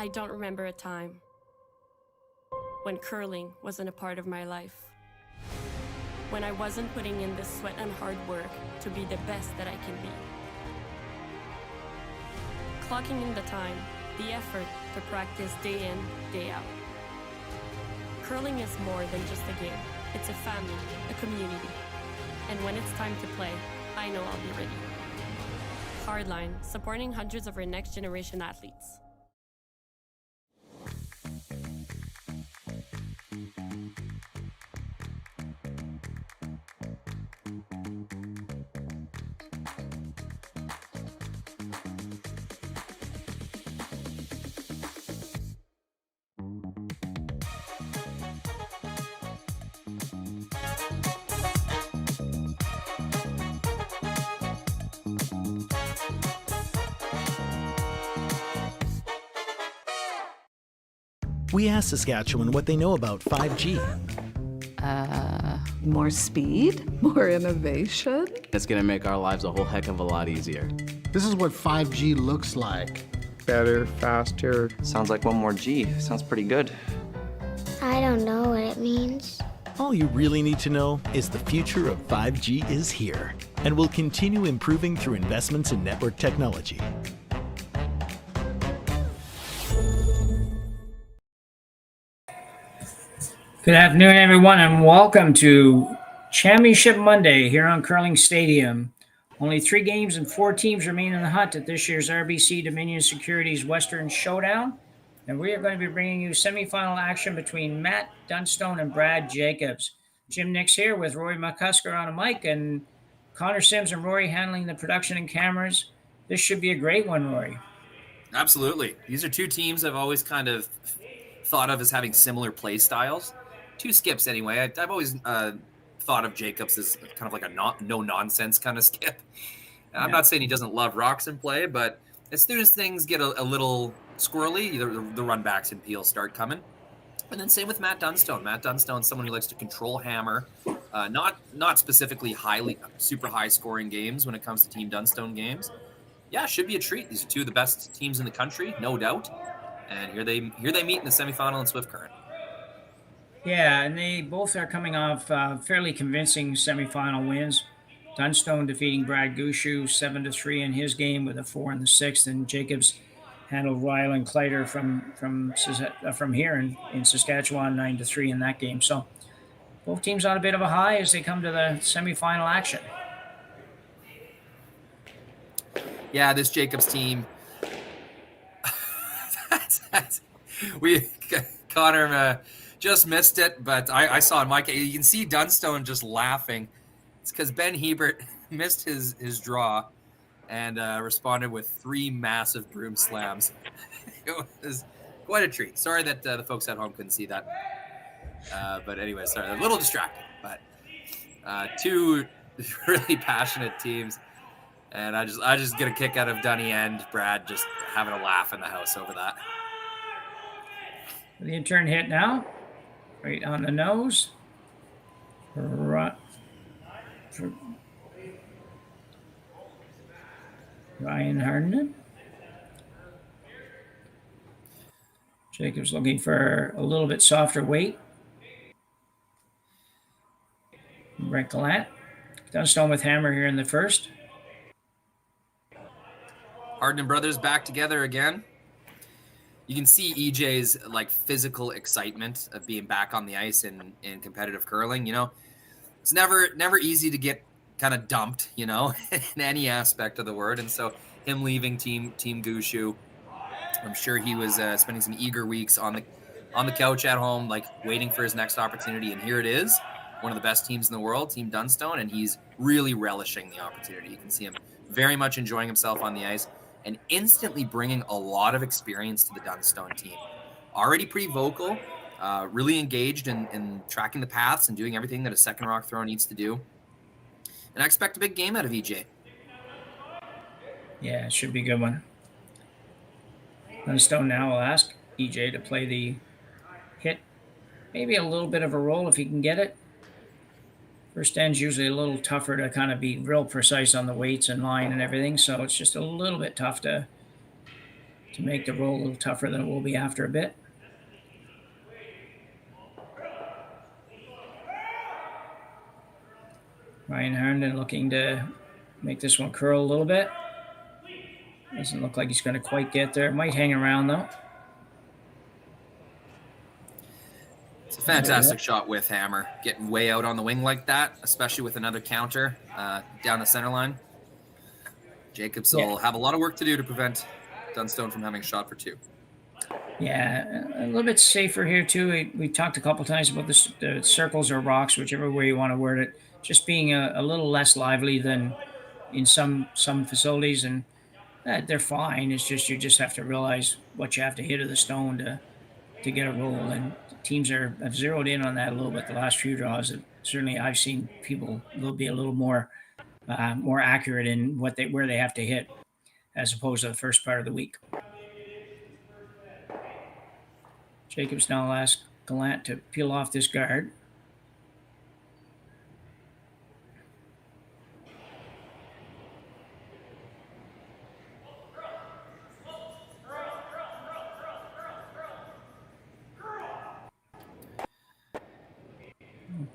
I don't remember a time when curling wasn't a part of my life. When I wasn't putting in the sweat and hard work to be the best that I can be. Clocking in the time, the effort to practice day in, day out. Curling is more than just a game. It's a family, a community. And when it's time to play, I know I'll be ready. Hardline, supporting hundreds of our next generation athletes. We asked Saskatchewan what they know about 5G. More speed, more innovation. It's going to make our lives a whole heck of a lot easier. This is what 5G looks like. Better, faster. Sounds like one more G. Sounds pretty good. I don't know what it means. All you really need to know is the future of 5G is here and will continue improving through investments in network technology. Good afternoon, everyone, and welcome to Championship Monday here on Curling Stadium. Only 3 games and 4 teams remain in the hunt at this year's RBC Dominion Securities Western Showdown. And we are going to be bringing you semifinal action between Matt Dunstone and Brad Jacobs. Jim Nix here with Rory McCusker on a mic and Connor Sims and Rory handling the production and cameras. This should be a great one, Rory. Absolutely. These are 2 teams I've always kind of thought of as having similar play styles. 2 skips anyway. I've always thought of Jacobs as kind of like a no-nonsense kind of skip. I'm not saying he doesn't love rocks and play, but as soon as things get a little squirrely, the run backs and peels start coming. And then same with Matt Dunstone. Matt Dunstone, someone who likes to control hammer, not specifically super high scoring games when it comes to Team Dunstone games. Yeah, should be a treat. These are 2 of the best teams in the country, no doubt. And here they meet in the semifinal in Swift Current. Yeah, and they both are coming off fairly convincing semifinal wins. Dunstone defeating Brad Gushu 7-3 in his game with a 4 in the 6th, and Jacobs handled Ryland Clyder from here in Saskatchewan 9-3 in that game. So both teams on a bit of a high as they come to the semifinal action. Yeah, this Jacobs team. Connor just missed it, but I saw in my case, you can see Dunstone just laughing. It's because Ben Hebert missed his draw and responded with 3 massive broom slams. It was quite a treat. Sorry that the folks at home couldn't see that. But anyway, sorry, a little distracted. But 2 really passionate teams. And I just get a kick out of Dunny and Brad just having a laugh in the house over that. The intern hit now. Right on the nose. Ryan Harden. Jacobs looking for a little bit softer weight. Brent Gallant. Dunstone with hammer here in the first. Harden brothers back together again. You can see EJ's like physical excitement of being back on the ice in competitive curling. You know, it's never easy to get kind of dumped, you know, in any aspect of the word. And so him leaving Team Gushu, I'm sure he was spending some eager weeks on the couch at home, like waiting for his next opportunity. And here it is, one of the best teams in the world, Team Dunstone, and he's really relishing the opportunity. You can see him very much enjoying himself on the ice, and instantly bringing a lot of experience to the Dunstone team. Already pretty vocal, really engaged in tracking the paths and doing everything that a second rock throw needs to do. And I expect a big game out of EJ. Yeah, it should be a good one. Dunstone now will ask EJ to play the hit. Maybe a little bit of a roll if he can get it. First end's usually a little tougher to kind of be real precise on the weights and line and everything, so it's just a little bit tough to to make the roll a little tougher than it will be after a bit. Ryan Herndon looking to make this one curl a little bit. Doesn't look like he's going to quite get there. Might hang around, though. It's a fantastic shot with Hammer. Getting way out on the wing like that, especially with another counter down the center line. Jacobs will have a lot of work to do to prevent Dunstone from having a shot for two. Yeah, a little bit safer here, too. We talked a couple times about the circles or rocks, whichever way you want to word it, just being a little less lively than in some facilities, and they're fine. It's just you just have to realize what you have to hit of the stone to get a roll, and teams have zeroed in on that a little bit the last few draws. Certainly, I've seen people be a little more accurate in where they have to hit, as opposed to the first part of the week. Jacobs now asks Gallant to peel off this guard.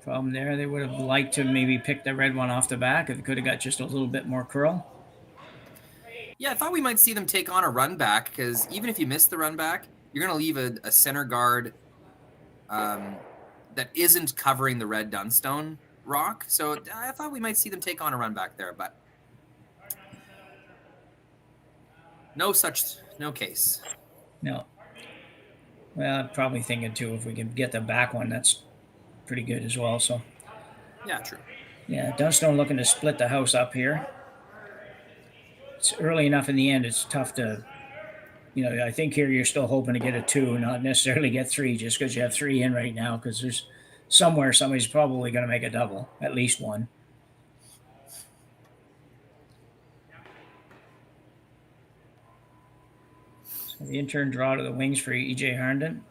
Problem there. They would have liked to maybe pick the red one off the back if it could have got just a little bit more curl. Yeah, I thought we might see them take on a run back, because even if you miss the run back, you're going to leave a center guard that isn't covering the red Dunstone rock. So I thought we might see them take on a run back there, but no case. No. Well, I'm probably thinking too, if we can get the back one, that's pretty good as well. So yeah, true. Yeah, Dunstone looking to split the house up here. It's early enough in the end. It's tough to, I think here you're still hoping to get a 2, not necessarily get 3, just because you have 3 in right now, because there's somewhere somebody's probably going to make a double, at least one. So the intern draw to the wings for E.J. Herndon.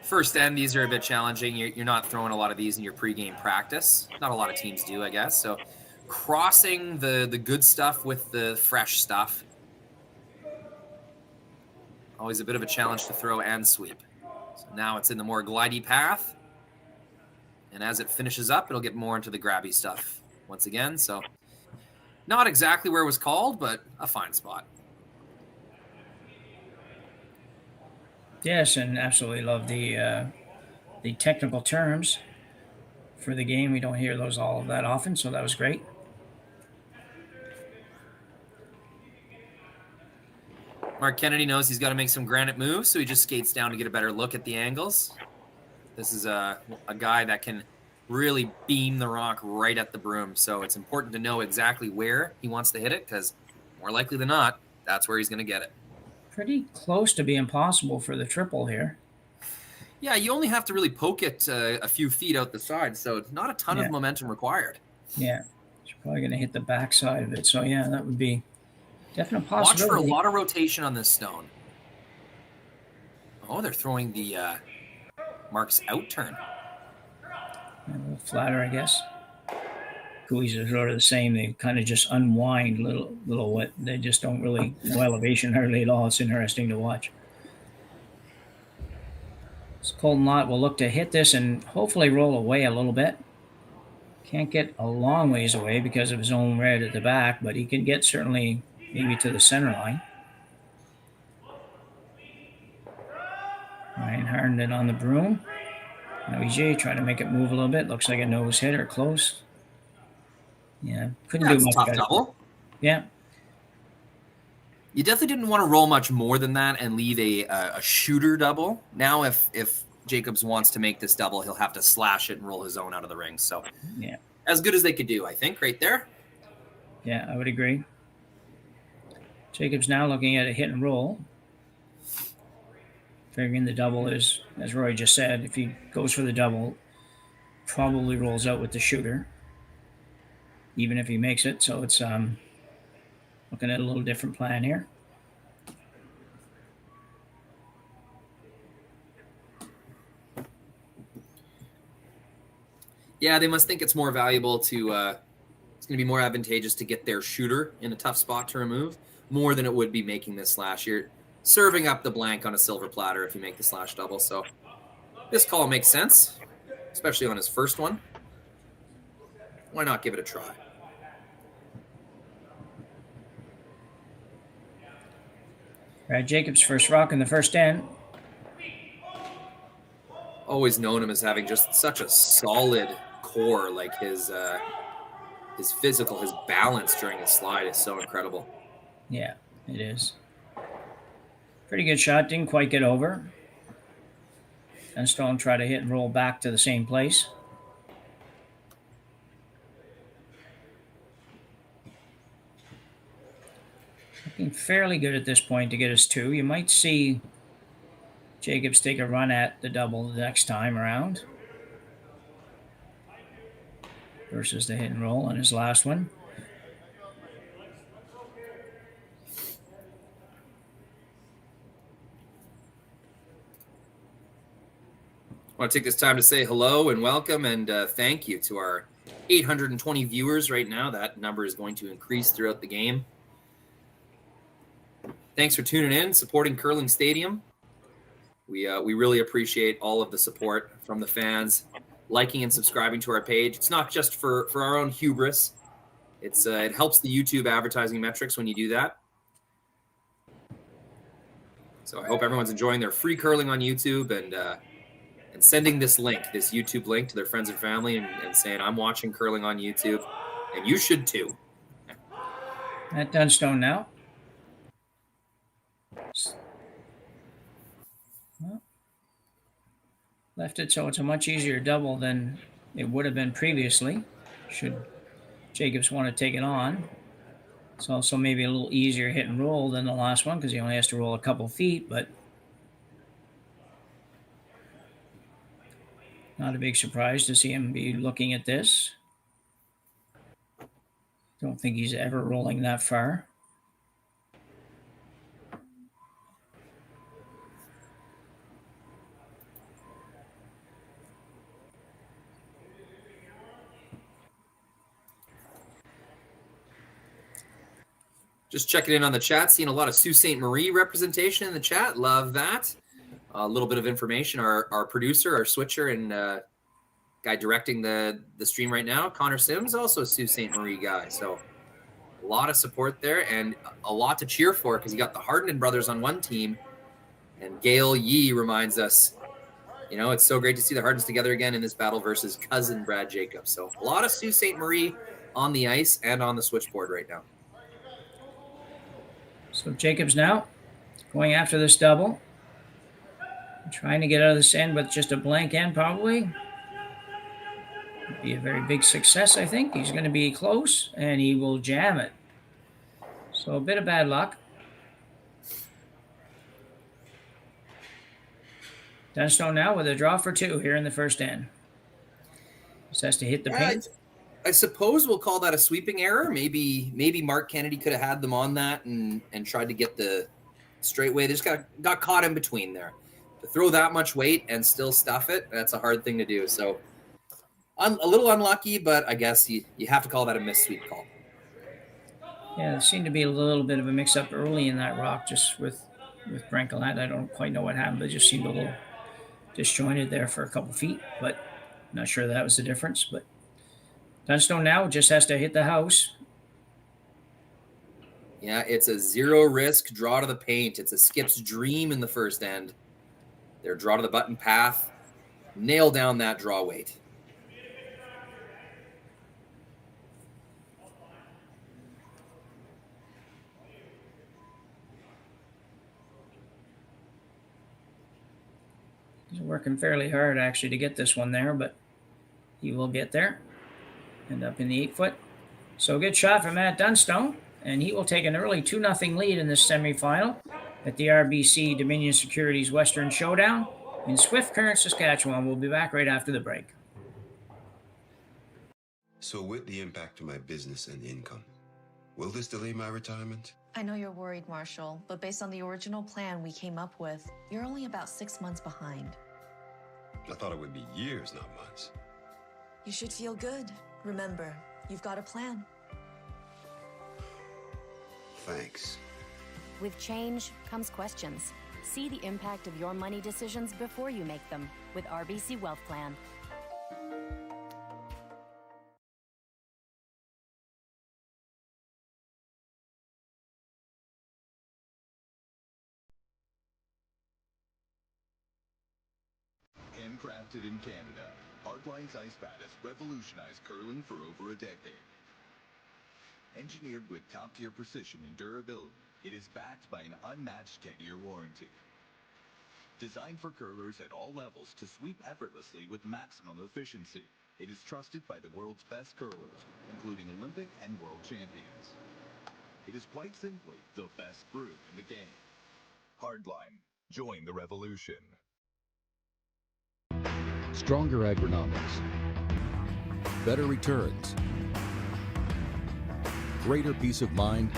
First end, these are a bit challenging. You're not throwing a lot of these in your pregame practice. Not a lot of teams do, I guess. So crossing the good stuff with the fresh stuff. Always a bit of a challenge to throw and sweep. So now it's in the more glidey path. And as it finishes up, it'll get more into the grabby stuff once again. So not exactly where it was called, but a fine spot. Yes, and absolutely love the technical terms for the game. We don't hear those all that often, so that was great. Mark Kennedy knows he's got to make some granite moves, so he just skates down to get a better look at the angles. This is a guy that can really beam the rock right at the broom, so it's important to know exactly where he wants to hit it, because more likely than not, that's where he's going to get it. Pretty close to being possible for the triple here. Yeah, you only have to really poke it a few feet out the side, so not a ton of momentum required. Yeah, he's probably going to hit the back side of it. So, yeah, that would be definite possibility. Watch for a lot of rotation on this stone. Oh, they're throwing the Mark's out turn. A little flatter, I guess. Buoys are sort of the same. They kind of just unwind little what. They just don't really no elevation hardly at all. It's interesting to watch. So Colton Lott will look to hit this and hopefully roll away a little bit. Can't get a long ways away because of his own red at the back, but he can get certainly maybe to the center line. Ryan Herndon on the broom. Now EJ trying to make it move a little bit. Looks like a nose hit or close. Yeah, couldn't do much tough better. Double. Yeah. You definitely didn't want to roll much more than that and leave a shooter double. Now, if Jacobs wants to make this double, he'll have to slash it and roll his own out of the ring. So, yeah, as good as they could do, I think, right there. Yeah, I would agree. Jacobs now looking at a hit and roll. Figuring the double is, as Roy just said, if he goes for the double, probably rolls out with the shooter, even if he makes it. So it's looking at a little different plan here. Yeah, they must think it's more valuable to, it's going to be more advantageous to get their shooter in a tough spot to remove more than it would be making this slash. You're serving up the blank on a silver platter if you make the slash double. So this call makes sense, especially on his first one. Why not give it a try? Brad Jacobs first rock in the first end. Always known him as having just such a solid core. Like his physical, his balance during his slide is so incredible. Yeah, it is. Pretty good shot. Didn't quite get over. Dunstone tried to hit and roll back to the same place. Looking fairly good at this point to get us 2. You might see Jacobs take a run at the double the next time around versus the hit and roll on his last one. I want to take this time to say hello and welcome and thank you to our 820 viewers right now. That number is going to increase throughout the game. Thanks for tuning in, supporting Curling Stadium. We really appreciate all of the support from the fans, liking and subscribing to our page. It's not just for our own hubris. It helps the YouTube advertising metrics when you do that. So I hope everyone's enjoying their free curling on YouTube and sending this link, this YouTube link, to their friends and family and saying, I'm watching curling on YouTube, and you should too. At Dunstone now. Well, left it so it's a much easier double than it would have been previously, should Jacobs want to take it on. It's also maybe a little easier hit and roll than the last one because he only has to roll a couple feet, but not a big surprise to see him be looking at this. Don't think he's ever rolling that far. Just checking in on the chat, seeing a lot of Sault Ste. Marie representation in the chat. Love that. A little bit of information. Our producer, our switcher, and guy directing the stream right now, Connor Sims, also a Sault Ste. Marie guy. So a lot of support there and a lot to cheer for because you got the Hardin brothers on one team. And Gail Yee reminds us, it's so great to see the Hardins together again in this battle versus cousin Brad Jacobs. So a lot of Sault Ste. Marie on the ice and on the switchboard right now. So Jacobs now going after this double. Trying to get out of this end with just a blank end probably. Would be a very big success, I think. He's going to be close, and he will jam it. So a bit of bad luck. Dunstone now with a draw for 2 here in the first end. Just has to hit the paint. I suppose we'll call that a sweeping error. Maybe Mark Kennedy could have had them on that and tried to get the straight way. They just got caught in between there. To throw that much weight and still stuff it, that's a hard thing to do. So a little unlucky, but I guess you have to call that a missed sweep call. Yeah, there seemed to be a little bit of a mix-up early in that rock just with Brancolette. I don't quite know what happened, but it just seemed a little disjointed there for a couple feet, but not sure that was the difference. But Dunstone now just has to hit the house. Yeah, it's a zero-risk draw to the paint. It's a skip's dream in the first end. Their draw to the button path. Nail down that draw weight. He's working fairly hard, actually, to get this one there, but he will get there. End up in the 8-foot. So good shot from Matt Dunstone, and he will take an early 2-0 lead in this semifinal at the RBC Dominion Securities Western Showdown in Swift Current, Saskatchewan. We'll be back right after the break. So with the impact to my business and income, will this delay my retirement? I know you're worried, Marshall, but based on the original plan we came up with, you're only about 6 months behind. I thought it would be years, not months. You should feel good. Remember, you've got a plan. Thanks. With change comes questions. See the impact of your money decisions before you make them with RBC Wealth Plan. Handcrafted in Canada, Hardline's ice bat has revolutionized curling for over a decade. Engineered with top-tier precision and durability, it is backed by an unmatched 10-year warranty. Designed for curlers at all levels to sweep effortlessly with maximum efficiency, it is trusted by the world's best curlers, including Olympic and world champions. It is quite simply the best brew in the game. Hardline. Join the revolution. Stronger agronomics, better returns, greater peace of mind.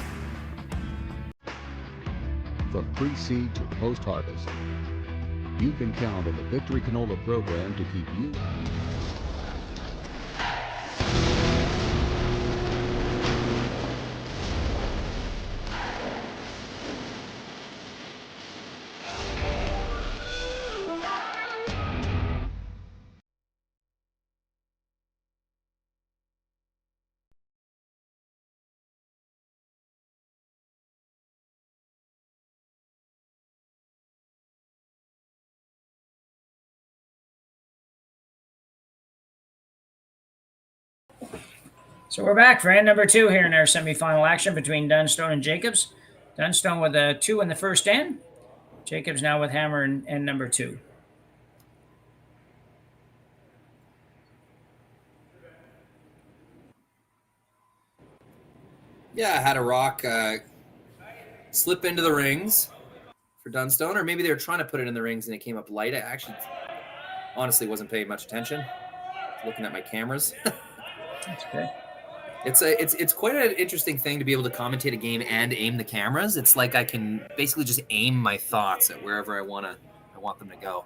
From pre-seed to post-harvest, you can count on the Victory Canola program to keep you So we're back for end number 2 here in our semifinal action between Dunstone and Jacobs. Dunstone with a 2 in the first end. Jacobs now with hammer in end number 2. Yeah, I had a rock slip into the rings for Dunstone, or maybe they were trying to put it in the rings and it came up light. I actually honestly wasn't paying much attention. Looking at my cameras. That's okay. It's quite an interesting thing to be able to commentate a game and aim the cameras. It's like I can basically just aim my thoughts at wherever I want them to go.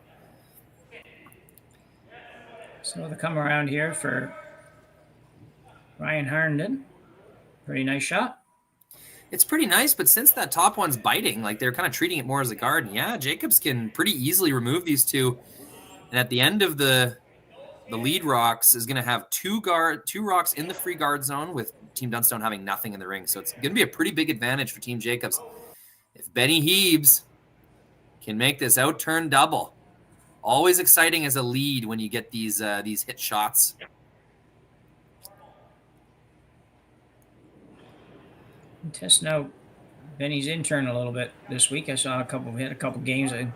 So the come around here for Ryan Harnden. Pretty nice shot. It's pretty nice, but since that top one's biting, like they're kind of treating it more as a guard. Yeah, Jacobs can pretty easily remove these two. And at the end of the lead rocks is going to have two rocks in the free guard zone with Team Dunstone having nothing in the ring. So it's going to be a pretty big advantage for Team Jacobs. If Benny Heebs can make this out-turn double, always exciting as a lead when you get these hit shots. I'm testing out Benny's intern a little bit this week. I saw hit a couple games of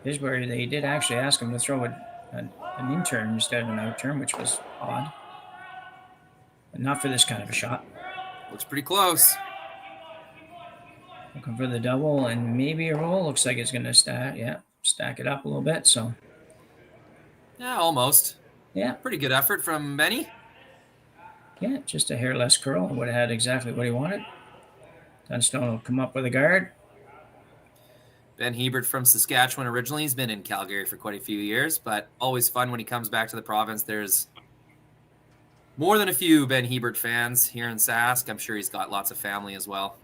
his where they did actually ask him to throw an intern instead of an out-turn, which was odd. But not for this kind of a shot. Looks pretty close. Looking for the double and maybe a roll. Looks like it's going to stack it up a little bit. So, yeah, almost. Yeah. Pretty good effort from Benny. Yeah, just a hair less curl. Would have had exactly what he wanted. Dunstone will come up with a guard. Ben Hebert from Saskatchewan originally. He's been in Calgary for quite a few years, but always fun when he comes back to the province. There's more than a few Ben Hebert fans here in Sask. I'm sure he's got lots of family as well.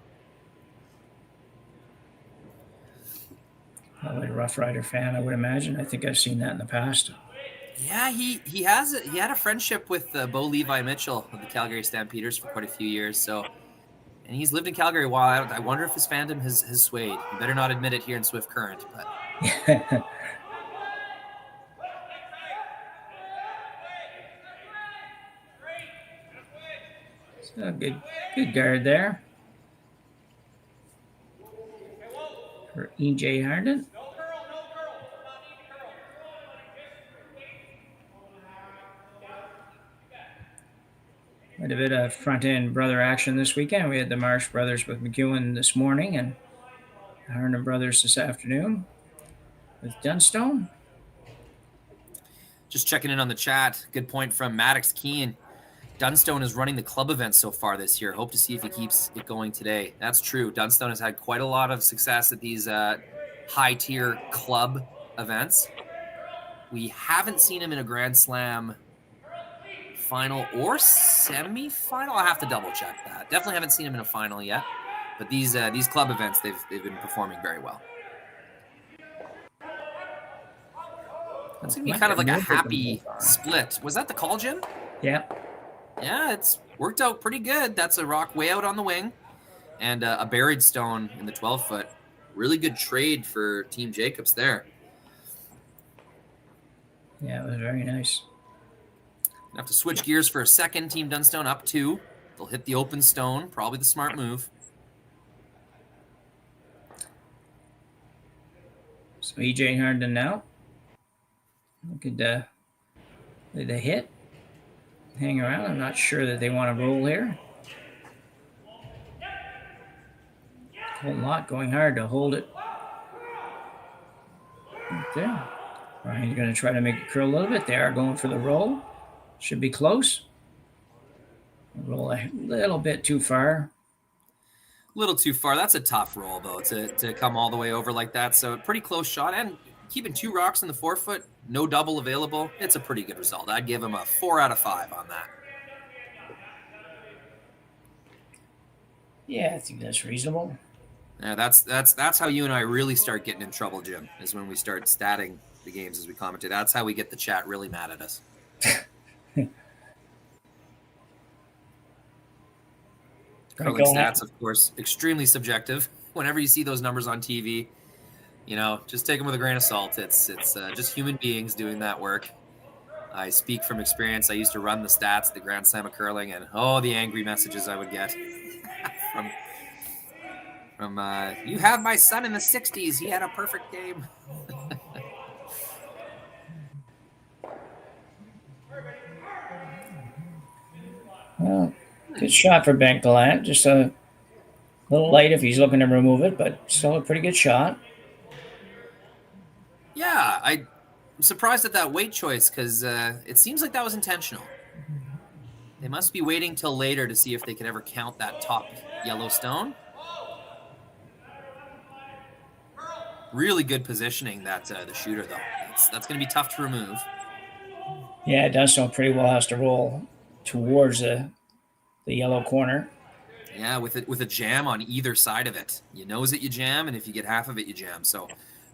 Probably a Rough Rider fan, I would imagine. I think I've seen that in the past. Yeah, he had a friendship with Bo Levi Mitchell of the Calgary Stampeders for quite a few years. So, and he's lived in Calgary a while. I wonder if his fandom has swayed. He better not admit it here in Swift Current. But so good guard there for E.J. Harnden. Quite a bit of front-end brother action this weekend. We had the Marsh brothers with McEwen this morning and Harnden brothers this afternoon with Dunstone. Just checking in on the chat. Good point from Maddox Keane. Dunstone is running the club event so far this year. Hope to see if he keeps it going today. That's true. Dunstone has had quite a lot of success at these high-tier club events. We haven't seen him in a Grand Slam final or semi-final. I'll have to double check that. Definitely haven't seen him in a final yet. But these club events, they've been performing very well. That's going to be kind of like a happy split. Was that the call, Jim? Yeah. Yeah, it's worked out pretty good. That's a rock way out on the wing. And a buried stone in the 12-foot. Really good trade for Team Jacobs there. Yeah, it was very nice. Have to switch gears for a second. Team Dunstone up 2. They'll hit the open stone. Probably the smart move. So EJ Harden now. Look at the hit. Hang around. I'm not sure that they want to roll here. Colton Lott going hard to hold it. Okay. Ryan's going to try to make it curl a little bit. They are going for the roll. Should be close. Roll a little bit too far. A little too far. That's a tough roll, though, to come all the way over like that. So pretty close shot. And keeping 2 rocks in the 4-foot, no double available. It's a pretty good result. I'd give him a 4 out of 5 on that. Yeah, I think that's reasonable. Yeah, that's how you and I really start getting in trouble, Jim, is when we start statting the games as we commentate. That's how we get the chat really mad at us. Curling stats, of course, extremely subjective. Whenever you see those numbers on TV, just take them with a grain of salt. It's just human beings doing that work. I speak from experience. I used to run the stats at the Grand Slam of curling, and the angry messages I would get from you have my son in the 60s. He had a perfect game. Well, good shot for Ben Gallant. Just a little light if he's looking to remove it, but still a pretty good shot. Yeah, I'm surprised at that weight choice because it seems like that was intentional. They must be waiting till later to see if they could ever count that top yellow stone. Really good positioning that the shooter, though. That's going to be tough to remove. Yeah, Dunstone pretty well has to roll towards the yellow corner. Yeah, with a jam on either side of it. You nose it, you jam, and if you get half of it, you jam. So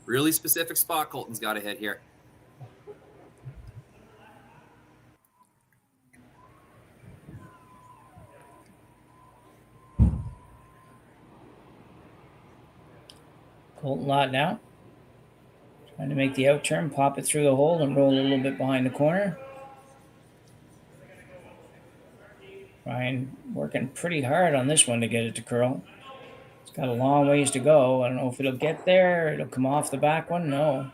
really specific spot Colton's got to hit here. Colton Lott now. Trying to make the out turn, pop it through the hole, and roll a little bit behind the corner. Ryan working pretty hard on this one to get it to curl. It's got a long ways to go. I don't know if it'll get there. It'll come off the back one. No.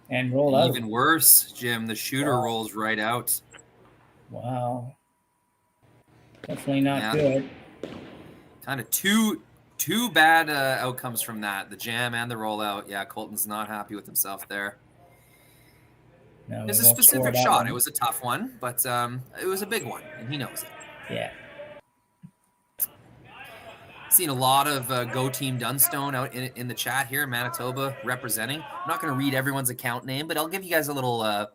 And roll out. Even worse, Jim. The shooter rolls right out. Wow. Definitely not good. Kind of two bad outcomes from that. The jam and the rollout. Yeah, Colton's not happy with himself there. No, it was a specific shot. It was a tough one, but it was a big one, and he knows it. Yeah. Seen a lot of Go Team Dunstone out in the chat here in Manitoba representing. I'm not going to read everyone's account name, but I'll give you guys a little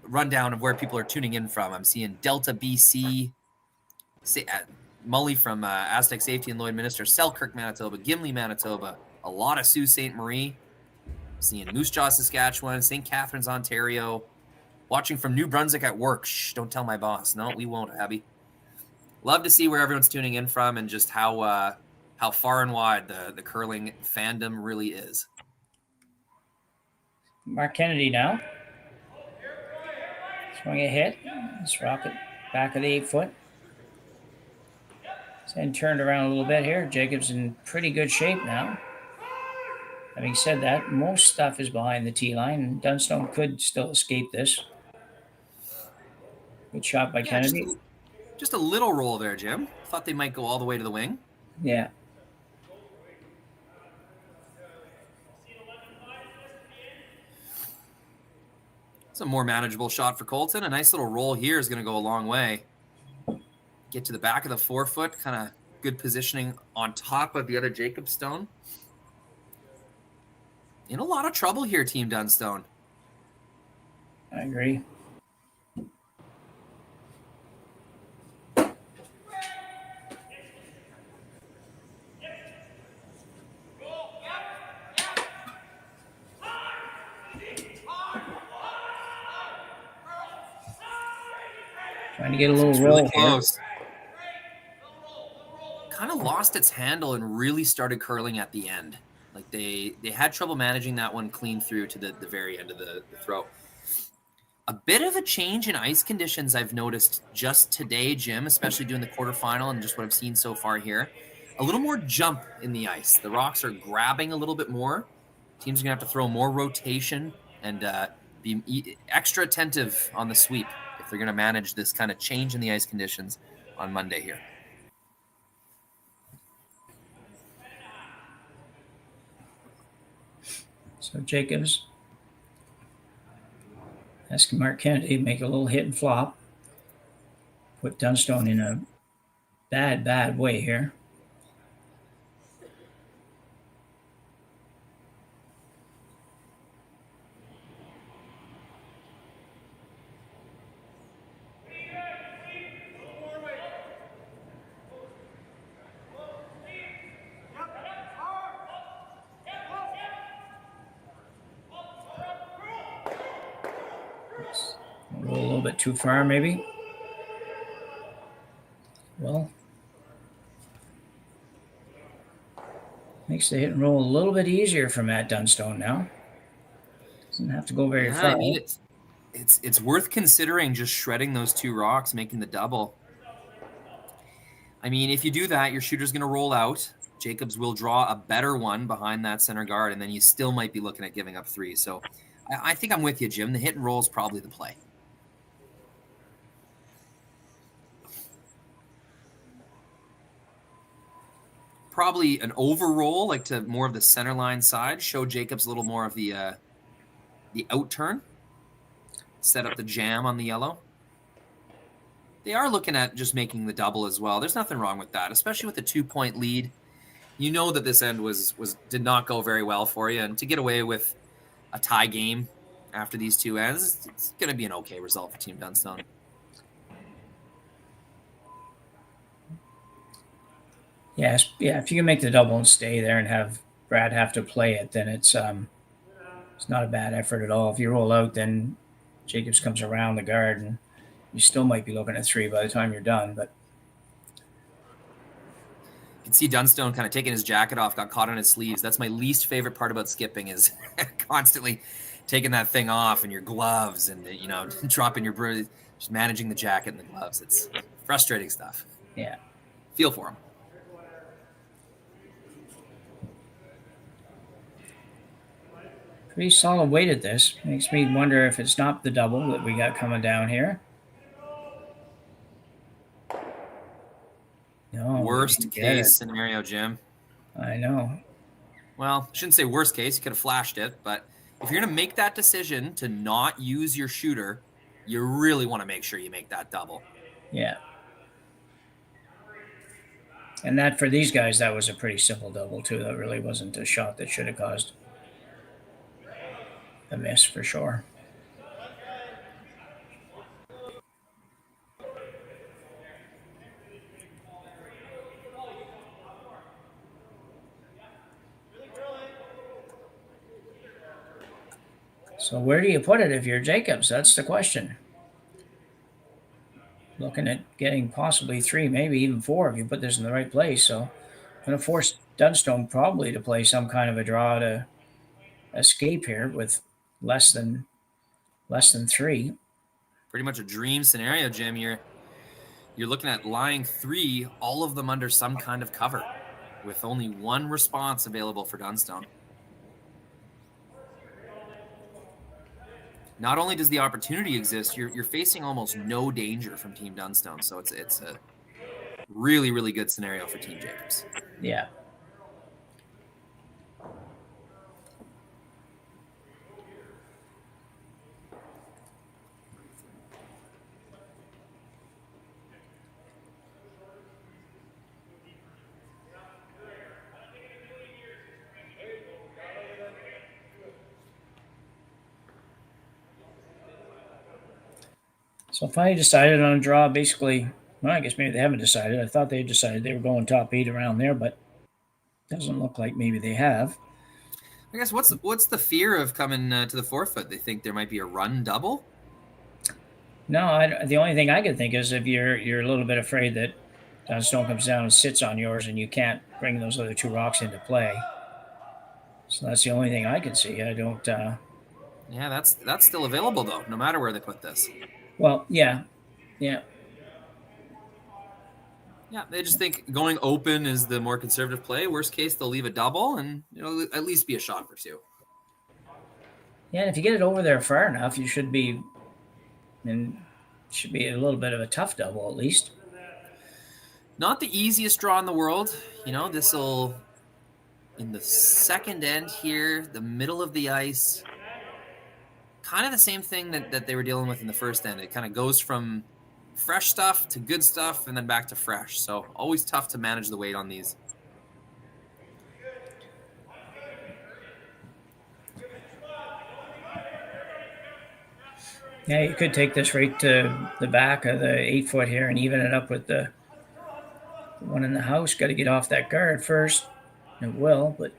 rundown of where people are tuning in from. I'm seeing Delta BC, Mully from Aztec Safety and Lloydminster, Selkirk, Manitoba, Gimli, Manitoba, a lot of Sault Ste. Marie, seeing Moose Jaw, Saskatchewan, St. Catharines, Ontario, watching from New Brunswick at work. Shh, don't tell my boss. No, we won't, Abby. Love to see where everyone's tuning in from and just how far and wide the curling fandom really is. Mark Kennedy now. Swing a hit. Let's rock it back of the 8-foot. And turned around a little bit here. Jacobs in pretty good shape now. Having said that, most stuff is behind the tee line, and Dunstone could still escape this. Good shot by Kennedy. Just a little roll there, Jim. Thought they might go all the way to the wing. Yeah. It's a more manageable shot for Colton. A nice little roll here is going to go a long way. Get to the back of the 4-foot, kind of good positioning on top of the other Jacob stone. In a lot of trouble here, Team Dunstone. I agree. Trying to get a little It's roll really here. close. Kind of lost its handle and really started curling at the end. Like they had trouble managing that one clean through to the very end of the throw. A bit of a change in ice conditions I've noticed just today, Jim, especially doing the quarterfinal and just what I've seen so far here. A little more jump in the ice. The rocks are grabbing a little bit more. Teams are going to have to throw more rotation and be extra attentive on the sweep if they're going to manage this kind of change in the ice conditions on Monday here. So Jacobs asking Mark Kennedy to make a little hit and flop. Put Dunstone in a bad way here. Roll a little bit too far, maybe. Well, makes the hit and roll a little bit easier for Matt Dunstone now. Doesn't have to go very far. I mean, it's worth considering just shredding those two rocks, making the double. I mean, if you do that, your shooter's going to roll out. Jacobs will draw a better one behind that center guard, and then you still might be looking at giving up 3. So I think I'm with you, Jim. The hit and roll is probably the play. Probably an overroll, like to more of the center line side. Show Jacobs a little more of the out turn. Set up the jam on the yellow. They are looking at just making the double as well. There's nothing wrong with that, especially with a 2-point lead. You know that this end did not go very well for you, and to get away with a tie game after these two ends, it's going to be an okay result for Team Dunstone. Yes, yeah. If you can make the double and stay there and have Brad have to play it, then it's not a bad effort at all. If you roll out, then Jacobs comes around the guard, and you still might be looking at 3 by the time you're done. But you can see Dunstone kind of taking his jacket off, got caught on his sleeves. That's my least favorite part about skipping is constantly taking that thing off and your gloves and dropping your just managing the jacket and the gloves. It's frustrating stuff. Yeah, feel for him. Pretty solid weight at this. Makes me wonder if it's not the double that we got coming down here. No, worst case scenario, Jim. I know. Well, I shouldn't say worst case. You could have flashed it, but if you're going to make that decision to not use your shooter, you really want to make sure you make that double. Yeah. And that for these guys, that was a pretty simple double too. That really wasn't a shot that should have caused a miss for sure. So where do you put it if you're Jacobs? That's the question. Looking at getting possibly 3, maybe even 4 if you put this in the right place. So going to force Dunstone probably to play some kind of a draw to escape here with less than 3. Pretty much a dream scenario, Jim. You're looking at lying 3, all of them under some kind of cover, with only one response available for Dunstone. Not only does the opportunity exist, you're facing almost no danger from Team Dunstone. So it's a really, really good scenario for Team Jacobs. Yeah. So if I decided on a draw, basically, well, I guess maybe they haven't decided. I thought they decided they were going top 8 around there, but doesn't look like maybe they have. I guess what's the fear of coming to the forefoot? They think there might be a run double? No, the only thing I could think is if you're a little bit afraid that Dunstone comes down and sits on yours and you can't bring those other 2 rocks into play. So that's the only thing I could see. I don't. Yeah, that's still available though, no matter where they put this. Well, yeah. Yeah, they just think going open is the more conservative play. Worst case, they'll leave a double and at least be a shot for 2. Yeah, and if you get it over there far enough, you should be, and should be a little bit of a tough double at least. Not the easiest draw in the world. This will, in the second end here, the middle of the ice, kind of the same thing that they were dealing with in the first end. It kind of goes from fresh stuff to good stuff and then back to fresh. So always tough to manage the weight on these. Yeah, you could take this right to the back of the 8-foot here and even it up with the one in the house. Got to get off that guard first. It will, but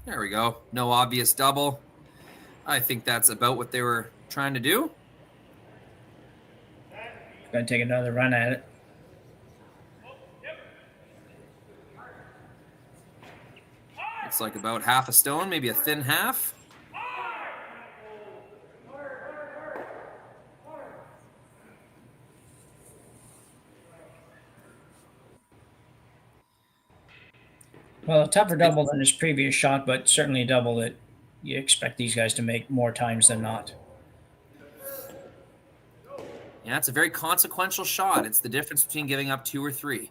there we go. No obvious double. I think that's about what they were trying to do. Going to take another run at it. It's like about half a stone, maybe a thin half. Well, a tougher double than his previous shot, but certainly a double that you expect these guys to make more times than not. Yeah, it's a very consequential shot. It's the difference between giving up 2 or 3.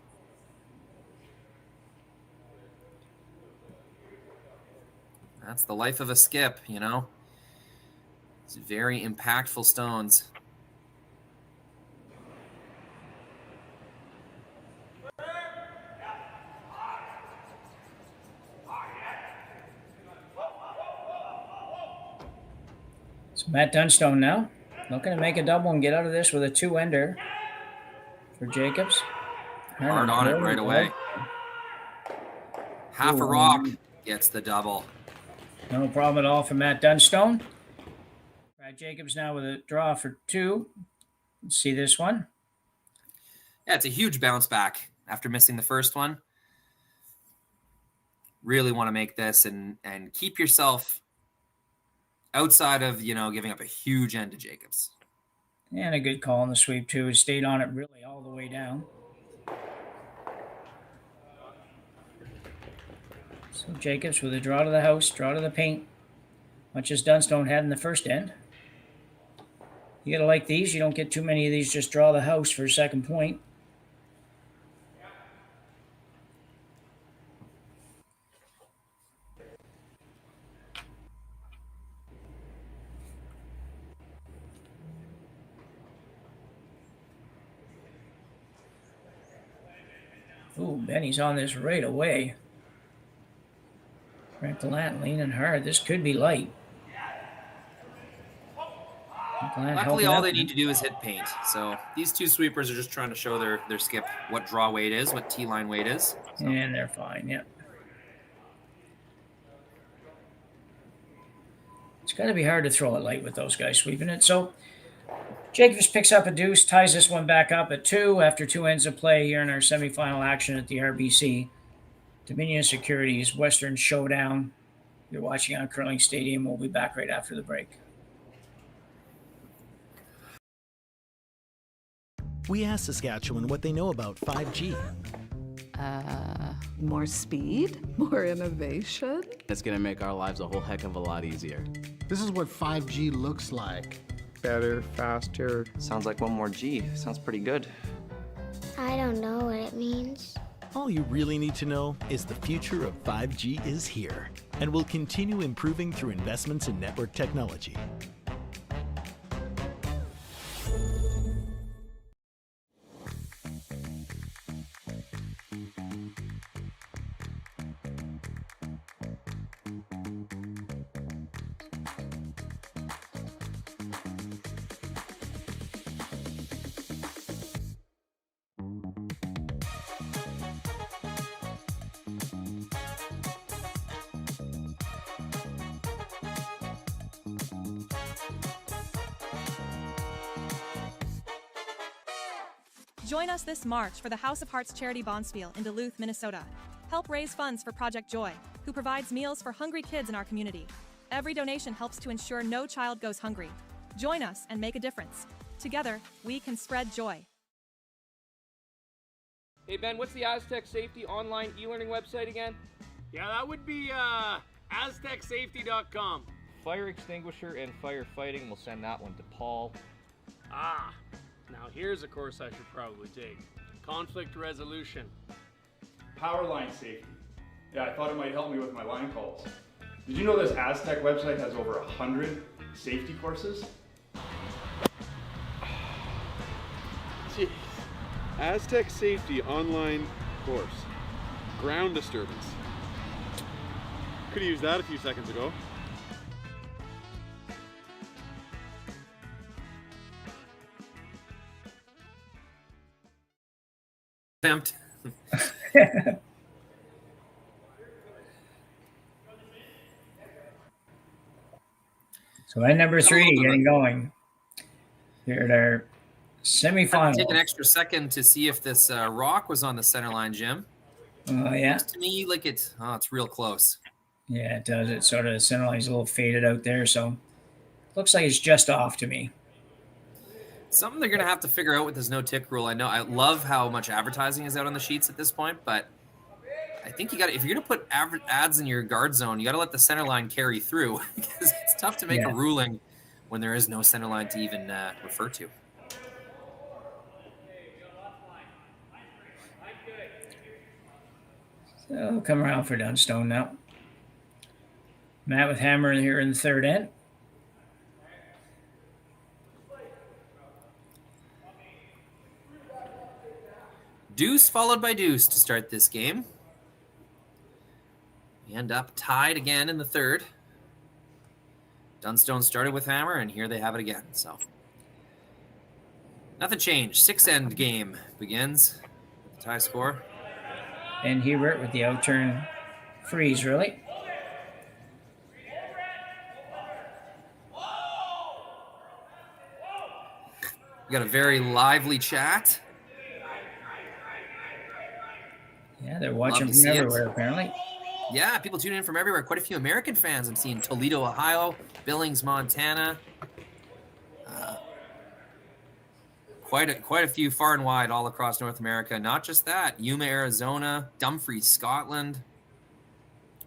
That's the life of a skip, It's very impactful stones. So Matt Dunstone now looking to make a double and get out of this with a 2-ender for Jacobs. Hard on it right away. Half a rock gets the double. No problem at all for Matt Dunstone. Brad Jacobs now with a draw for 2. Let's see this one. Yeah, it's a huge bounce back after missing the first one. Really want to make this and keep yourself outside of, giving up a huge end to Jacobs. And a good call on the sweep, too. He stayed on it really all the way down. So Jacobs with a draw to the house, draw to the paint, much as Dunstone had in the first end. You got to like these. You don't get too many of these. Just draw the house for a second point. Ooh, Benny's on this right away. Frank Gallant leaning hard. This could be light. Luckily, all they need to do is hit paint. So these 2 sweepers are just trying to show their skip what draw weight is, what T-line weight is. So. And they're fine, yeah. It's got to be hard to throw it light with those guys sweeping it. So Jacobs picks up a deuce, ties this one back up at 2 after 2 ends of play here in our semifinal action at the RBC. Dominion Securities, Western Showdown. You're watching on Curling Stadium. We'll be back right after the break. We asked Saskatchewan what they know about 5G. More speed, more innovation. It's going to make our lives a whole heck of a lot easier. This is what 5G looks like. Better, faster. Sounds like 1 more G. Sounds pretty good. I don't know what it means. All you really need to know is the future of 5G is here and will continue improving through investments in network technology. Join us this March for the House of Hearts Charity Bonspiel in Duluth, Minnesota. Help raise funds for Project Joy, who provides meals for hungry kids in our community. Every donation helps to ensure no child goes hungry. Join us and make a difference. Together, we can spread joy. Hey Ben, what's the Aztec Safety online e-learning website again? Yeah, that would be aztecsafety.com. Fire extinguisher and firefighting, we'll send that one to Paul. Ah, now here's a course I should probably take. Conflict resolution. Power line safety. Yeah, I thought it might help me with my line calls. Did you know this Aztec website has over 100 safety courses? Jeez. Aztec Safety online course. Ground disturbance. Could have used that a few seconds ago. Attempt. So at number 3, getting going. Here at our semifinal. Take an extra second to see if this rock was on the center line, Jim. Oh, yeah. Looks to me like it's real close. Yeah, it does. It sort of, the center line's a little faded out there, so looks like it's just off to me. Something they're going to have to figure out with this no-tick rule. I know I love how much advertising is out on the sheets at this point, but I think you got if you're going to put ads in your guard zone, you got to let the center line carry through because it's tough to make a ruling when there is no center line to even refer to. So come around for Dunstone now. Matt with hammer here in the third end. Deuce followed by deuce to start this game. We end up tied again in the third. Dunstone started with hammer, and here they have it again. So nothing changed. 6-end game begins with the tie score. And Hebert with the outturn freeze, really. We got a very lively chat. Yeah, they're watching from everywhere, apparently. Yeah, people tune in from everywhere. Quite a few American fans. I'm seeing Toledo, Ohio, Billings, Montana. Quite a few far and wide all across North America. Not just that. Yuma, Arizona, Dumfries, Scotland.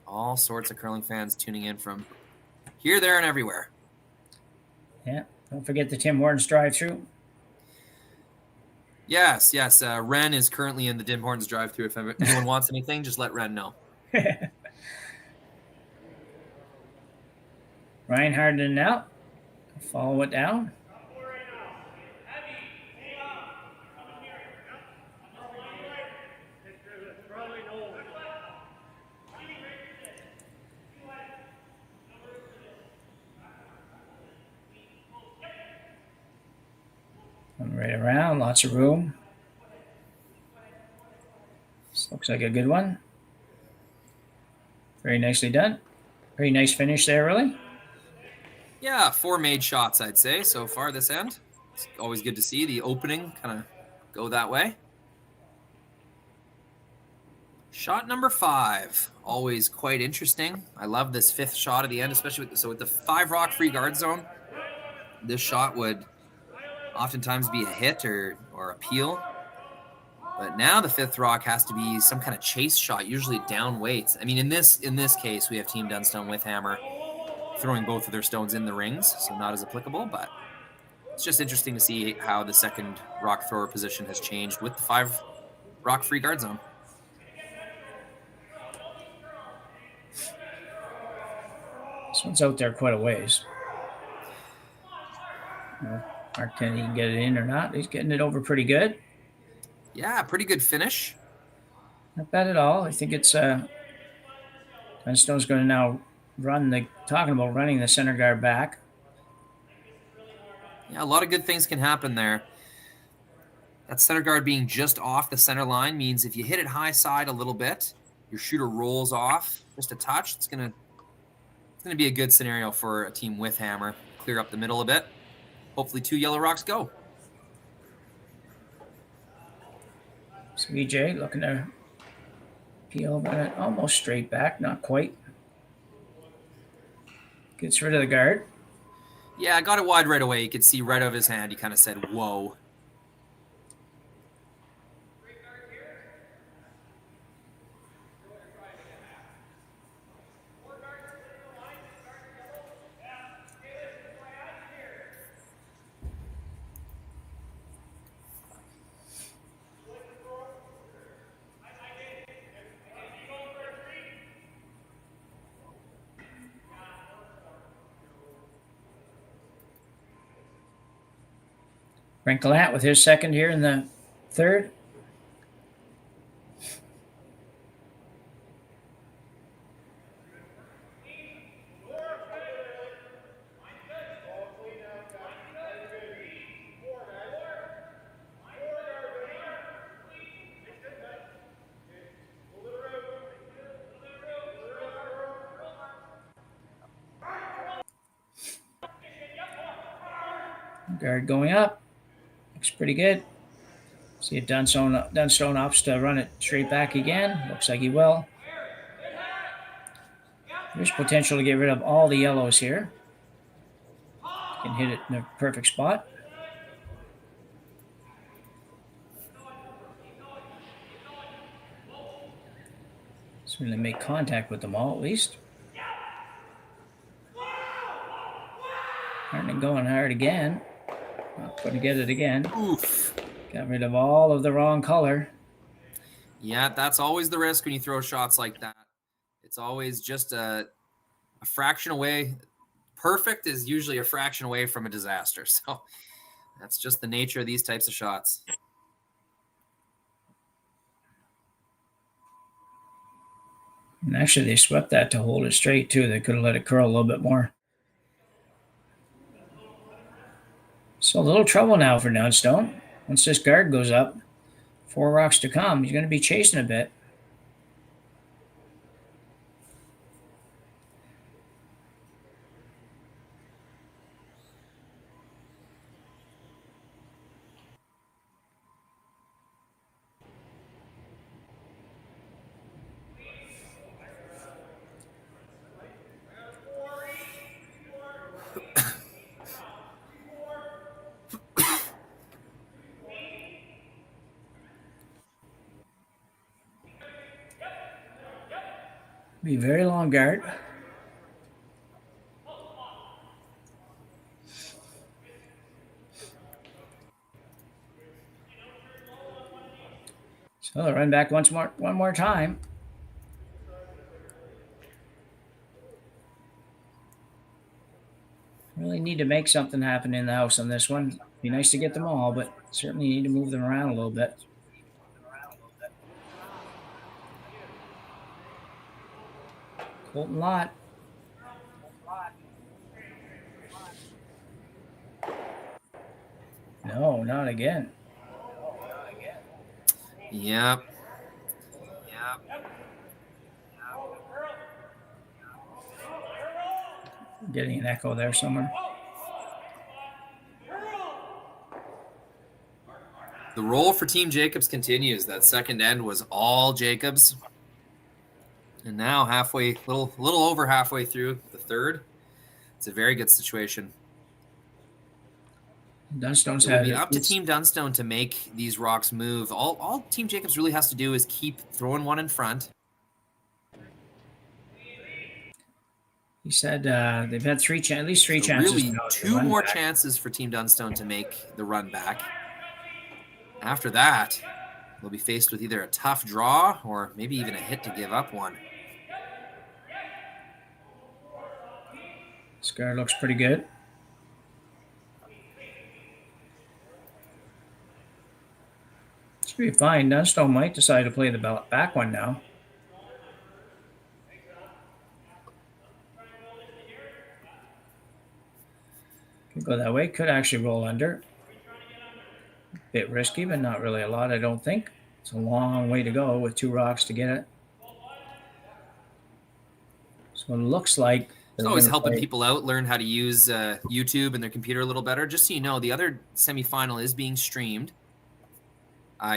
All sorts of curling fans tuning in from here, there, and everywhere. Yeah, don't forget the Tim Hortons drive-thru. Yes. Ren is currently in the Tim Hortons drive-thru. If anyone wants anything, just let Ren know. Ryan Harden now. Follow it down. Right around, lots of room. This looks like a good one. Very nicely done. Very nice finish there, really. Yeah, 4 made shots, I'd say, so far this end. It's always good to see the opening kind of go that way. Shot number 5, always quite interesting. I love this 5th shot at the end, especially with the 5 rock free guard zone. This shot would oftentimes be a hit or a peel. But now the 5th rock has to be some kind of chase shot, usually down weights. I mean, in this case, we have Team Dunstone with hammer throwing both of their stones in the rings, so not as applicable, but it's just interesting to see how the second rock thrower position has changed with the 5 rock free guard zone. This one's out there quite a ways. Mark Kennedy can get it in or not. He's getting it over pretty good. Yeah, pretty good finish. Not bad at all. I think it's Dunstone's going to now talking about running the center guard back. Yeah, a lot of good things can happen there. That center guard being just off the center line means if you hit it high side a little bit, your shooter rolls off just a touch. It's gonna be a good scenario for a team with hammer. Clear up the middle a bit. Hopefully 2 yellow rocks go. VJ looking to peel over it, almost straight back, not quite. Gets rid of the guard. Yeah, I got it wide right away. You could see right over his hand. He kind of said, whoa. Wrinkle with his second here in the third. Guard going up. Looks pretty good. See if Dunstone opts to run it straight back again. Looks like he will. There's potential to get rid of all the yellows here. Can hit it in a perfect spot. Certainly make contact with them all at least. Hartman going hard again. Not going to get it again. Oof. Got rid of all of the wrong color. Yeah, that's always the risk when you throw shots like that. It's always just a fraction away. Perfect is usually a fraction away from a disaster. So that's just the nature of these types of shots. And actually, they swept that to hold it straight, too. They could have let it curl a little bit more. So a little trouble now for Dunstone. Once this guard goes up, 4 rocks to come. He's going to be chasing a bit. Be a very long guard. So they'll run back one more time. Really need to make something happen in the house on this one. Be nice to get them all, but certainly need to move them around a little bit. Colton Lott. No, not again. Yep. Getting an echo there somewhere. The roll for Team Jacobs continues. That second end was all Jacobs. And now little over halfway through the third, it's a very good situation. Dunstone's it would be up to Team Dunstone to make these rocks move. All Team Jacobs really has to do is keep throwing one in front. He said they've had at least three chances. Really, 2 more chances for Team Dunstone to make the run back. After that, they'll be faced with either a tough draw or maybe even a hit to give up one. This guard looks pretty good. Should be fine. Dunstone might decide to play the back one now. Could go that way. Could actually roll under. Bit risky, but not really a lot, I don't think. It's a long way to go with 2 rocks to get it. So it looks like it's always helping people out learn how to use YouTube and their computer a little better. Just so you know, the other semifinal is being streamed.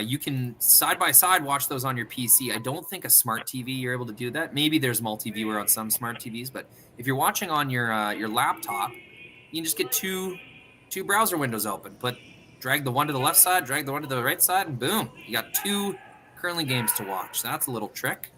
You can side by side watch those on your PC. I don't think a smart TV you're able to do that. Maybe there's multi-viewer on some smart TVs, but if you're watching on your laptop, you can just get two browser windows open. Drag the one to the left side, drag the one to the right side, and boom, you got 2 curling games to watch. That's a little trick.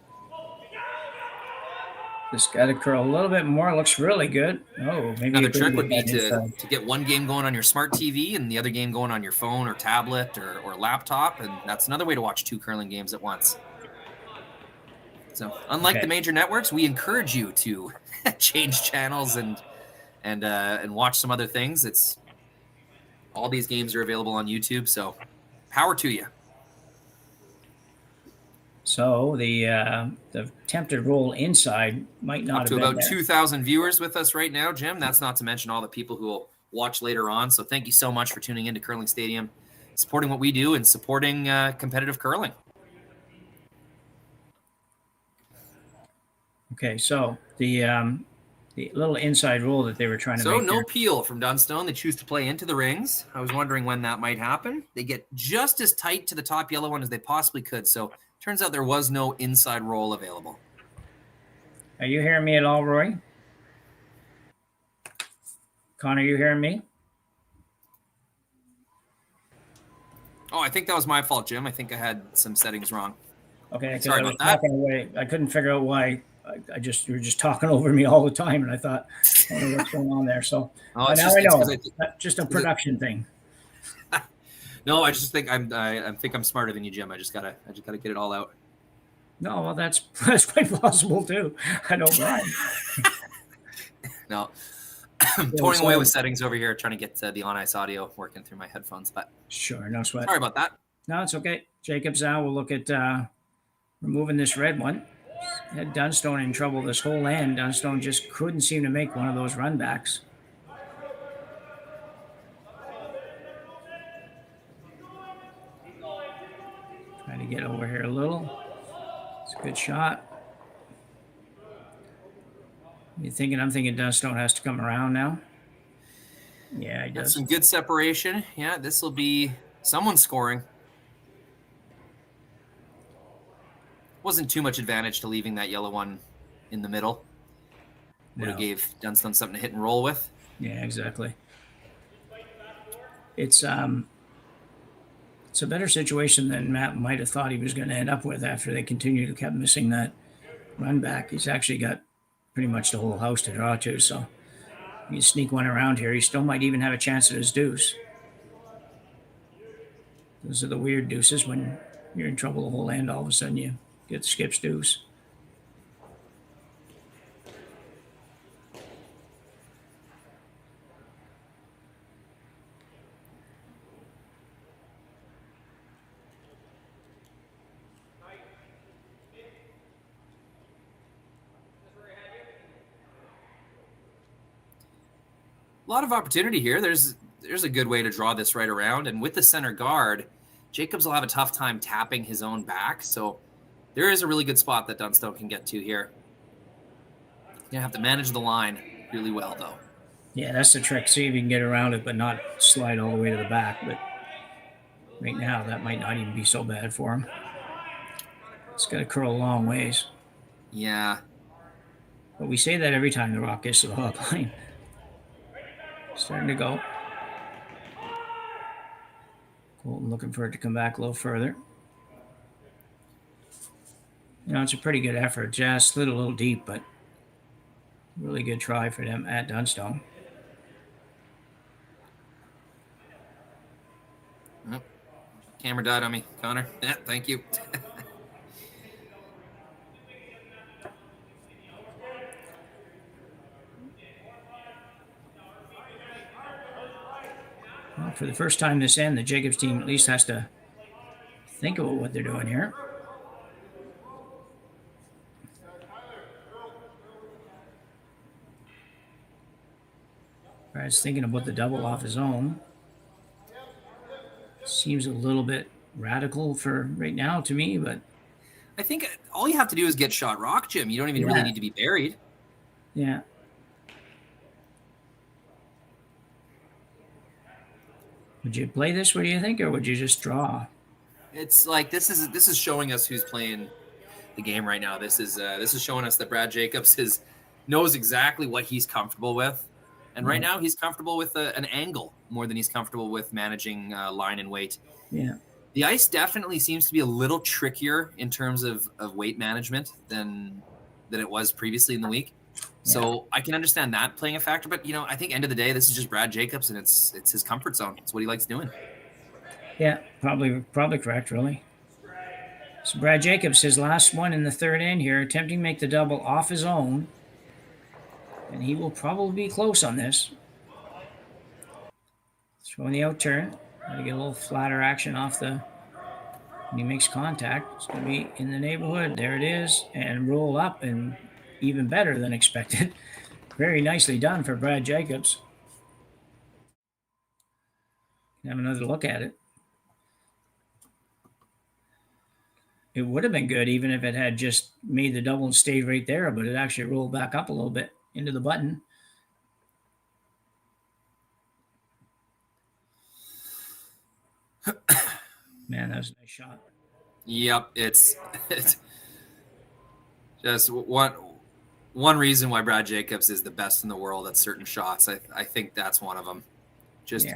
Just got to curl a little bit more. Looks really good. Oh, maybe Another trick would be to get one game going on your smart TV and the other game going on your phone or tablet or laptop, and that's another way to watch 2 curling games at once. So, unlike the major networks, we encourage you to change channels and watch some other things. All these games are available on YouTube, so power to you. So the attempted roll inside might not Up have to been about there. 2,000 viewers with us right now, Jim. That's not to mention all the people who will watch later on. So thank you so much for tuning into Curling Stadium, supporting what we do and supporting competitive curling. Okay, so the little inside roll that they were trying to So make. no there. peel from Dunstone. They choose to play into the rings. I was wondering when that might happen. They get just as tight to the top yellow one as they possibly could. So turns out there was no inside roll available. Are you hearing me at all, Roy? Connor, you hearing me? Oh, I think that was my fault, Jim. I think I had some settings wrong. Okay, sorry I was about that. talking away. I couldn't figure out why. You were just talking over me all the time, and I thought, I don't know what's going on there. So Oh, now it's I just- know. it's 'cause That's just a production thing. No, I just think I'm smarter than you, Jim. I just gotta get it all out. No, well, that's quite possible too. I don't mind. No, toying away with settings over here, trying to get the on-ice audio working through my headphones. But Sure, no sweat. sorry about that. No, it's okay. Jacobs now will look at removing this red one. Had Dunstone in trouble this whole end. Dunstone just couldn't seem to make one of those run backs. Trying to get over here a little. It's a good shot. I'm thinking Dunstone has to come around now. Yeah, he That's does. some good separation. Yeah, this will be someone scoring. Wasn't too much advantage to leaving that yellow one in the middle. Would have gave Dunstone something to hit and roll with. Yeah, exactly. It's a better situation than Matt might have thought he was going to end up with after they continued to kept missing that run back. He's actually got pretty much the whole house to draw to, so you sneak one around here, he still might even have a chance at his deuce. Those are the weird deuces when you're in trouble the whole end, all of a sudden you get Skip's deuce. A lot of opportunity here. There's a good way to draw this right around. And with the center guard, Jacobs will have a tough time tapping his own back. So there is a really good spot that Dunstone can get to here. You're going to have to manage the line really well, though. Yeah, that's the trick. See if you can get around it, but not slide all the way to the back. But right now, that might not even be so bad for him. It's got to curl a long ways. Yeah. But we say that every time the rock gets to the hog line. Starting to go. Colton looking for it to come back a little further. It's a pretty good effort. Just slid a little deep, but really good try for them at Dunstone. Oh, camera died on me, Connor. Yeah, thank you. Well, for the first time this end, the Jacobs team at least has to think about what they're doing here. Brad's thinking about the double off his own. Seems a little bit radical for right now to me, but I think all you have to do is get shot rock, Jim. You don't even really need to be buried. Yeah. Would you play this, what do you think, or would you just draw? It's like this is showing us who's playing the game right now. This is showing us that Brad Jacobs knows exactly what he's comfortable with, and right now he's comfortable with an angle more than he's comfortable with managing line and weight. Yeah. The ice definitely seems to be a little trickier in terms of weight management than it was previously in the week. So I can understand that playing a factor, but I think end of the day, this is just Brad Jacobs, and it's his comfort zone. It's what he likes doing. Yeah, probably correct, really. So Brad Jacobs, his last one in the third end here, attempting to make the double off his own, and he will probably be close on this. Throwing the out turn, got to get a little flatter action off when he makes contact. It's going to be in the neighborhood. There it is, and roll up, and even better than expected. Very nicely done for Brad Jacobs. Have another look at it. It would have been good even if it had just made the double and stayed right there, but it actually rolled back up a little bit into the button. Man, that was a nice shot. Yep, it's just one reason why Brad Jacobs is the best in the world at certain shots. I think that's one of them. Just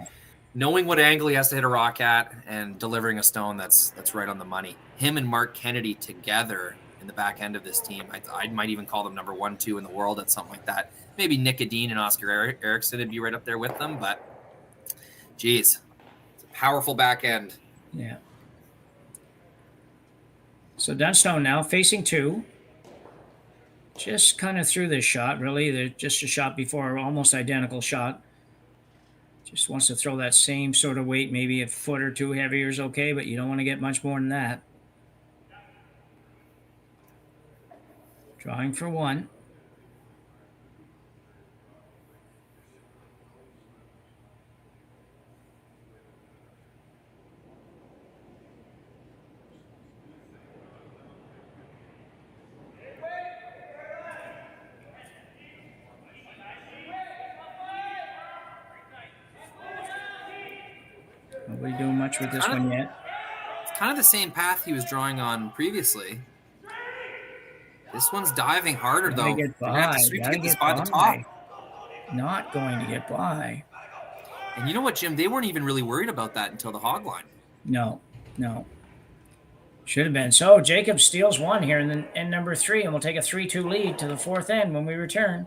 knowing what angle he has to hit a rock at and delivering a stone that's right on the money. Him and Mark Kennedy together in the back end of this team, I might even call them number 1, 2 in the world at something like that. Maybe Nick Edin and Oscar Eriksson would be right up there with them, but geez, it's a powerful back end. Yeah. So Dunstone now facing 2. Just kind of threw this shot, really. They're just a shot before, almost identical shot. Just wants to throw that same sort of weight, maybe a foot or 2 heavier is okay, but you don't want to get much more than that. Drawing for 1. Nobody doing much with this one yet. It's kind of the same path he was drawing on previously. This one's diving harder, though. Get by. Have to sweep to get the spot at the top. Not going to get by. And you know what, Jim? They weren't even really worried about that until the hog line. No. Should have been. So Jacob steals 1 here in end number 3, and we'll take a 3-2 lead to the 4th end when we return.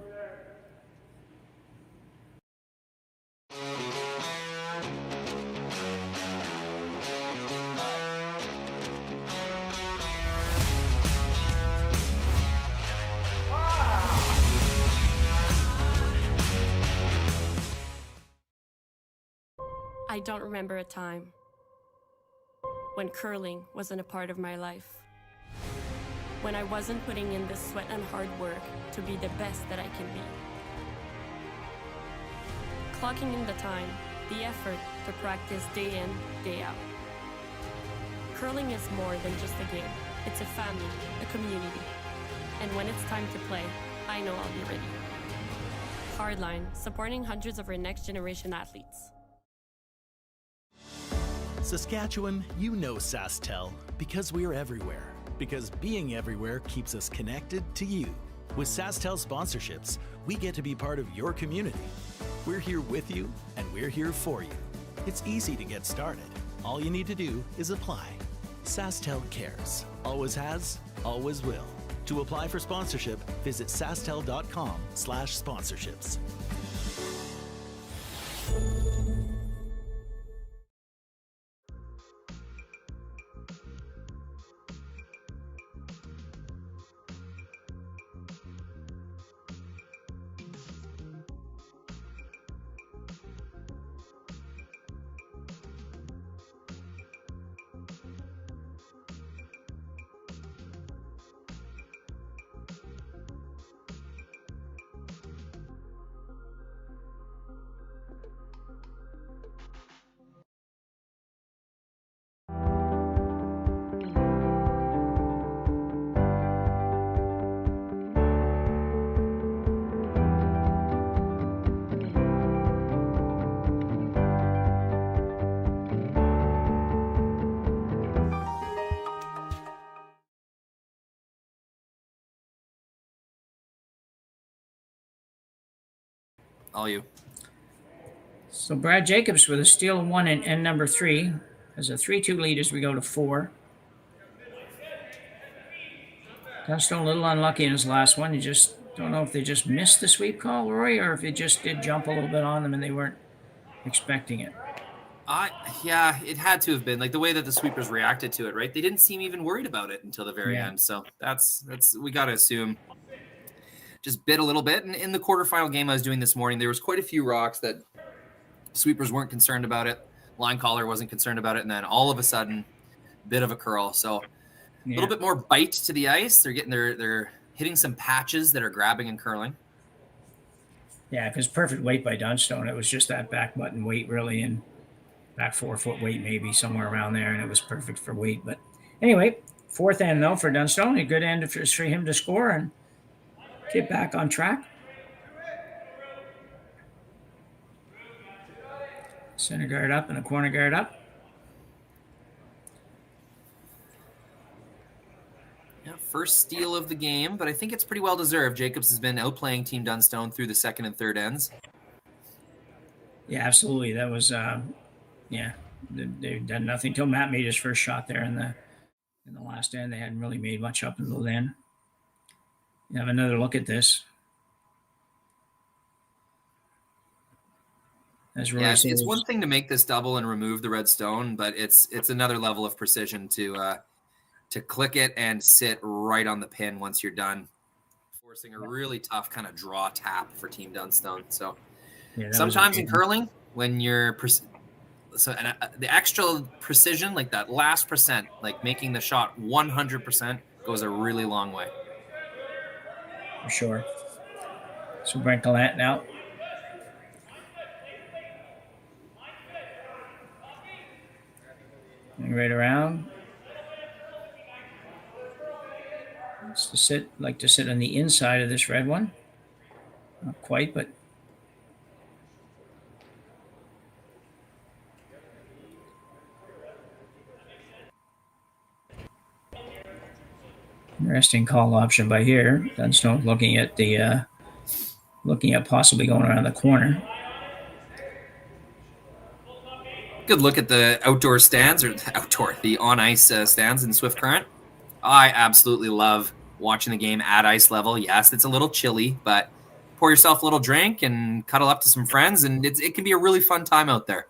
I don't remember a time when curling wasn't a part of my life. When I wasn't putting in the sweat and hard work to be the best that I can be. Clocking in the time, the effort to practice day in, day out. Curling is more than just a game. It's a family, a community. And when it's time to play, I know I'll be ready. Hardline, supporting hundreds of our next generation athletes. Saskatchewan, you know SaskTel because we're everywhere. Because being everywhere keeps us connected to you. With SaskTel sponsorships, we get to be part of your community. We're here with you, and we're here for you. It's easy to get started. All you need to do is apply. SaskTel cares. Always has, always will. To apply for sponsorship, visit sastel.com/sponsorships. All you. So Brad Jacobs with a steal of 1 in end number 3 has a 3-2 lead as we go to 4. Dunstone a little unlucky in his last one. You just don't know if they just missed the sweep call, Rory, or if it just did jump a little bit on them and they weren't expecting it. Yeah, it had to have been like the way that the sweepers reacted to it, right? They didn't seem even worried about it until the very end. So that's we got to assume just bit a little bit. And in the quarterfinal game I was doing this morning, there was quite a few rocks that sweepers weren't concerned about it. Line caller wasn't concerned about it. And then all of a sudden, bit of a curl. So a little bit more bite to the ice. They're getting they're hitting some patches that are grabbing and curling. Yeah, because perfect weight by Dunstone. It was just that back button weight really, and back 4-foot weight maybe somewhere around there, and it was perfect for weight. But anyway, 4th end though for Dunstone. A good end for him to score and get back on track. Center guard up and a corner guard up. Yeah, first steal of the game, but I think it's pretty well deserved. Jacobs has been outplaying Team Dunstone through the 2nd and 3rd ends. Yeah, absolutely. That was, they've done nothing till Matt made his first shot there in the last end. They hadn't really made much up until then. You have another look at this. It's one thing to make this double and remove the red stone, but it's another level of precision to click it and sit right on the pin once you're done, forcing a really tough kind of draw tap for Team Dunstone. So sometimes in curling, when you're the extra precision, like that last percent, like making the shot 100% goes a really long way. For sure. So Brent Gallant now. Right around. Like to sit on the inside of this red one. Not quite, but interesting call option by here. Dunstone looking at possibly going around the corner. Good look at the outdoor stands, or the on-ice stands in Swift Current. I absolutely love watching the game at ice level. Yes, it's a little chilly, but pour yourself a little drink and cuddle up to some friends, and it can be a really fun time out there.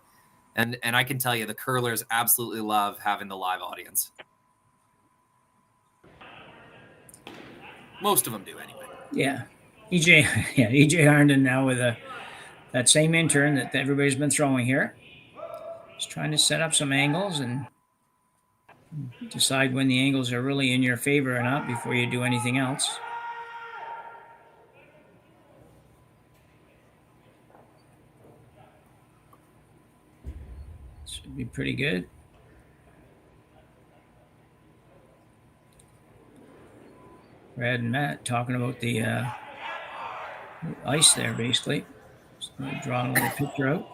And I can tell you, the curlers absolutely love having the live audience. Most of them do, anyway. Yeah. EJ Harnden now with that same intern that everybody's been throwing here. Just trying to set up some angles and decide when the angles are really in your favor or not before you do anything else. Should be pretty good. Brad and Matt talking about the ice there, basically. Just drawing a little picture out.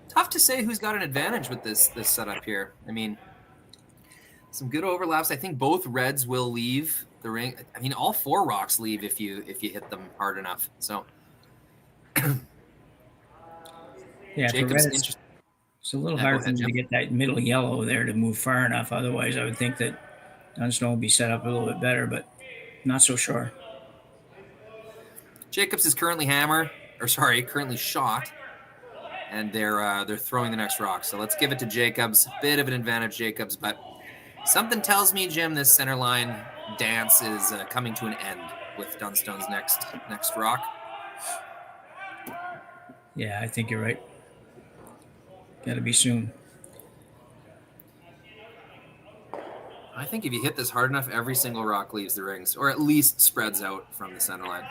Tough to say who's got an advantage with this setup here. I mean, some good overlaps. I think both reds will leave the ring. I mean, all 4 rocks leave if you hit them hard enough. So, yeah, Jacobs, it's a little hard for them to get that middle yellow there to move far enough. Otherwise, I would think that Dunstone will be set up a little bit better, but not so sure. Jacobs is currently currently shot, and they're throwing the next rock. So let's give it to Jacobs. Bit of an advantage, Jacobs, but something tells me, Jim, this center line dance is coming to an end with Dunstone's next rock. Yeah, I think you're right. Got to be soon. I think if you hit this hard enough, every single rock leaves the rings, or at least spreads out from the center line.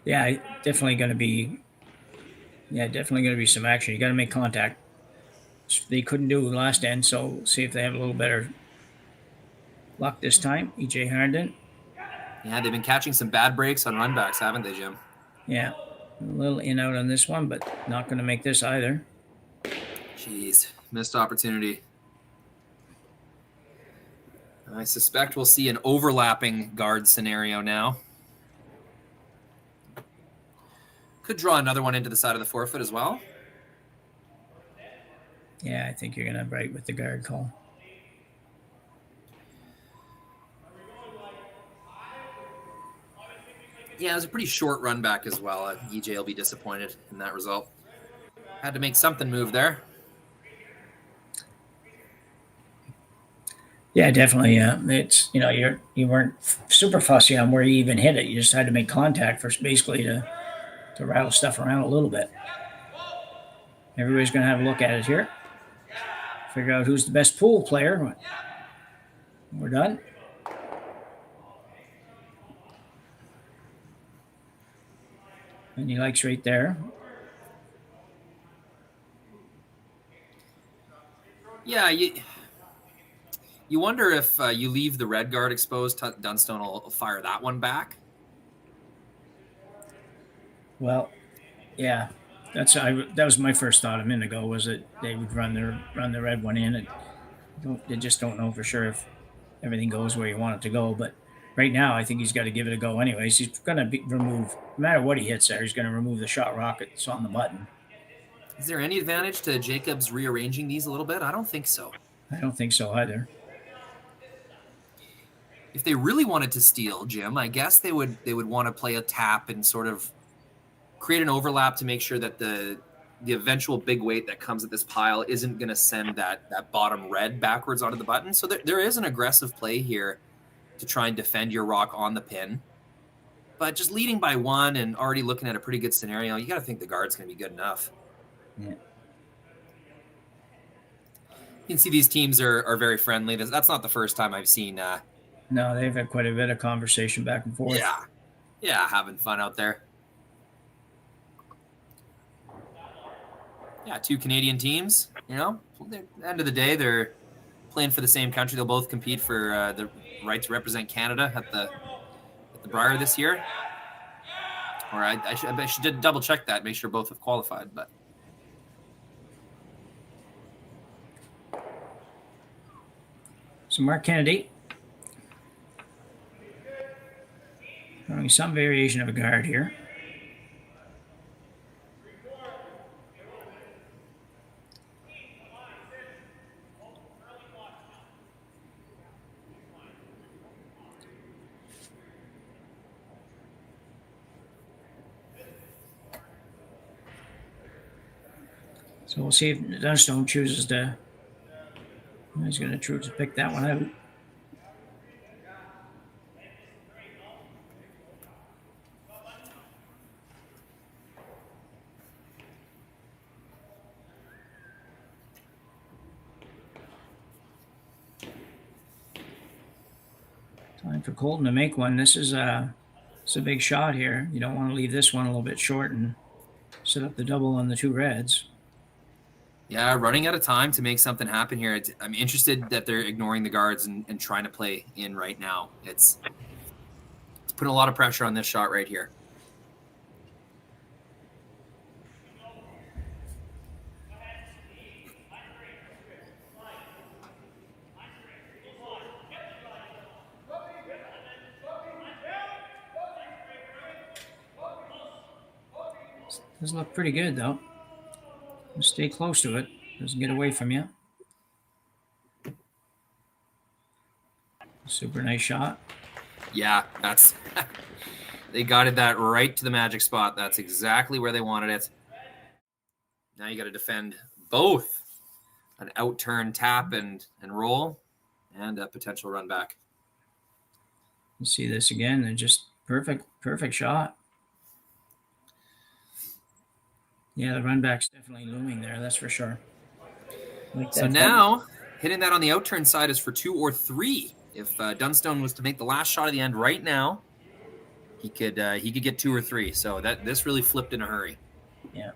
Yeah, definitely going to be some action. You got to make contact. They couldn't do it last end, so see if they have a little better luck this time. EJ Harnden. Yeah, they've been catching some bad breaks on runbacks, haven't they, Jim? Yeah, a little in out on this one, but not going to make this either. Jeez, missed opportunity. I suspect we'll see an overlapping guard scenario now. Could draw another one into the side of the forefoot as well. Yeah, I think you're going to right with the guard call. Yeah, it was a pretty short run back as well. EJ will be disappointed in that result. Had to make something move there. Yeah, definitely. It's, you know, you weren't super fussy on where you even hit it. You just had to make contact first, basically, to rattle stuff around a little bit. Everybody's going to have a look at it here. Figure out who's the best pool player. We're done. And he likes right there. Yeah, you wonder if you leave the red guard exposed, Dunstone will fire that one back. Well, yeah, that was my first thought a minute ago, was that they would run the red one in. They just don't know for sure if everything goes where you want it to go. But right now, I think he's got to give it a go anyways. He's going to remove, no matter what he hits there, he's going to remove the shot rockets on the button. Is there any advantage to Jacobs rearranging these a little bit? I don't think so. I don't think so either. If they really wanted to steal, Jim, I guess they would want to play a tap and sort of create an overlap to make sure that the eventual big weight that comes at this pile isn't going to send that bottom red backwards onto the button. So there is an aggressive play here to try and defend your rock on the pin. But just leading by one and already looking at a pretty good scenario, you got to think the guard's going to be good enough. Yeah. You can see these teams are very friendly. That's not the first time I've seen. No, they've had quite a bit of conversation back and forth. Yeah, having fun out there. Yeah, two Canadian teams. You know, at the end of the day, they're playing for the same country. They'll both compete for the right to represent Canada at the Brier this year. Or I should double check that, make sure both have qualified, but. So Mark Kennedy, throwing some variation of a guard here. So we'll see if Dunstone chooses to. He's going to choose to pick that one out. Time for Colton to make one. This is a big shot here. You don't want to leave this one a little bit short and set up the double on the two reds. Yeah, running out of time to make something happen here. I'm interested that they're ignoring the guards and trying to play in right now. It's putting a lot of pressure on this shot right here. Does look pretty good though. Stay close to it. Doesn't get away from you. Super nice shot. Yeah, that's they guided that right to the magic spot. That's exactly where they wanted it. Now you got to defend both an out-turn tap and roll and a potential run back. You see this again. They're just perfect shot. Yeah, the run back's definitely looming there. That's for sure. So now hitting that on the out-turn side is for 2 or 3. If Dunstone was to make the last shot of the end right now, he could get 2 or 3. So this really flipped in a hurry. Yeah.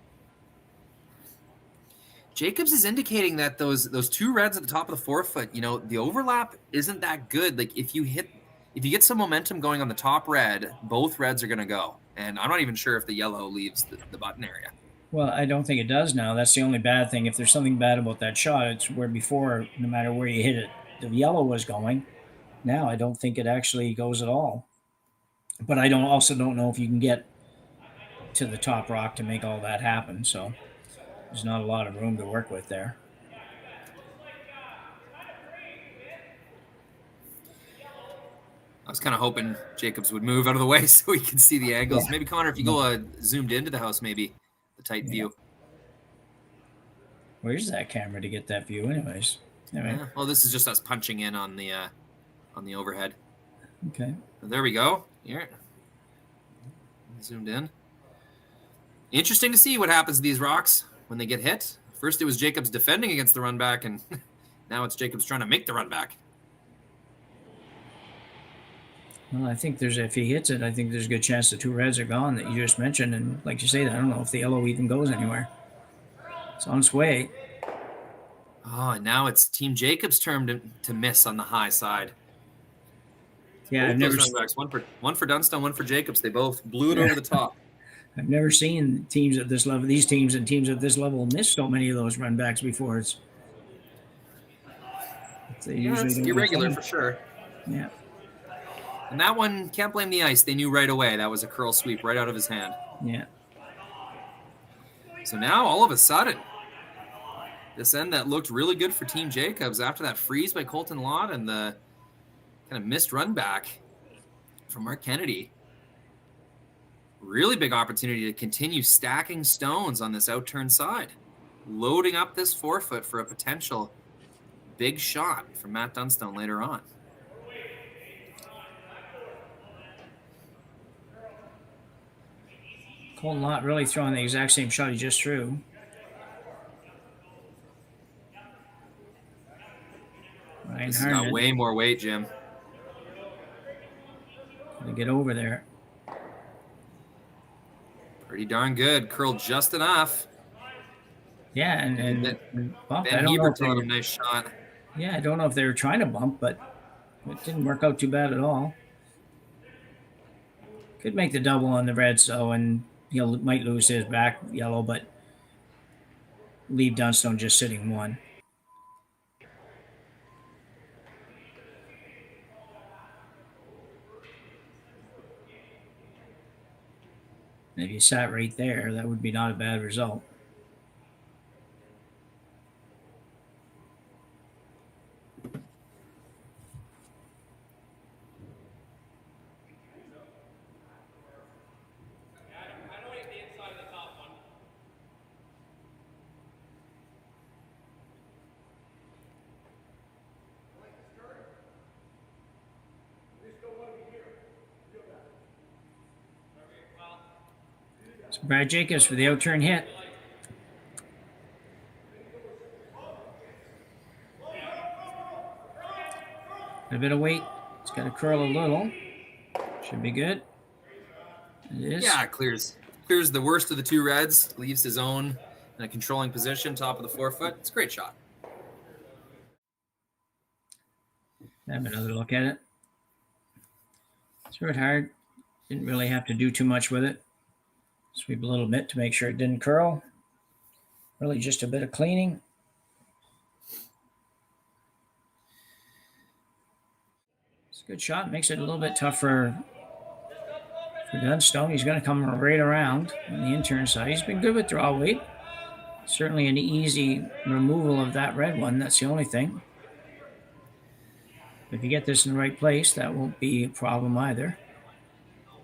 Jacobs is indicating that those two reds at the top of the forefoot, you know, the overlap isn't that good. Like if you get some momentum going on the top red, both reds are going to go. And I'm not even sure if the yellow leaves the button area. Well, I don't think it does now. That's the only bad thing. If there's something bad about that shot, it's where before, no matter where you hit it, the yellow was going. now. I don't think it actually goes at all. But I also don't know if you can get to the top rock to make all that happen. So there's not a lot of room to work with there. I was kind of hoping Jacobs would move out of the way so we can see the angles. Yeah. Maybe, Connor, if you go zoomed into the house, maybe the tight view. Where's that camera to get that view anyways? Anyway. Yeah. Well, this is just us punching in on the overhead. Okay. There we go. Here. Zoomed in. Interesting to see what happens to these rocks when they get hit. First it was Jacobs defending against the run back, and now it's Jacobs trying to make the run back. Well, I think if he hits it, I think there's a good chance the two reds are gone that you just mentioned. And like you say, I don't know if the yellow even goes anywhere. It's on its way. Oh, and now it's Team Jacobs' turn to miss on the high side. Yeah, I've never seen one for Dunstone, one for Jacobs. They both blew it over the top. I've never seen teams at this level, these teams and teams at this level, miss so many of those run backs before. It's irregular for sure. Yeah. And that one, can't blame the ice. They knew right away that was a curl sweep right out of his hand. Yeah. So now, all of a sudden, this end that looked really good for Team Jacobs after that freeze by Colton Lott and the kind of missed run back from Mark Kennedy. Really big opportunity to continue stacking stones on this outturn side. Loading up this forefoot for a potential big shot from Matt Dunstone later on. Colton Lott really throwing the exact same shot he just threw. This has got way more weight, Jim. To get over there. Pretty darn good. Curled just enough. Yeah, and bump. Ben Hebert throwing a nice shot. Yeah, I don't know if they were trying to bump, but it didn't work out too bad at all. Could make the double on the red, so, and he might lose his back yellow, but leave Dunstone just sitting one. If you sat right there, that would be not a bad result. So Brad Jacobs for the outturn hit. A bit of weight. It's got to curl a little. Should be good. It is. Yeah, clears the worst of the two reds. Leaves his own in a controlling position, top of the forefoot. It's a great shot. Have another look at it. Threw it hard. Didn't really have to do too much with it. Sweep a little bit to make sure it didn't curl. Really just a bit of cleaning. It's a good shot. Makes it a little bit tougher for Dunstone. He's going to come right around on the intern side. He's been good with draw weight. Certainly an easy removal of that red one. That's the only thing. If you get this in the right place, that won't be a problem either.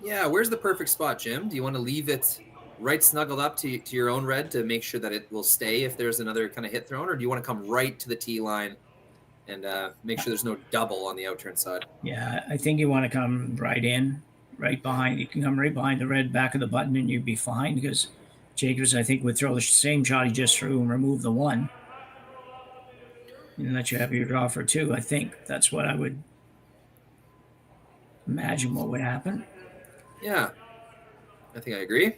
Yeah, where's the perfect spot, Jim? Do you want to leave it right snuggled up to your own red to make sure that it will stay if there's another kind of hit thrown, or do you want to come right to the tee line and make sure there's no double on the outturn side? Yeah, I think you want to come right in, right behind. You can come right behind the red back of the button and you'd be fine, because Jacobs, I think, would throw the same shot he just threw and remove the one. And let you have your draw for two. I think that's what I would imagine what would happen. Yeah, I think I agree.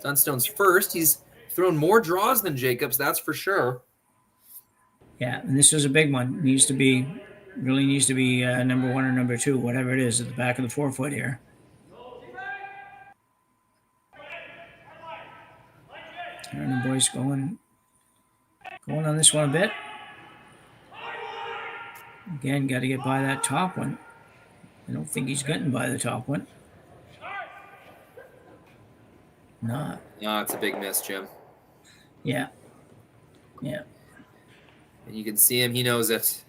Dunstone's first. He's thrown more draws than Jacobs, that's for sure. Yeah, and this is a big one. Really needs to be number one or number two, whatever it is, at the back of the forefoot here. And the boys going on this one a bit. Again, got to get by that top one. I don't think he's getting by the top one. Not. No, it's a big miss, Jim. Yeah. Yeah. And you can see him. He knows it.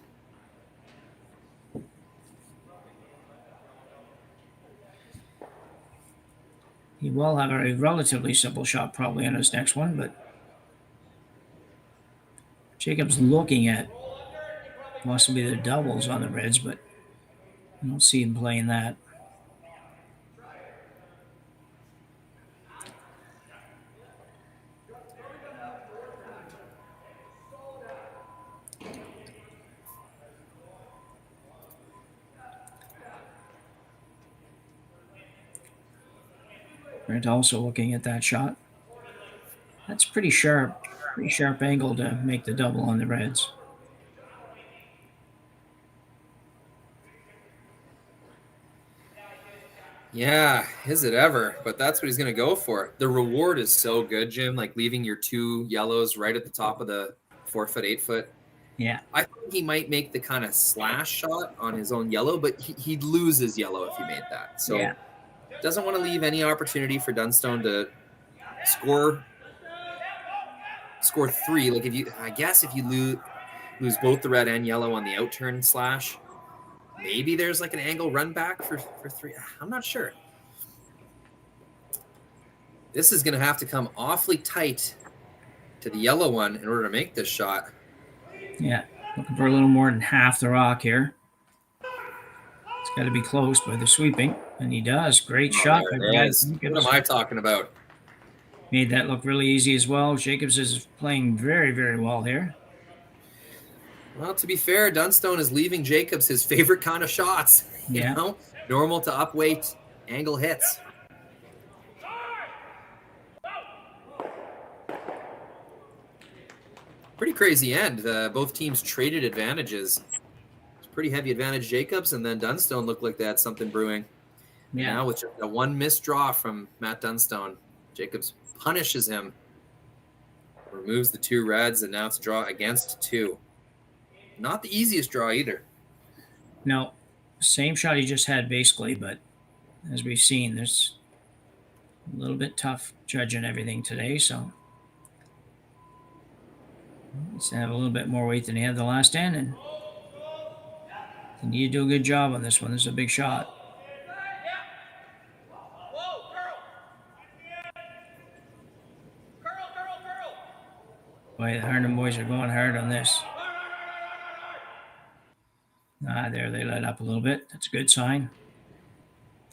He will have a relatively simple shot probably on his next one, but Jacob's looking at possibly the doubles on the Reds, but I don't see him playing that. Brent also looking at that shot. That's pretty sharp angle to make the double on the Reds. Yeah, is it ever? But that's what he's going to go for. The reward is so good, Jim, like leaving your 2 yellows right at the top of the 4-foot, 8-foot. Yeah. I think he might make the kind of slash shot on his own yellow, but he'd lose his yellow if he made that. So yeah. Doesn't want to leave any opportunity for Dunstone to score 3. Like I guess if you lose both the red and yellow on the outturn slash, maybe there's like an angle run back for 3. I'm not sure. This is going to have to come awfully tight to the yellow one in order to make this shot. Yeah, looking for a little more than half the rock here. It's got to be close by the sweeping, and he does. Great shot. What am I talking about? Made that look really easy as well. Jacobs is playing very, very well here. Well, to be fair, Dunstone is leaving Jacobs his favorite kind of shots. You know, normal to upweight angle hits. Pretty crazy end. Both teams traded advantages. It's pretty heavy advantage Jacobs, and then Dunstone looked like they had something brewing. Yeah. Now with just a 1 missed draw from Matt Dunstone, Jacobs punishes him, removes the 2 reds, and now it's a draw against 2. Not the easiest draw either. No, same shot he just had basically, but as we've seen, there's a little bit tough judging everything today, so let's have a little bit more weight than he had the last end, and you do a good job on this one. This is a big shot. Boy, the Harnham boys are going hard on this. There they let up a little bit. That's a good sign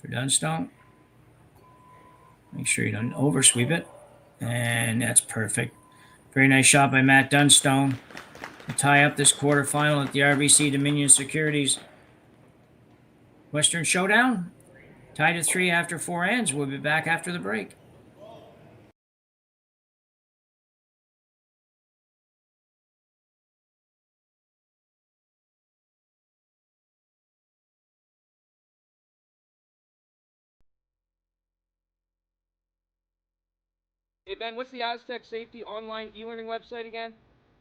for Dunstone. Make sure you don't oversweep it. And that's perfect. Very nice shot by Matt Dunstone to tie up this quarterfinal at the RBC Dominion Securities Western Showdown. Tied at 3 after 4 ends. We'll be back after the break. Hey Ben, what's the Aztec Safety online e-learning website again?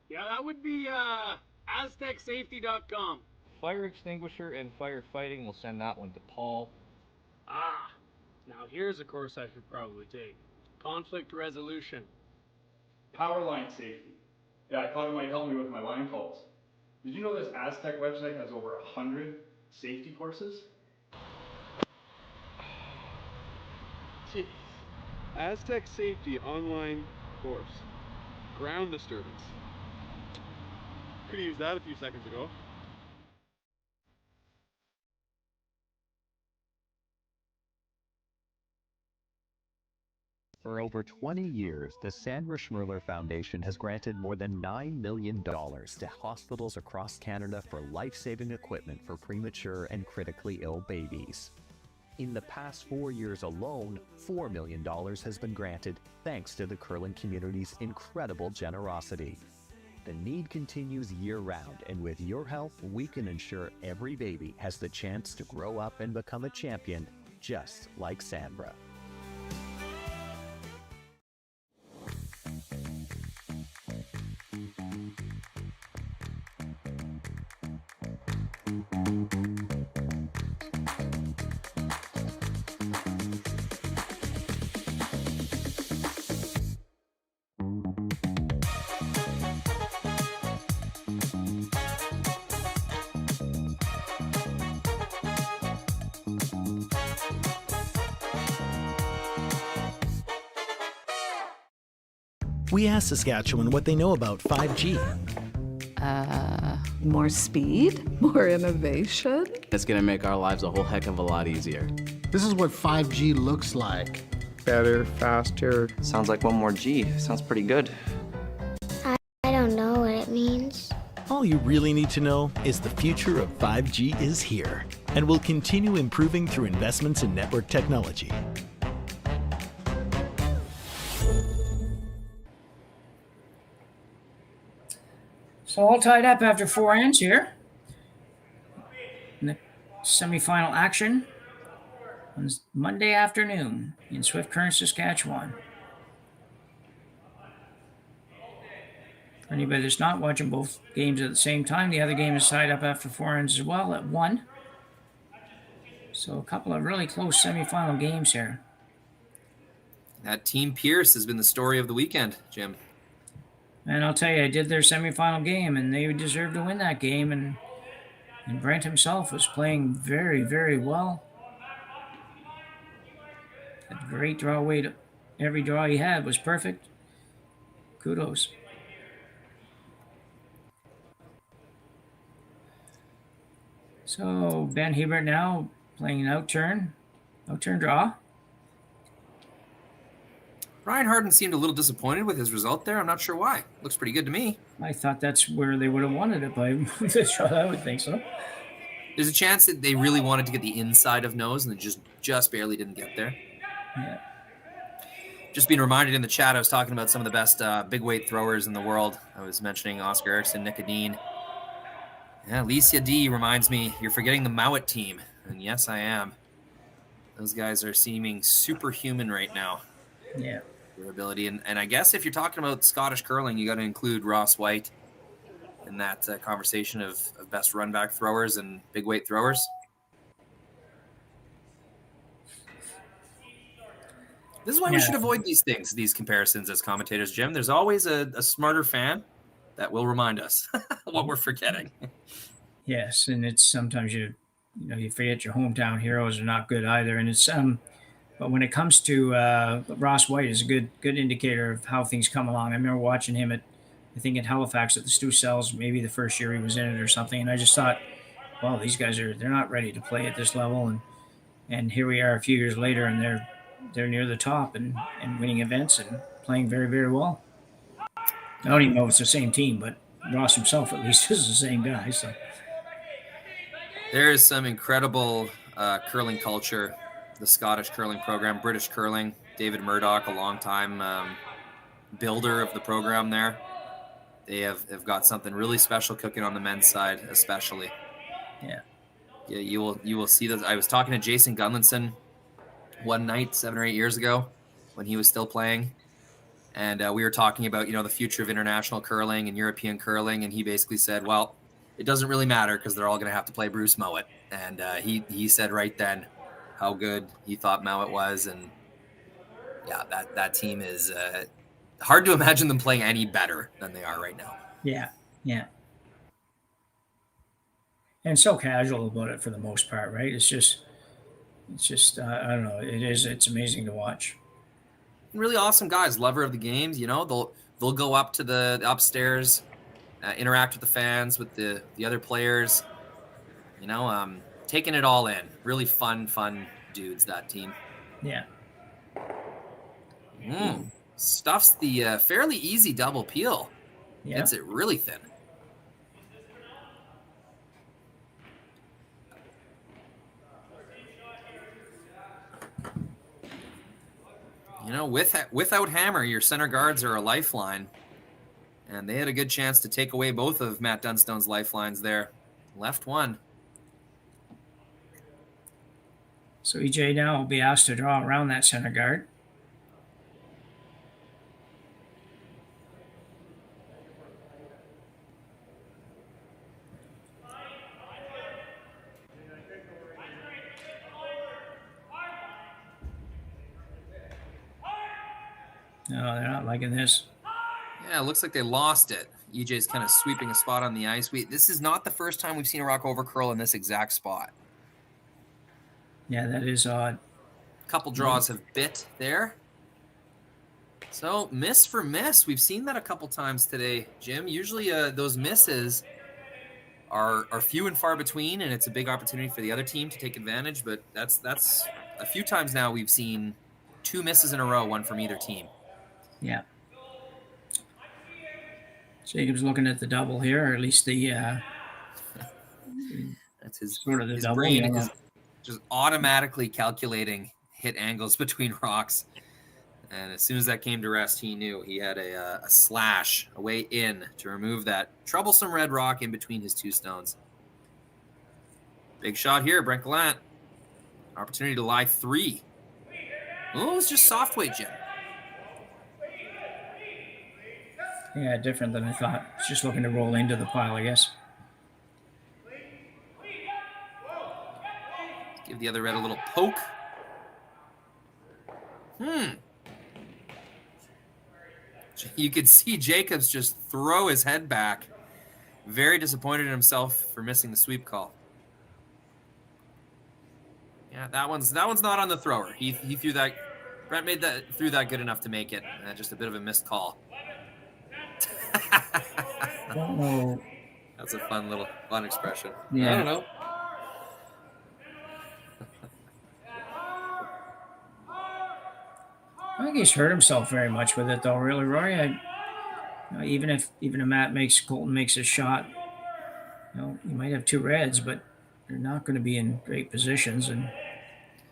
Yeah, that would be aztecsafety.com. Fire extinguisher and firefighting, we'll send that one to Paul. Ah, now here's a course I should probably take. Conflict resolution. Power line safety. Yeah, I thought it might help me with my line calls. Did you know this Aztec website has over 100 safety courses? Jeez. Aztec Safety online course. Ground disturbance. Could have used that a few seconds ago. For over 20 years, the Sandra Schmirler Foundation has granted more than $9 million to hospitals across Canada for life-saving equipment for premature and critically ill babies. In the past 4 years alone, $4 million has been granted thanks to the Curlin community's incredible generosity. The need continues year-round, and with your help, we can ensure every baby has the chance to grow up and become a champion, just like Sandra. we asked Saskatchewan what they know about 5G. More speed? More innovation? It's gonna make our lives a whole heck of a lot easier. This is what 5G looks like. Better, faster. Sounds like one more G. Sounds pretty good. I don't know what it means. All you really need to know is the future of 5G is here and will continue improving through investments in network technology. So all tied up after 4 ends here. In the semifinal action on Monday afternoon in Swift Current, Saskatchewan. For anybody that's not watching both games at the same time, the other game is tied up after 4 ends as well at 1. So a couple of really close semifinal games here. That Team Pierce has been the story of the weekend, Jim. And I'll tell you, I did their semifinal game, and they deserved to win that game. And Brent himself was playing very, very well. A great draw weight. Every draw he had was perfect. Kudos. So Ben Hebert now playing an outturn draw. Ryan Harden seemed a little disappointed with his result there. I'm not sure why. Looks pretty good to me. I thought that's where they would have wanted it by this shot. I would think so. There's a chance that they really wanted to get the inside of nose and they just barely didn't get there. Yeah. Just being reminded in the chat, I was talking about some of the best big weight throwers in the world. I was mentioning Oscar Erickson, Nick Adine. Yeah, Alicia D reminds me, you're forgetting the Mowat team. And yes, I am. Those guys are seeming superhuman right now. Yeah. Their ability. And I guess if you're talking about Scottish curling, you got to include Ross White in that conversation of best run back throwers and big weight throwers. This is why we should avoid these things, these comparisons as commentators, Jim. There's always a smarter fan that will remind us what we're forgetting. Yes, and it's sometimes you forget your hometown heroes are not good either, and it's but when it comes to Ross White is a good indicator of how things come along. I remember watching him at at Halifax at the Stu Cells, maybe the first year he was in it or something, and I just thought, well, these guys they're not ready to play at this level, and here we are a few years later, and they're near the top and winning events and playing very, very well. I don't even know if it's the same team, but Ross himself at least is the same guy. So there is some incredible curling culture. The Scottish curling program, British curling, David Murdoch, a longtime builder of the program there. They have got something really special cooking on the men's side, especially. Yeah, you will see those. I was talking to Jason Gunlinson one night 7 or 8 years ago when he was still playing, and we were talking about the future of international curling and European curling, and he basically said, well, it doesn't really matter because they're all going to have to play Bruce Mowat, and he said right then how good he thought Mowat was, and yeah, that team is hard to imagine them playing any better than they are right now. Yeah. And so casual about it for the most part, right? It's just I don't know. It's amazing to watch. Really awesome guys, lover of the games. They'll go up to the upstairs, interact with the fans, with the other players. Taking it all in. Really fun dudes, that team. Yeah. Stuffs the fairly easy double peel. Yeah. Gets it really thin. Without Hammer, your center guards are a lifeline. And they had a good chance to take away both of Matt Dunstone's lifelines there. Left one. So EJ now will be asked to draw around that center guard. No, they're not liking this. Yeah, it looks like they lost it. EJ's kind of sweeping a spot on the ice. This is not the first time we've seen a rock over curl in this exact spot. Yeah, that is odd. A couple draws have bit there. So miss for miss. We've seen that a couple times today, Jim. Usually those misses are few and far between, and it's a big opportunity for the other team to take advantage. But that's a few times now we've seen 2 misses in a row, one from either team. Yeah. Jacob's looking at the double here, or at least the that's his sort of the his double. brain Yeah. is just automatically calculating hit angles between rocks. And as soon as that came to rest, he knew he had a slash, a way in to remove that troublesome red rock in between his 2 stones. Big shot here, Brent Gallant. Opportunity to lie 3. Oh, it's just soft weight, Jim. Yeah, different than I thought. It's just looking to roll into the pile, I guess. Give the other red a little poke. You could see Jacobs just throw his head back. Very disappointed in himself for missing the sweep call. Yeah, that one's not on the thrower. He threw that. Brent threw that good enough to make it. Just a bit of a missed call. Don't know. That's a fun expression. Yeah. I don't know. I think he's hurt himself very much with it, though. Really, Rory. Even if Colton makes a shot, you might have 2 reds, but they're not going to be in great positions, and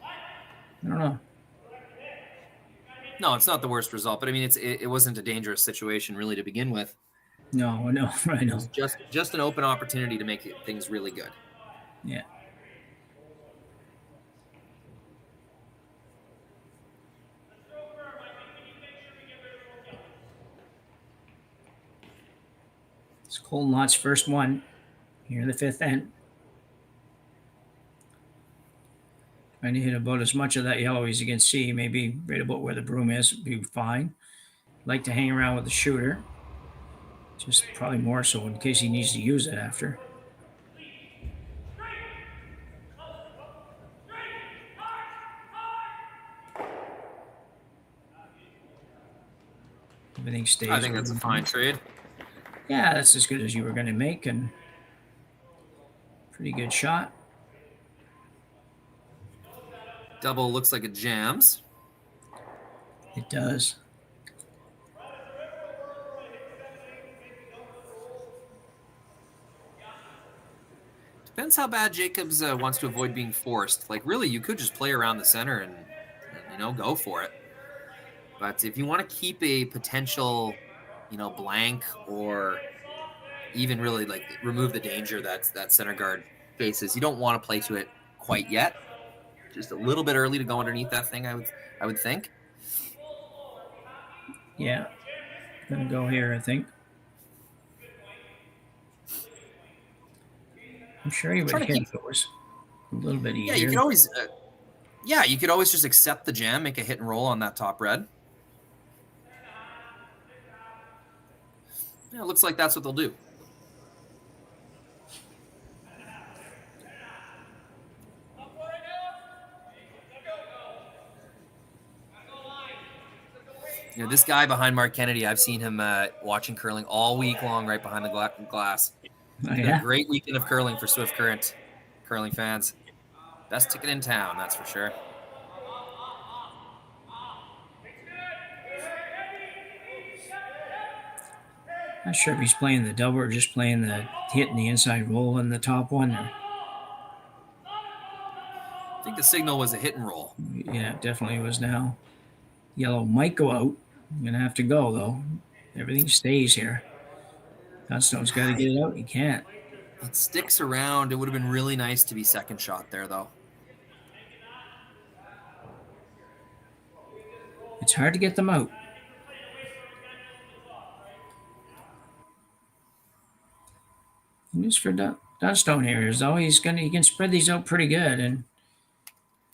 I don't know. No, it's not the worst result, but I mean, it wasn't a dangerous situation really to begin with. No, I know. It was just an open opportunity to make things really good. Yeah. It's Colton Lott's first one here in the 5th end. Trying to hit about as much of that yellow as you can see, maybe right about where the broom is, would be fine. Like to hang around with the shooter. Just probably more so in case he needs to use it after. Everything stays. I think that's a fine trade. Yeah, that's as good as you were going to make, and pretty good shot. Double looks like it jams. It does. Depends how bad Jacobs wants to avoid being forced. Like, really, you could just play around the center and go for it. But if you want to keep a potential, blank, or even really like remove the danger that center guard faces, you don't want to play to it quite yet. Just a little bit early to go underneath that thing, I would think. Yeah, gonna go here, I think. I'm sure he would hit if it was a little bit easier. Yeah, you could always, you could always just accept the jam, make a hit and roll on that top red. Yeah, it looks like that's what they'll do. This guy behind Mark Kennedy, I've seen him watching curling all week long right behind the glass. Oh, yeah? A great weekend of curling for Swift Current curling fans. Best ticket in town, that's for sure. Not sure if he's playing the double or just playing the hit and the inside roll in the top one. I think the signal was a hit and roll. Yeah, it definitely was now. Yellow might go out. I'm going to have to go, though. Everything stays here. Dunstone's got to get it out. He can't. It sticks around. It would have been really nice to be second shot there, though. It's hard to get them out. Just for Dunstone here is though he can spread these out pretty good and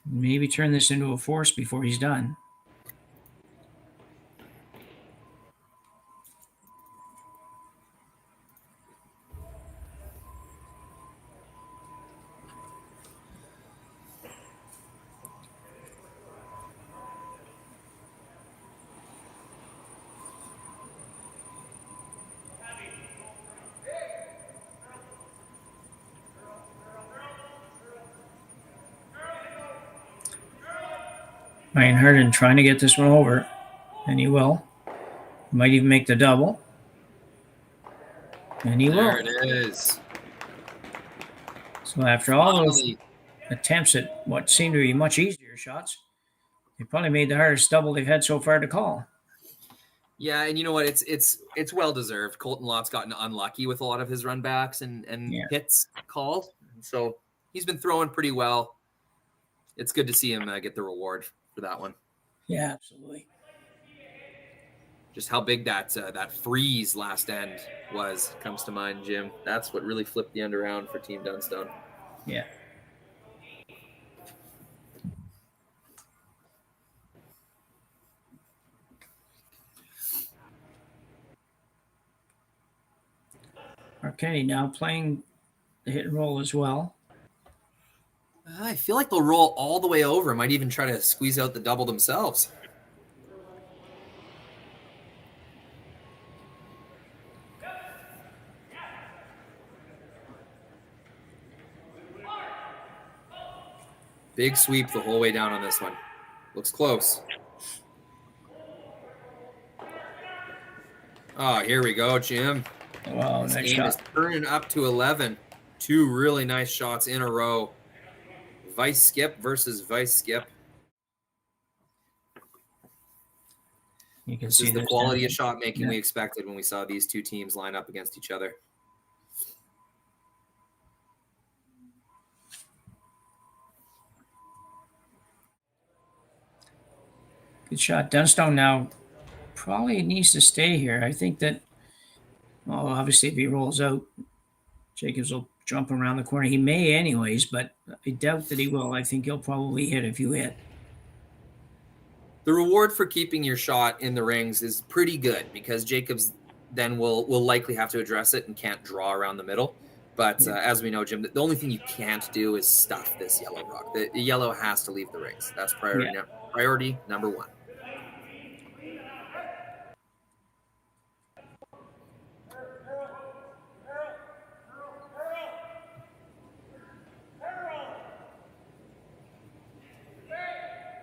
maybe turn this into a force before he's done. Ryan Harden trying to get this one over, and he will. Might even make the double. And he will. There it is. So after all those attempts at what seemed to be much easier shots, they probably made the hardest double they've had so far to call. Yeah, and you know what? It's well deserved. Colton Lott's gotten unlucky with a lot of his run backs and hits called. So he's been throwing pretty well. It's good to see him get the reward for that one. Yeah, absolutely. Just how big that freeze last end comes to mind, Jim. That's what really flipped the end around for Team Dunstone. Yeah. Okay, now playing the hit and roll as well. I feel like they'll roll all the way over. Might even try to squeeze out the double themselves. Big sweep the whole way down on this one. Looks close. Oh, here we go, Jim. Wow, this nice game shot. is turning up to 11. Two really nice shots in a row. Vice skip versus vice skip. You can this see is the quality of shot making Yeah. we expected when we saw these two teams line up against each other. Good shot. Dunstone now probably needs to stay here. I think that, well, obviously if he rolls out, Jacobs will jump around the corner. He may anyways, but I doubt that he will. I think he'll probably hit if you hit. The reward for keeping your shot in the rings is pretty good because Jacobs then will likely have to address it and can't draw around the middle. But as we know, Jim, the only thing you can't do is stuff this yellow rock. The yellow has to leave the rings. That's priority number one.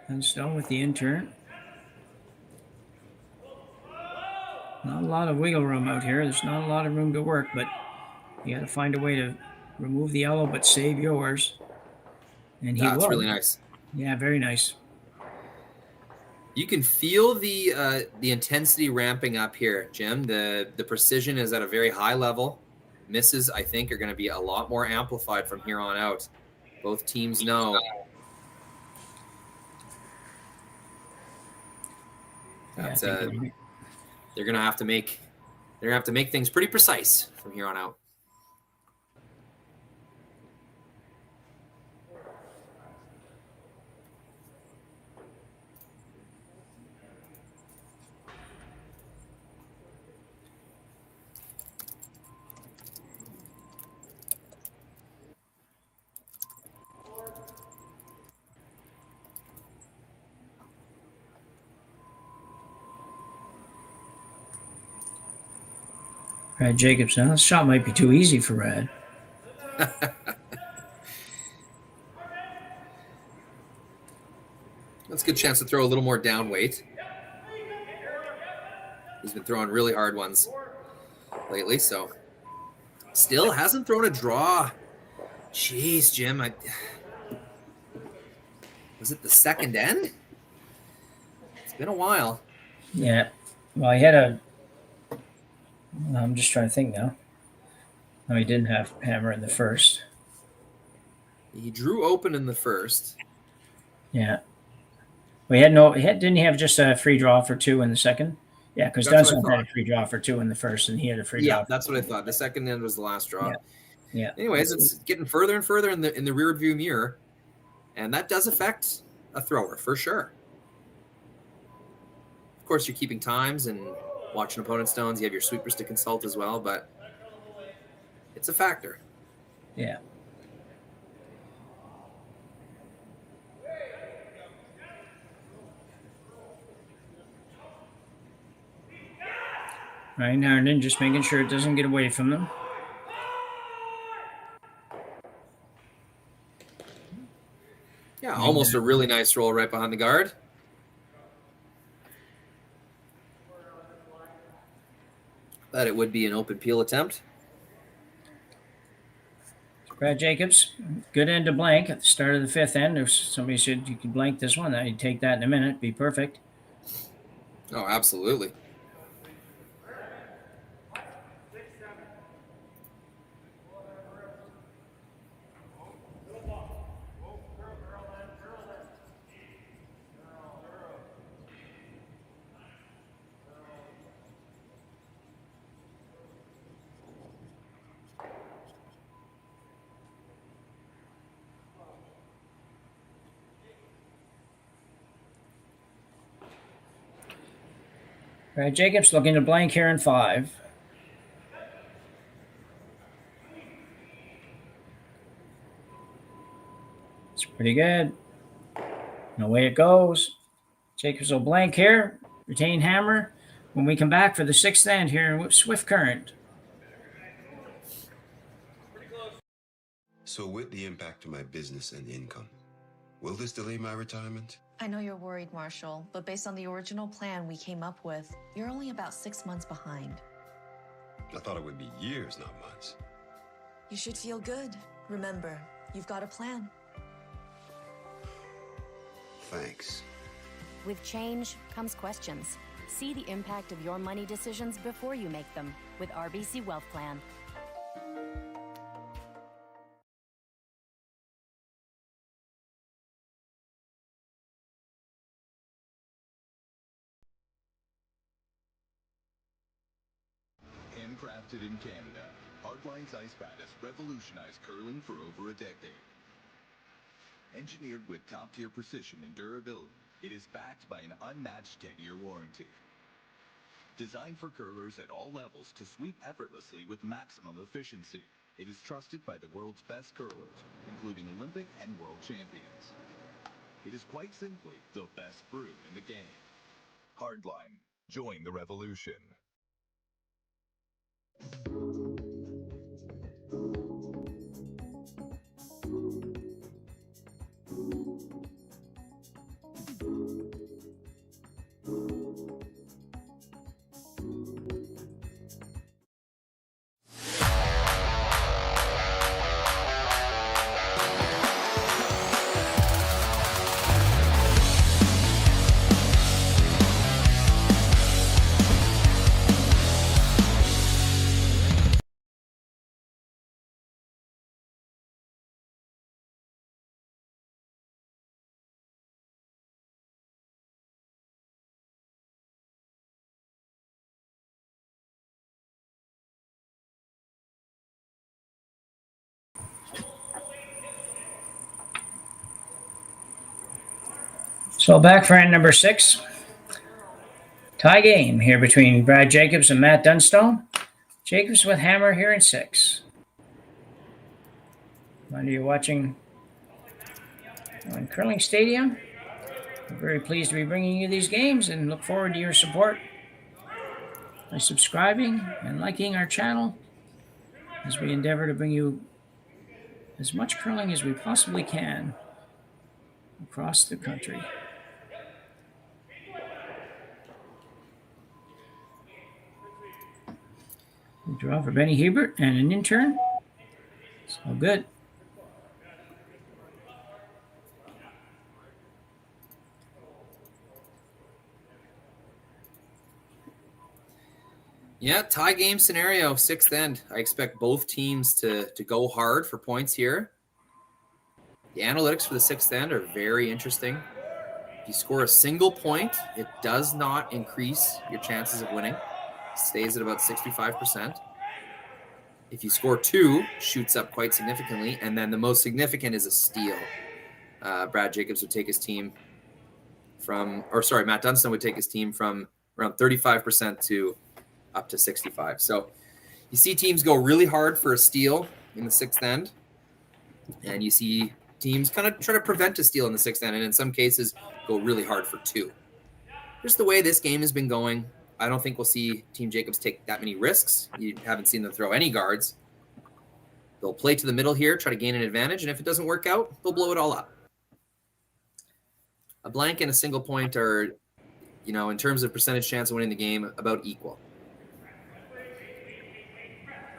Dunstone with the intern. Not a lot of wiggle room out here. There's not a lot of room to work, but you got to find a way to remove the yellow but save yours. And he That's will. really nice. Yeah, very nice. You can feel the intensity ramping up here, Jim. The precision is at a very high level. Misses, I think, are going to be a lot more amplified from here on out. Both teams know. That's they're going to have to make things pretty precise from here on out. Brad Jacobson. This shot might be too easy for Brad. That's a good chance to throw a little more down weight. He's been throwing really hard ones lately, so still hasn't thrown a draw. Jeez, Jim. Was it the second end? It's been a while. Yeah. Well, he had a... I'm just trying to think now. No, he didn't have hammer in the first. He drew open in the first. Yeah. We had didn't he have just a free draw for two in the second? Yeah, because Dunstone had a free draw for two in the first, and he had a free draw. Yeah, that's what I thought. The second end was the last draw. Yeah. Anyways, it's getting further and further in the rear view mirror, and that does affect a thrower for sure. Of course, you're keeping times and watching opponent stones. You have your sweepers to consult as well, but it's a factor. Yeah. Right now, and then just making sure it doesn't get away from them. Yeah, almost a really nice roll right behind the guard. that it would be an open peel attempt. Brad Jacobs, good end to blank at the start of the fifth end. If somebody said you could blank this one, I'd take that in a minute. Be perfect. Oh, absolutely. Brad Jacobs looking to blank here in 5. It's pretty good. And away it goes. Jacobs will blank here. Retain hammer. When we come back for the 6th end here in Swift Current. So with the impact to my business and income, will this delay my retirement? I know you're worried, Marshall, but based on the original plan we came up with, you're only about 6 months behind. I thought it would be years, not months. You should feel good. Remember, you've got a plan. Thanks. With change comes questions. See the impact of your money decisions before you make them with RBC Wealth Plan. Handcrafted in Canada, Hardline's ice bat has revolutionized curling for over a decade. Engineered with top-tier precision and durability, it is backed by an unmatched 10-year warranty. Designed for curlers at all levels to sweep effortlessly with maximum efficiency, it is trusted by the world's best curlers, including Olympic and world champions. It is quite simply the best brew in the game. Hardline. Join the revolution. So back for end number 6. Tie game here between Brad Jacobs and Matt Dunstone. Jacobs with hammer here in 6. Whether you're watching on Curling Stadium, we're very pleased to be bringing you these games and look forward to your support by subscribing and liking our channel as we endeavor to bring you as much curling as we possibly can across the country. We draw for Benny Hebert and an intern. It's all good. Yeah, tie game scenario, 6th end. I expect both teams to go hard for points here. The analytics for the 6th end are very interesting. If you score a single point, it does not increase your chances of winning. It stays at about 65%. If you score 2, shoots up quite significantly, and then the most significant is a steal. Brad Jacobs would take his team Matt Dunstone would take his team from around 35% to up to 65. So you see teams go really hard for a steal in the 6th end, and you see teams kind of try to prevent a steal in the 6th end, and in some cases go really hard for 2. Just the way this game has been going, I don't think we'll see Team Jacobs take that many risks. You haven't seen them throw any guards. They'll play to the middle here, try to gain an advantage, and if it doesn't work out, they'll blow it all up. A blank and a single point are, in terms of percentage chance of winning the game, about equal.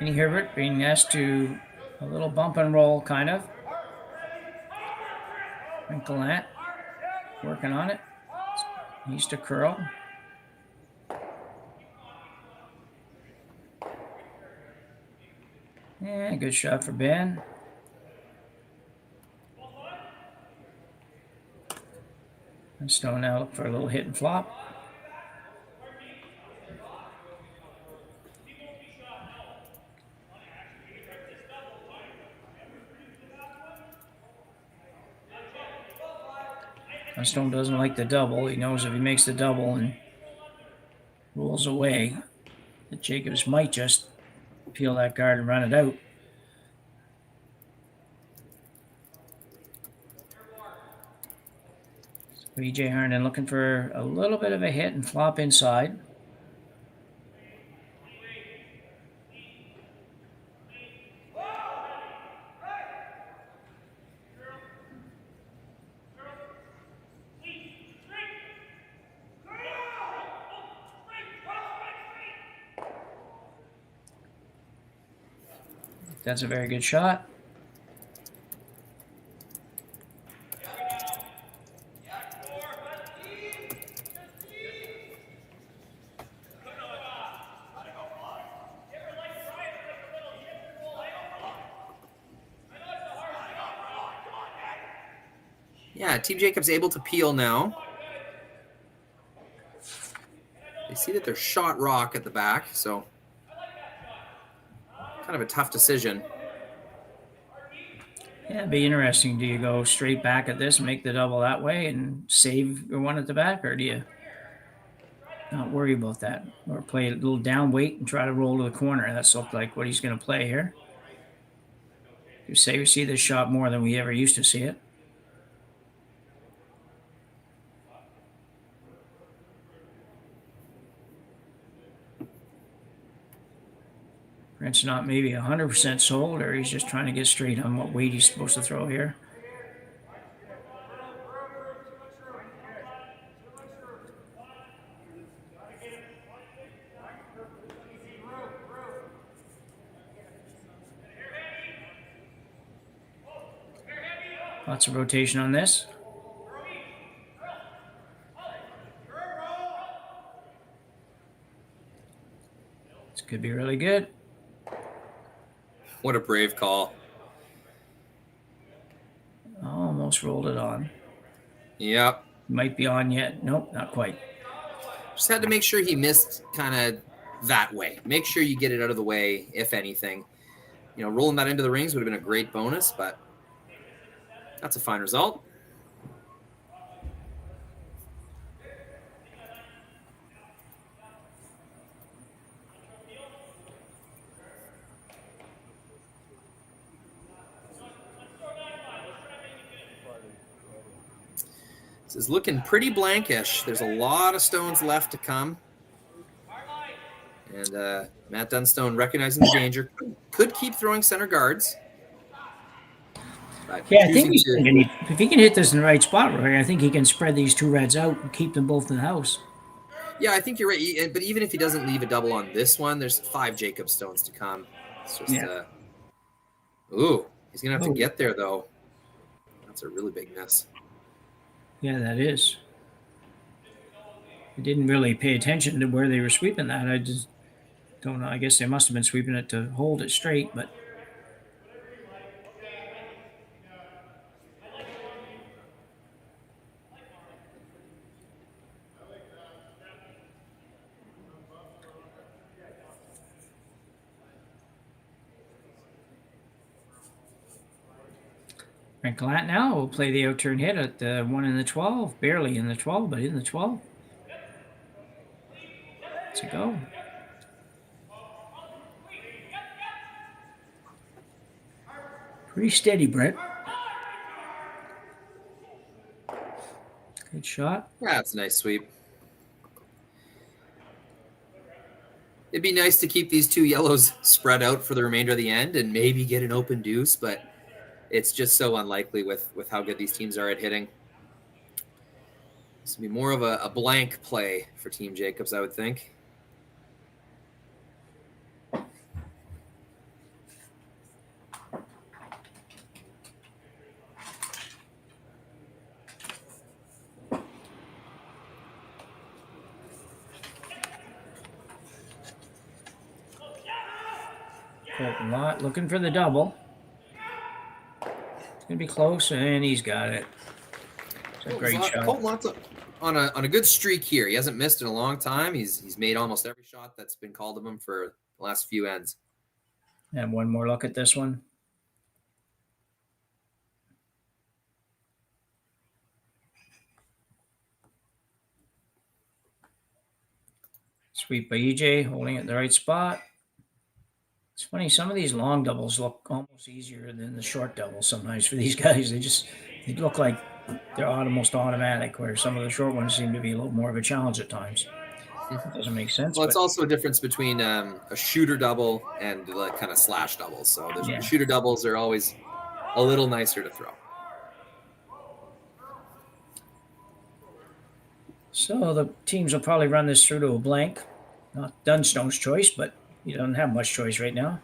Annie Herbert being asked to a little bump and roll, kind of. And Gallant working on it. Needs to curl. Yeah, good shot for Ben. Dunstone now look for a little hit and flop. Dunstone doesn't like the double. He knows if he makes the double and rolls away, that Jacobs might just peel that guard and run it out. So EJ Herndon looking for a little bit of a hit and flop inside. That's a very good shot. Yeah, Team Jacobs able to peel now. They see that they're shot rock at the back, so kind of a tough decision. Yeah, it'd be interesting. Do you go straight back at this, make the double that way, and save your one at the back, or do you not worry about that? Or play a little down weight and try to roll to the corner? That's looked like what he's going to play here. You say we see this shot more than we ever used to see it. Brent's not maybe 100% sold, or he's just trying to get straight on what weight he's supposed to throw here. Lots of rotation on this. This could be really good. What a brave call. Almost rolled it on. Yep. Might be on yet. Nope, not quite. Just had to make sure he missed kind of that way. Make sure you get it out of the way, if anything. You know, rolling that into the rings would have been a great bonus, but that's a fine result. This is looking pretty blankish. There's a lot of stones left to come. And Matt Dunstone recognizing the danger. Could keep throwing center guards. Yeah, I think if he can hit this in the right spot, right, I think he can spread these two reds out and keep them both in the house. Yeah, I think you're right. But even if he doesn't leave a double on this one, there's 5 Jacob stones to come. It's just, ooh, he's going to have to get there, though. That's a really big miss. Yeah, that is. I didn't really pay attention to where they were sweeping that. I just don't know. I guess they must have been sweeping it to hold it straight, but. Frank Gallant now will play the out-turn hit at the 1 in the 12. Barely in the 12, but in the 12. Let's go. Pretty steady, Brett. Good shot. Yeah, that's a nice sweep. It'd be nice to keep these 2 yellows spread out for the remainder of the end and maybe get an open deuce, but it's just so unlikely with how good these teams are at hitting. This would be more of a blank play for Team Jacobs, I would think. Colton Lott looking for the double. It's going to be close, and he's got it. It's a great shot. Colton Lott's on a good streak here. He hasn't missed in a long time. He's made almost every shot that's been called of him for the last few ends. And one more look at this one. Sweep by EJ, holding it in the right spot. It's funny, some of these long doubles look almost easier than the short doubles sometimes for these guys. They look like they're almost automatic, where some of the short ones seem to be a little more of a challenge at times. It doesn't make sense. Well, it's also a difference between a shooter double and like kind of slash doubles. So the shooter doubles are always a little nicer to throw. So the teams will probably run this through to a blank. Not Dunstone's choice, but he doesn't have much choice right now.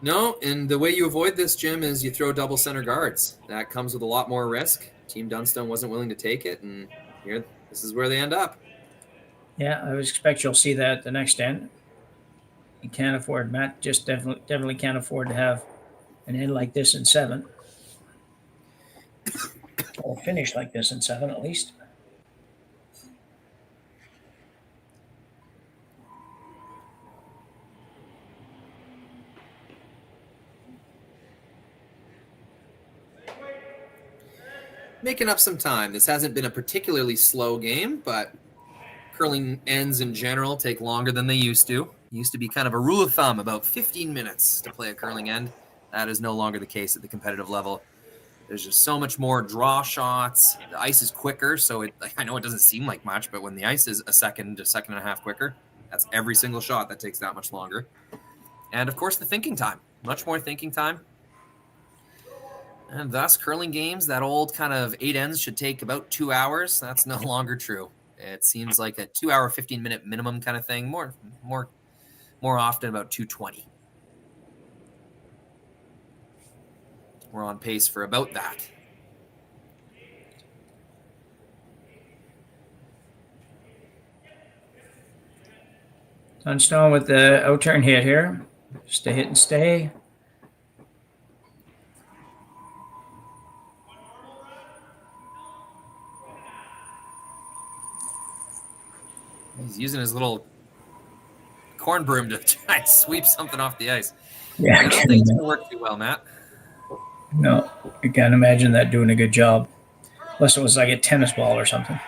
No, and the way you avoid this, Jim, is you throw double center guards. That comes with a lot more risk. Team Dunstone wasn't willing to take it, and here, this is where they end up. Yeah, I would expect you'll see that at the next end. You can't afford, Matt just definitely can't afford to have an end like this in 7. Or finish like this in 7 at least. Making up some time. This hasn't been a particularly slow game, but curling ends in general take longer than they used to. It used to be kind of a rule of thumb, about 15 minutes to play a curling end. That is no longer the case at the competitive level. There's just so much more draw shots. The ice is quicker, so I know it doesn't seem like much, but when the ice is a second to second and a half quicker, that's every single shot that takes that much longer. And, of course, the thinking time. Much more thinking time. And thus, curling games, that old kind of 8 ends should take about 2 hours. That's no longer true. It seems like a 2 hour, 15-minute minimum kind of thing. More often about 2:20. We're on pace for about that. Dunstone with the out-turn hit here. Just a hit and stay. He's using his little corn broom to try and sweep something off the ice. Yeah, I don't think it's going to work too well, Matt. No, I can't imagine that doing a good job. Unless it was like a tennis ball or something.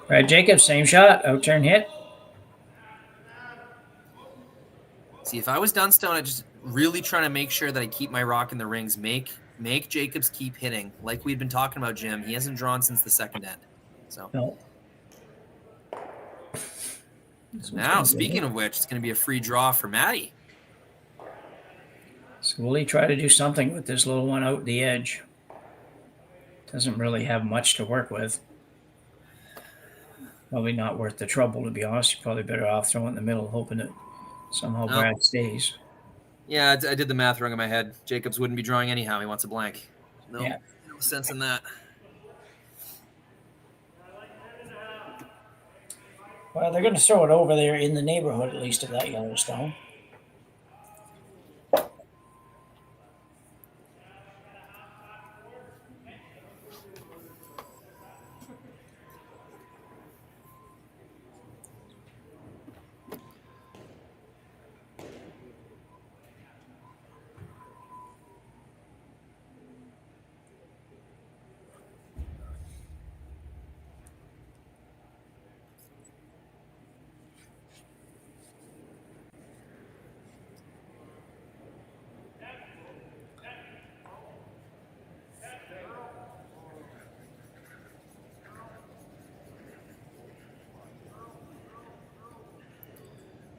Brad Jacobs, same shot, out-turn hit. See, if I was Dunstone, I'd just really trying to make sure that I keep my rock in the rings. Make Jacobs keep hitting. Like we've been talking about, Jim. He hasn't drawn since the second end. So no. Now, speaking of which, it's going to be a free draw for Matty. So will he try to do something with this little one out the edge? Doesn't really have much to work with. Probably not worth the trouble, to be honest. You're probably better off throwing it in the middle, hoping that somehow Brad stays. Yeah, I did the math wrong in my head. Jacobs wouldn't be drawing anyhow. He wants a blank. No sense in that. Well, they're going to throw it over there in the neighborhood, at least, of that Yellowstone.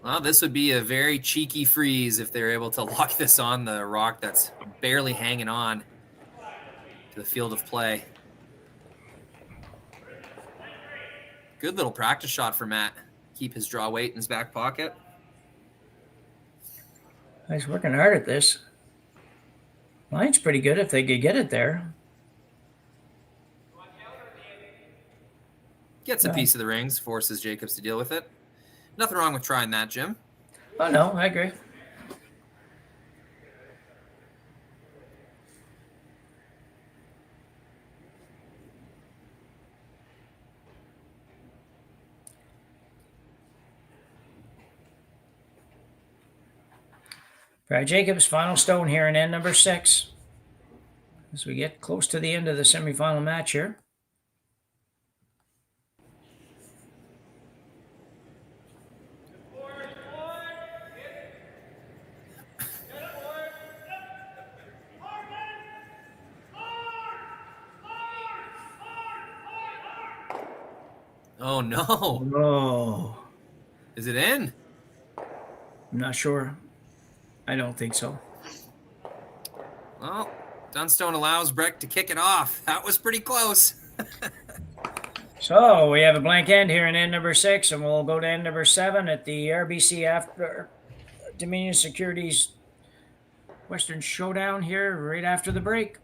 Well, this would be a very cheeky freeze if they're able to lock this on the rock that's barely hanging on to the field of play. Good little practice shot for Matt. Keep his draw weight in his back pocket. He's working hard at this. Line's pretty good if they could get it there. Gets a piece of the rings, forces Jacobs to deal with it. Nothing wrong with trying that, Jim. Oh, no, I agree. Brad Jacobs, final stone here in end number 6. As we get close to the end of the semifinal match here. Oh, no. Oh. Is it in? I'm not sure. I don't think so. Well, Dunstone allows Breck to kick it off. That was pretty close. So we have a blank end here in end number 6, and we'll go to end number 7 at the RBC after Dominion Securities Western Showdown here right after the break.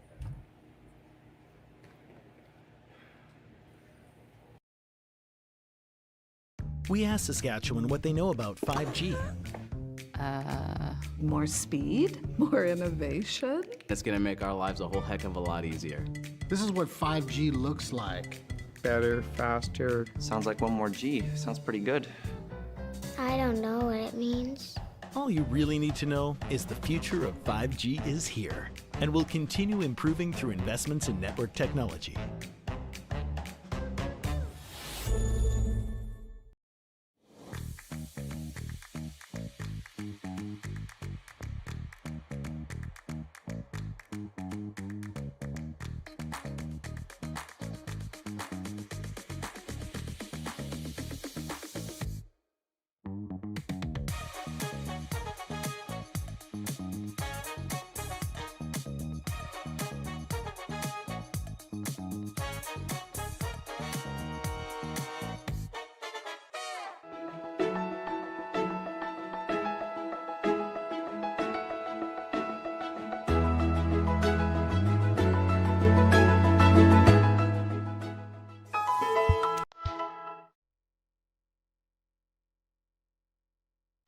We asked Saskatchewan what they know about 5G. More speed? More innovation? It's gonna make our lives a whole heck of a lot easier. This is what 5G looks like. Better, faster. Sounds like one more G. Sounds pretty good. I don't know what it means. All you really need to know is the future of 5G is here and will continue improving through investments in network technology.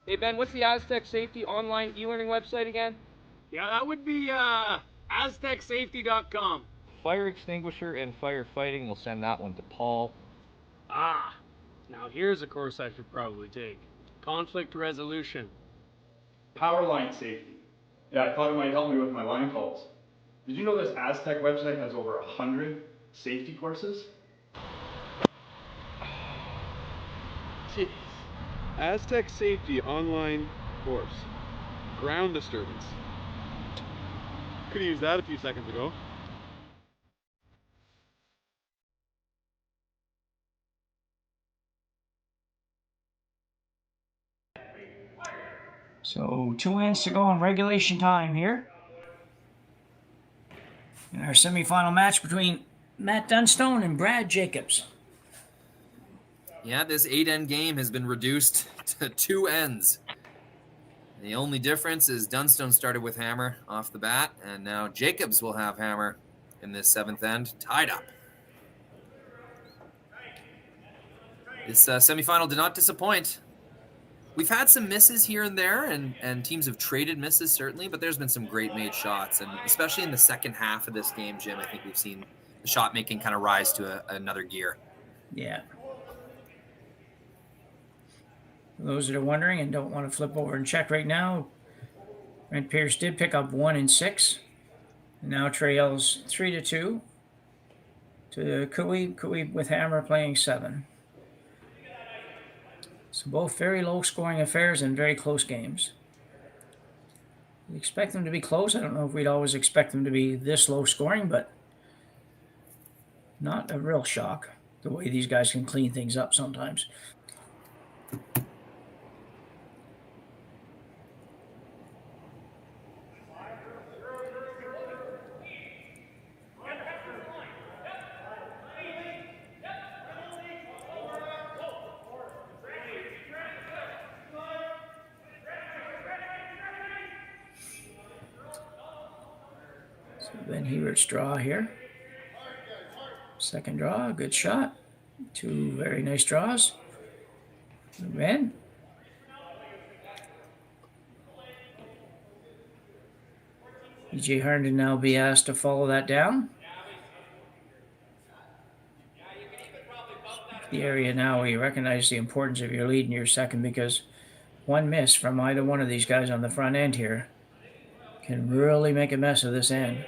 Hey Ben, what's the Aztec Safety online e-learning website again? Yeah, that would be aztecsafety.com. Fire extinguisher and firefighting, we'll send that one to Paul. Ah, now here's a course I should probably take. Conflict resolution. Power line safety. Yeah, I thought it might help me with my line calls. Did you know this Aztec website has over 100 safety courses? Jeez. Aztec Safety online course. Ground disturbance. Could have used that a few seconds ago. So 2 ends to go in regulation time here. In our semifinal match between Matt Dunstone and Brad Jacobs. Yeah, this 8-end game has been reduced to 2 ends. The only difference is Dunstone started with hammer off the bat, and now Jacobs will have hammer in this 7th end, tied up. This semifinal did not disappoint. We've had some misses here and there, and teams have traded misses, certainly, but there's been some great made shots, and especially in the second half of this game, Jim, I think we've seen the shot making kind of rise to another gear. Yeah. For those that are wondering and don't want to flip over and check right now, Brent Pierce did pick up 1 and 6. Now trails 3-2 to Cooey with hammer playing 7. So both very low scoring affairs and very close games. We expect them to be close. I don't know if we'd always expect them to be this low scoring, but not a real shock the way these guys can clean things up sometimes. Ben Hebert's draw here. Second draw, good shot. 2 very nice draws. Ben, EJ Harnden now be asked to follow that down. The area now where you recognize the importance of your lead in your second, because one miss from either one of these guys on the front end here can really make a mess of this end.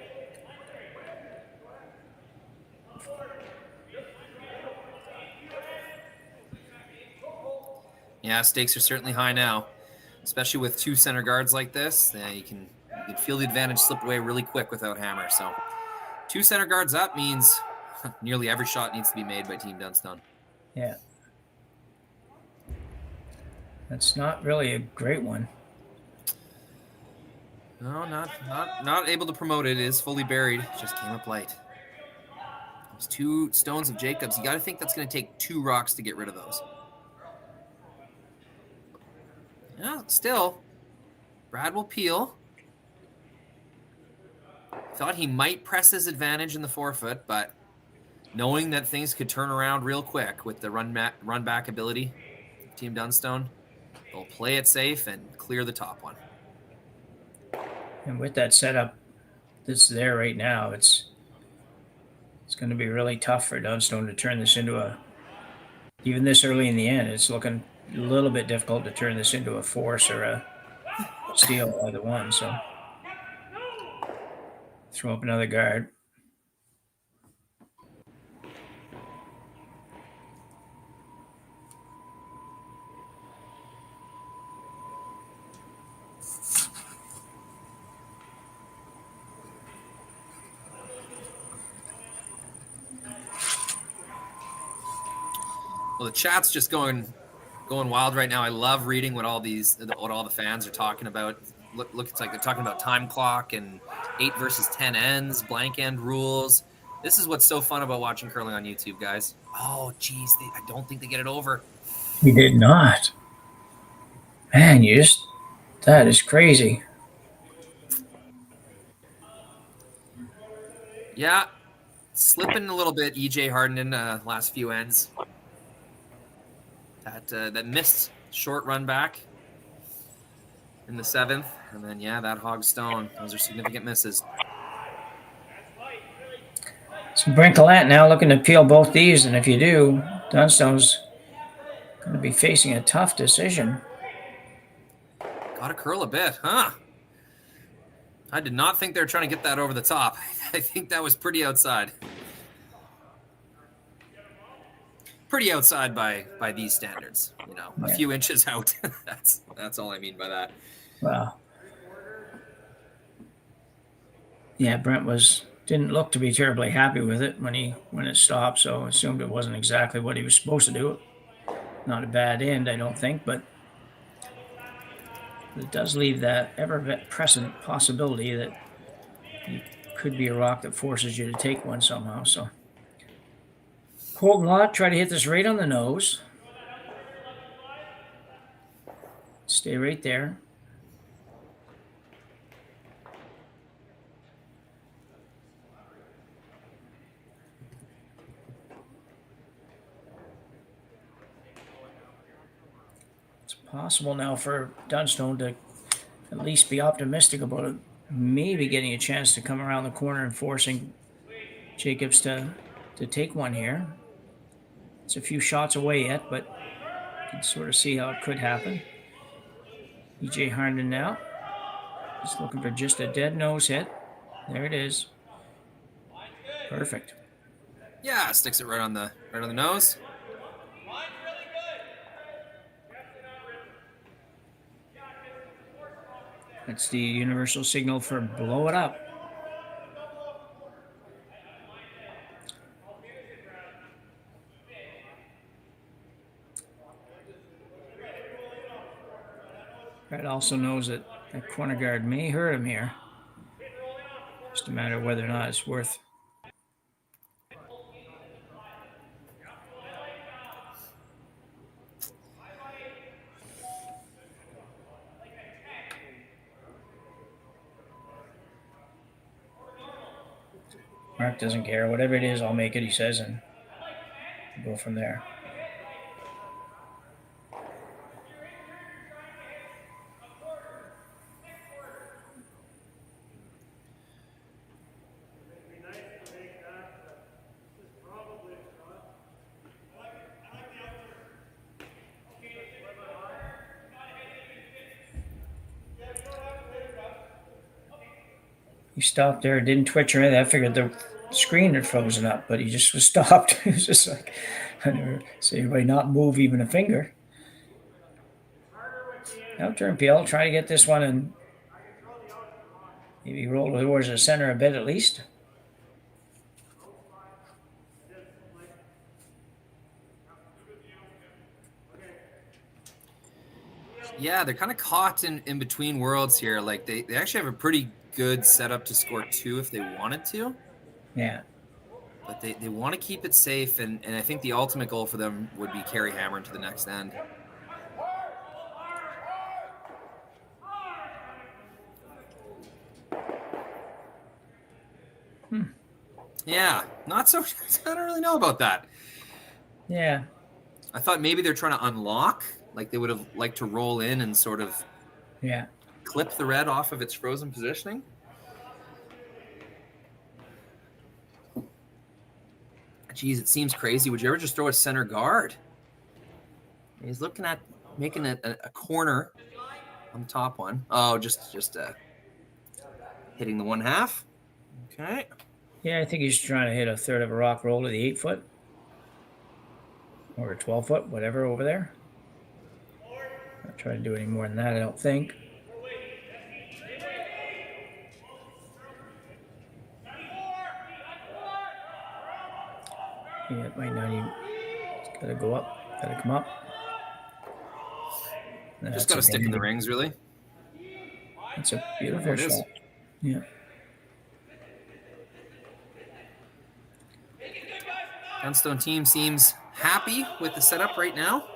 Yeah, stakes are certainly high now, especially with two center guards like this. You can feel the advantage slip away really quick without Hammer. So 2 center guards up means nearly every shot needs to be made by Team Dunstone. Yeah. That's not really a great one. No, not able to promote it. It is fully buried. Just came up light. Those 2 stones of Jacobs. You got to think that's going to take 2 rocks to get rid of those. Yeah, still, Brad will peel. Thought he might press his advantage in the 4-foot, but knowing that things could turn around real quick with the run back ability of Team Dunstone, they'll play it safe and clear the top one. And with that setup that's there right now, it's going to be really tough for Dunstone to turn this into a, even this early in the end, it's looking a little bit difficult to turn this into a force or a steal, either one. So throw up another guard. Well, the chat's just going wild right now. I love reading what all the fans are talking about. Look, it's like they're talking about time clock and 8 versus 10 ends, blank end rules. This is what's so fun about watching curling on YouTube, guys. Oh, geez, I don't think they get it over. He did not. Man, that is crazy. Yeah, slipping a little bit, EJ Harden in last few ends. That missed short run back in the 7th, and then that hog stone. Those are significant misses. So Brinkelet now looking to peel both these, and if you do, Dunstone's going to be facing a tough decision. Got to curl a bit, huh? I did not think they were trying to get that over the top. I think that was pretty outside. Pretty outside by these standards, a few inches out. That's all I mean by that. Wow. Yeah, Brent didn't look to be terribly happy with it when it stopped, so I assumed it wasn't exactly what he was supposed to do. Not a bad end, I don't think, but it does leave that ever-present possibility that you could be a rock that forces you to take one somehow. So Colton Lott try to hit this right on the nose. Stay right there. It's possible now for Dunstone to at least be optimistic about it, maybe getting a chance to come around the corner and forcing Jacobs to take one here. It's a few shots away yet, but you can sort of see how it could happen. EJ Harnden now. Just looking for just a dead nose hit. There it is. Perfect. Yeah, sticks it right on the nose. That's the universal signal for blow it up. Brad also knows that that corner guard may hurt him here. Just a matter of whether or not it's worth. Mark doesn't care. Whatever it is, I'll make it, he says, and go from there. He stopped there, didn't twitch or anything. I figured the screen had frozen up, but he just was stopped. It was just like, I never see anybody not move even a finger. Now Turnpeel, try to get this one and maybe roll towards the center a bit at least. Yeah, they're kind of caught in between worlds here. Like they actually have a pretty good setup to score 2 if they wanted to. Yeah. But they want to keep it safe, and I think the ultimate goal for them would be carry Hammer into the next end. Yeah, not so. I don't really know about that. Yeah. I thought maybe they're trying to unlock, like they would have liked to roll in and sort of clip the red off of its frozen positioning. Geez, it seems crazy. Would you ever just throw a center guard? He's looking at making a corner on the top one. Oh, just hitting the 1/2. Okay. Yeah, I think he's trying to hit a third of a rock roll to the 8-foot. Or a 12-foot, whatever, over there. Not trying to do any more than that, I don't think. Yeah, it might not even. It's got to go up. Got to come up. Just got to stick in the rings, really. That's a beautiful shot. Yeah. Dunstone team seems happy with the setup right now.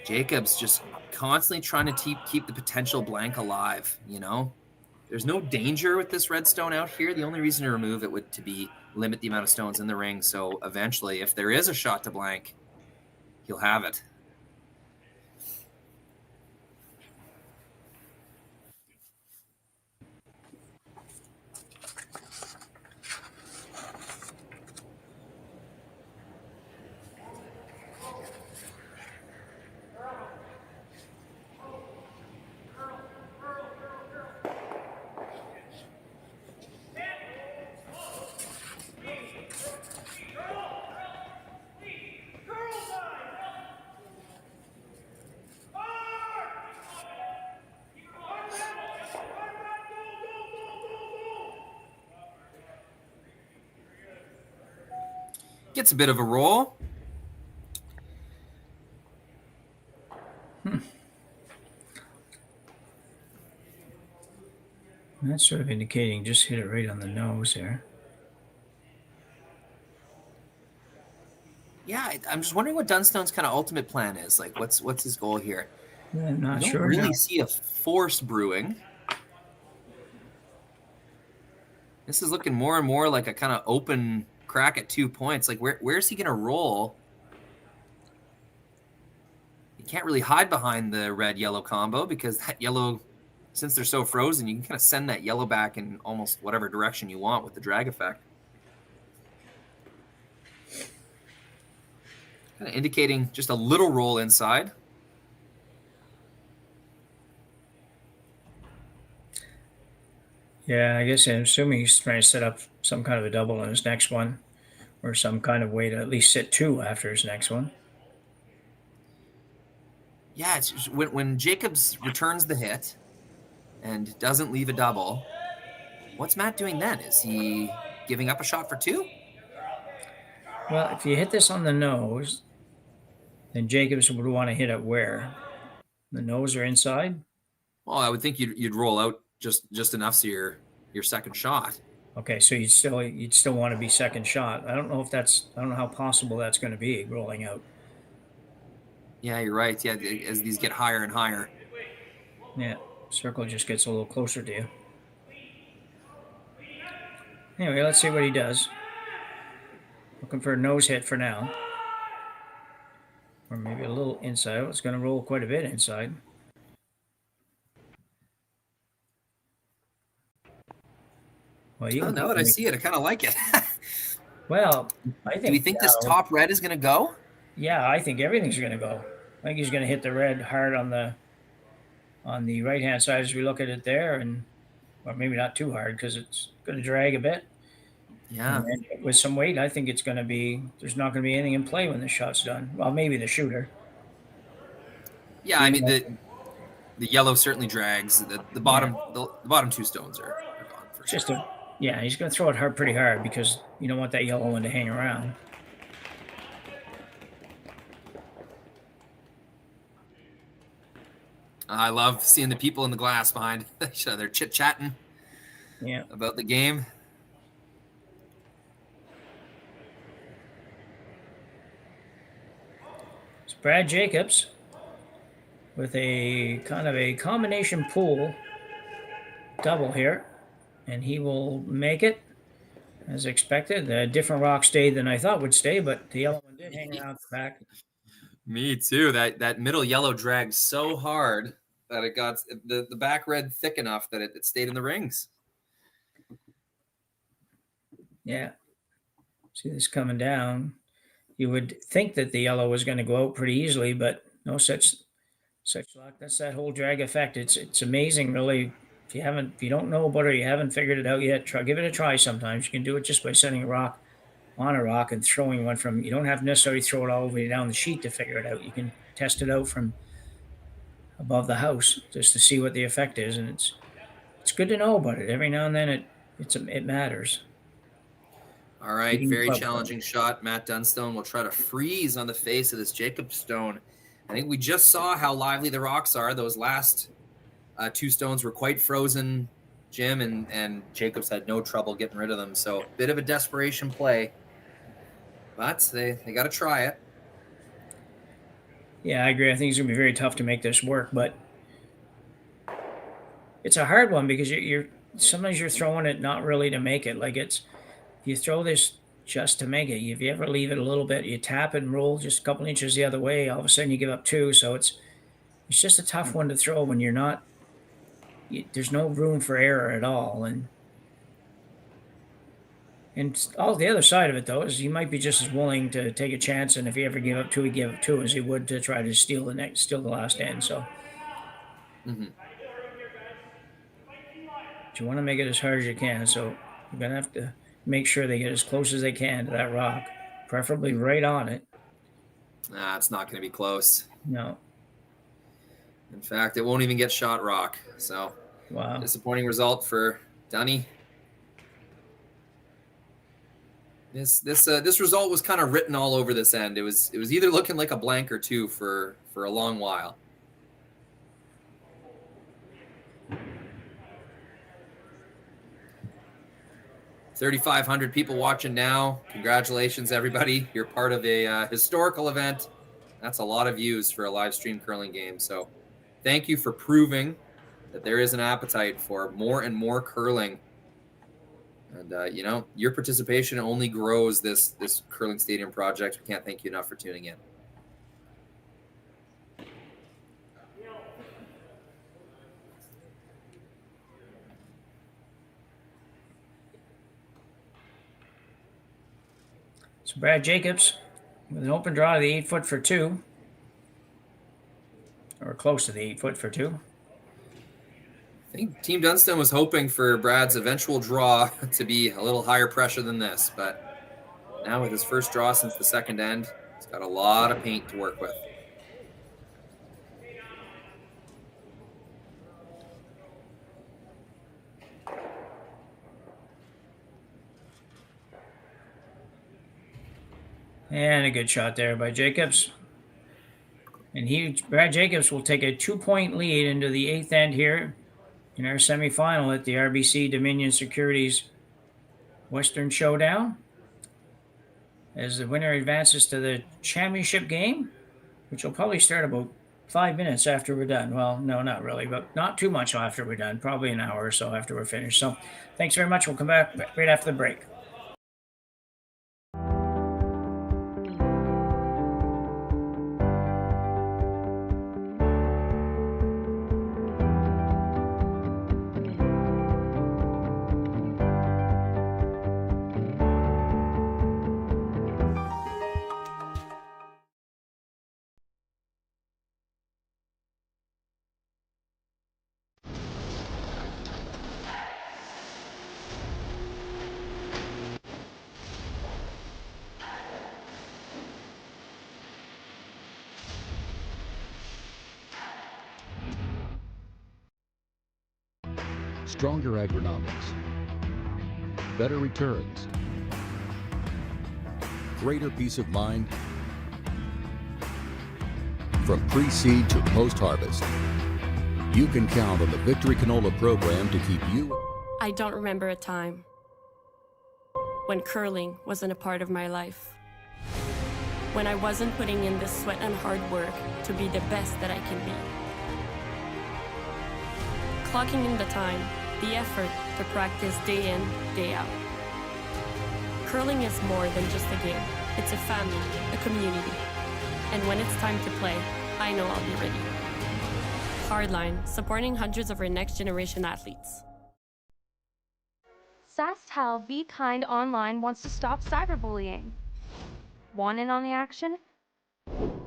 Jacobs just constantly trying to keep the potential blank alive, you know? There's no danger with this red stone out here. The only reason to remove it would be limit the amount of stones in the ring. So eventually, if there is a shot to blank, he'll have it. Gets a bit of a roll. That's sort of indicating just hit it right on the nose there. Yeah, I'm just wondering what Dunstone's kind of ultimate plan is. Like, what's his goal here? Yeah, I'm not I don't sure. really see a force brewing. This is looking more and more like a kind of open crack at 2 points. Like, where's he going to roll? You can't really hide behind the red-yellow combo because that yellow, since they're so frozen, you can kind of send that yellow back in almost whatever direction you want with the drag effect. Kind of indicating just a little roll inside. Yeah, I guess I'm assuming he's trying to set up some kind of a double on his next one, or some kind of way to at least sit 2 after his next one. Yeah, it's just when Jacobs returns the hit and doesn't leave a double, what's Matt doing then? Is he giving up a shot for 2? Well, if you hit this on the nose, then Jacobs would want to hit it where? The nose or inside? Well, I would think you'd roll out just enough so your second shot. Okay, so you'd still want to be second shot. I don't know how possible that's going to be rolling out. Yeah, you're right. Yeah, as these get higher and higher. Yeah, circle just gets a little closer to you. Anyway, let's see what he does. Looking for a nose hit for now. Or maybe a little inside. It's going to roll quite a bit inside. Well, now that I see it, I kind of like it. Well, I think. Do you think this top red is going to go? Yeah, I think everything's going to go. I think he's going to hit the red hard on the on the right-hand side as we look at it there, and or maybe not too hard because it's going to drag a bit. Yeah. And with some weight, I think it's going to be, there's not going to be anything in play when the shot's done. Well, maybe the shooter. Yeah, I mean the yellow certainly drags. The bottom the bottom 2 stones are gone for Just sure. yeah, he's going to throw it hard, pretty hard, because you don't want that yellow one to hang around. I love seeing the people in the glass behind each other chit-chatting about the game. It's Brad Jacobs with a kind of a combination pool double here, and he will make it as expected. A different rock stayed than I thought would stay, but the yellow one did hang around the back. Me too. That middle yellow dragged so hard that it got the back red thick enough that it stayed in the rings. Yeah. See this coming down. You would think that the yellow was going to go out pretty easily, but no such luck. That's that whole drag effect. It's amazing, really. If you don't know about it, or you haven't figured it out yet, give it a try sometimes. You can do it just by setting a rock on a rock and throwing one from, you don't have to necessarily throw it all the way down the sheet to figure it out. You can test it out from above the house just to see what the effect is, and it's good to know about it. Every now and then it matters. All right, very challenging shot. Matt Dunstone will try to freeze on the face of this Jacob stone. I think we just saw how lively the rocks are. Those last 2 stones were quite frozen, Jim, and Jacobs had no trouble getting rid of them. So bit of a desperation play, but they got to try it. Yeah, I agree. I think it's going to be very tough to make this work, but it's a hard one because sometimes you're throwing it not really to make it. Like you throw this just to make it. If you ever leave it a little bit, you tap and roll just a couple inches the other way, all of a sudden you give up 2. So it's just a tough one to throw when you're not. There's no room for error at all, and all the other side of it though is you might be just as willing to take a chance, and if you ever give up 2, he give up 2 as he would to try to steal the last end. So. Mm-hmm. You want to make it as hard as you can, so you're going to have to make sure they get as close as they can to that rock, preferably right on it. It's not going to be close. No. In fact, it won't even get shot rock. So, wow. Disappointing result for Dunny. This result was kind of written all over this end. It was either looking like a blank or 2 for a long while. $3,500 people watching now. Congratulations, everybody. You're part of a historical event. That's a lot of views for a live stream curling game. So thank you for proving that there is an appetite for more and more curling. And, your participation only grows this curling stadium project. We can't thank you enough for tuning in. So Brad Jacobs with an open draw to the 8 foot for 2, or close to the 8 foot for 2. I think Team Dunstone was hoping for Brad's eventual draw to be a little higher pressure than this, but now with his first draw since the second end, he's got a lot of paint to work with. And a good shot there by Jacobs. And Brad Jacobs will take a 2-point lead into the 8th end here in our semifinal at the RBC Dominion Securities Western Showdown, as the winner advances to the championship game, which will probably start about 5 minutes after we're done. Well, no, not really, but not too much after we're done, probably an hour or so after we're finished. So thanks very much. We'll come back right after the break. stronger agronomics, better returns, greater peace of mind. From pre-seed to post-harvest, you can count on the Victory Canola program to keep you. I don't remember a time when curling wasn't a part of my life. When I wasn't putting in the sweat and hard work to be the best that I can be. Clocking in the time, the effort to practice day in, day out. Curling is more than just a game. It's a family, a community. And when it's time to play, I know I'll be ready. Hardline, supporting hundreds of our next generation athletes. SaskTel Be Kind Online wants to stop cyberbullying. Want in on the action?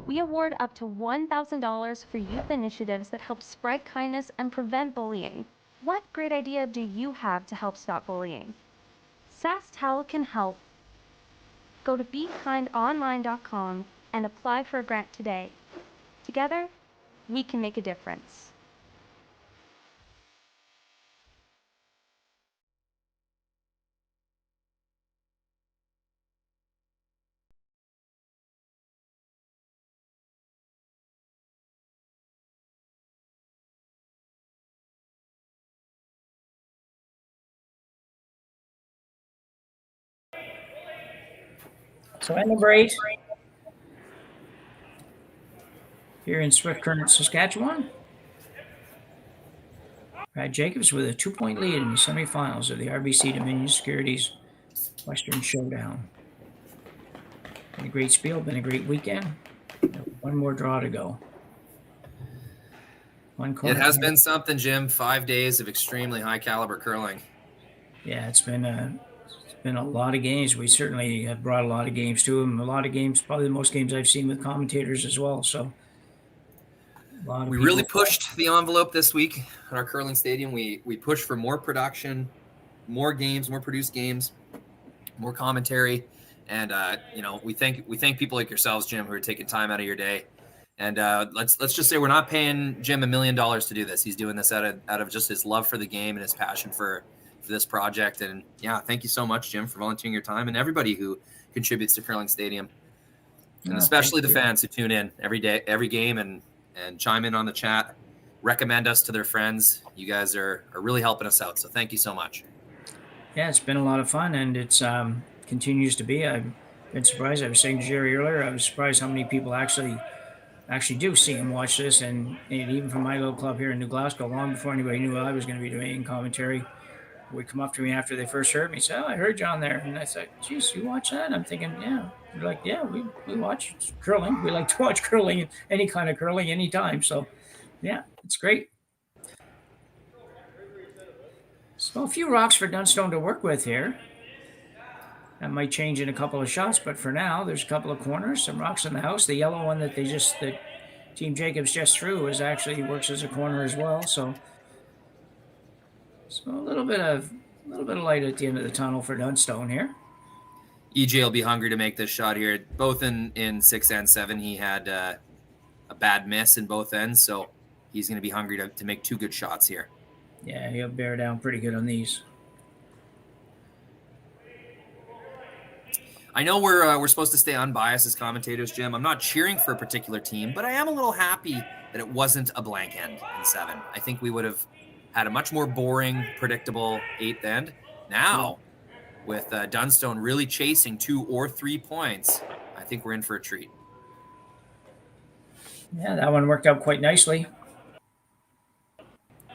We award up to $1,000 for youth initiatives that help spread kindness and prevent bullying. What great idea do you have to help stop bullying? SaskTel can help. Go to BeKindOnline.com and apply for a grant today. Together, we can make a difference. So at number 8, here in Swift Current, Saskatchewan, Brad Jacobs with a 2-point lead in the semifinals of the RBC Dominion Securities Western Showdown. Been a great spiel, been a great weekend. One more draw to go. It has been something, Jim. 5 days of extremely high caliber curling. Yeah, it's been a lot of games. We certainly have brought a lot of games to them. A lot of games, probably the most games I've seen with commentators as well. So we really pushed the envelope this week at our curling stadium. We pushed for more production, more games, more produced games, more commentary, and we thank people like yourselves, Jim, who are taking time out of your day. And let's just say we're not paying Jim $1 million to do this. He's doing this out of just his love for the game and his passion for this project. And yeah, thank you so much, Jim, for volunteering your time, and everybody who contributes to Curling Stadium, and especially the fans who tune in every day, every game, and chime in on the chat, recommend us to their friends. You guys are really helping us out. So thank you so much. Yeah, it's been a lot of fun, and it's continues to be. I've been surprised. I was saying to Jerry earlier, I was surprised how many people actually do see and watch this, and even from my little club here in New Glasgow, long before anybody knew I was going to be doing commentary, would come up to me after they first heard me, say, "Oh, I heard you on there," and I said, "Geez, you watch that?" And I'm thinking, "Yeah." They're like, "Yeah, we watch curling. We like to watch curling, any kind of curling, anytime." So, yeah, it's great. So a few rocks for Dunstone to work with here. That might change in a couple of shots, but for now, there's a couple of corners, some rocks in the house. The yellow one that Team Jacobs just threw actually works as a corner as well. So a little bit of light at the end of the tunnel for Dunstone here. EJ will be hungry to make this shot here. Both in 6 and 7, he had a bad miss in both ends, so he's going to be hungry to make 2 good shots here. Yeah, he'll bear down pretty good on these. I know we're supposed to stay unbiased as commentators, Jim. I'm not cheering for a particular team, but I am a little happy that it wasn't a blank end in 7. I think we would have had a much more boring, predictable 8th end. Now, with Dunstone really chasing 2 or 3 points, I think we're in for a treat. Yeah, that one worked out quite nicely.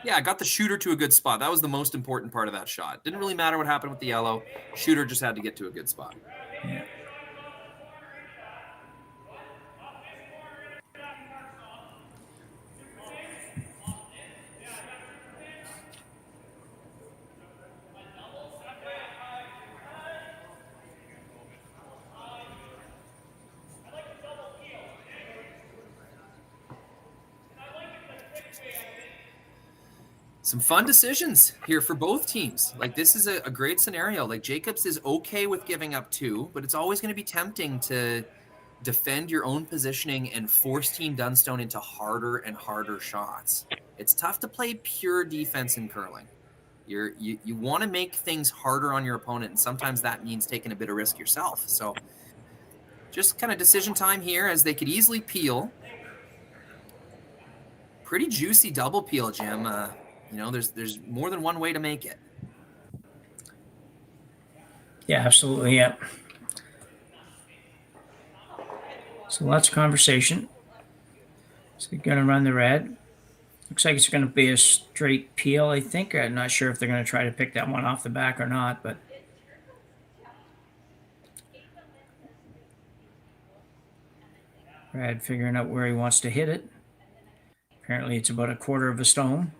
Yeah, I got the shooter to a good spot. That was the most important part of that shot. Didn't really matter what happened with the yellow. Shooter just had to get to a good spot. Yeah. Some fun decisions here for both teams. Like, this is a great scenario. Like, Jacobs is okay with giving up 2, but it's always going to be tempting to defend your own positioning and force Team Dunstone into harder and harder shots. It's tough to play pure defense in curling. You want to make things harder on your opponent, and sometimes that means taking a bit of risk yourself. So just kind of decision time here as they could easily peel. Pretty juicy double peel, Jim. You know, there's more than one way to make it. Yeah, absolutely. Yeah. So lots of conversation. So they're going to run the red. Looks like it's going to be a straight peel, I think. I'm not sure if they're going to try to pick that one off the back or not, but Brad figuring out where he wants to hit it. Apparently it's about a quarter of a stone.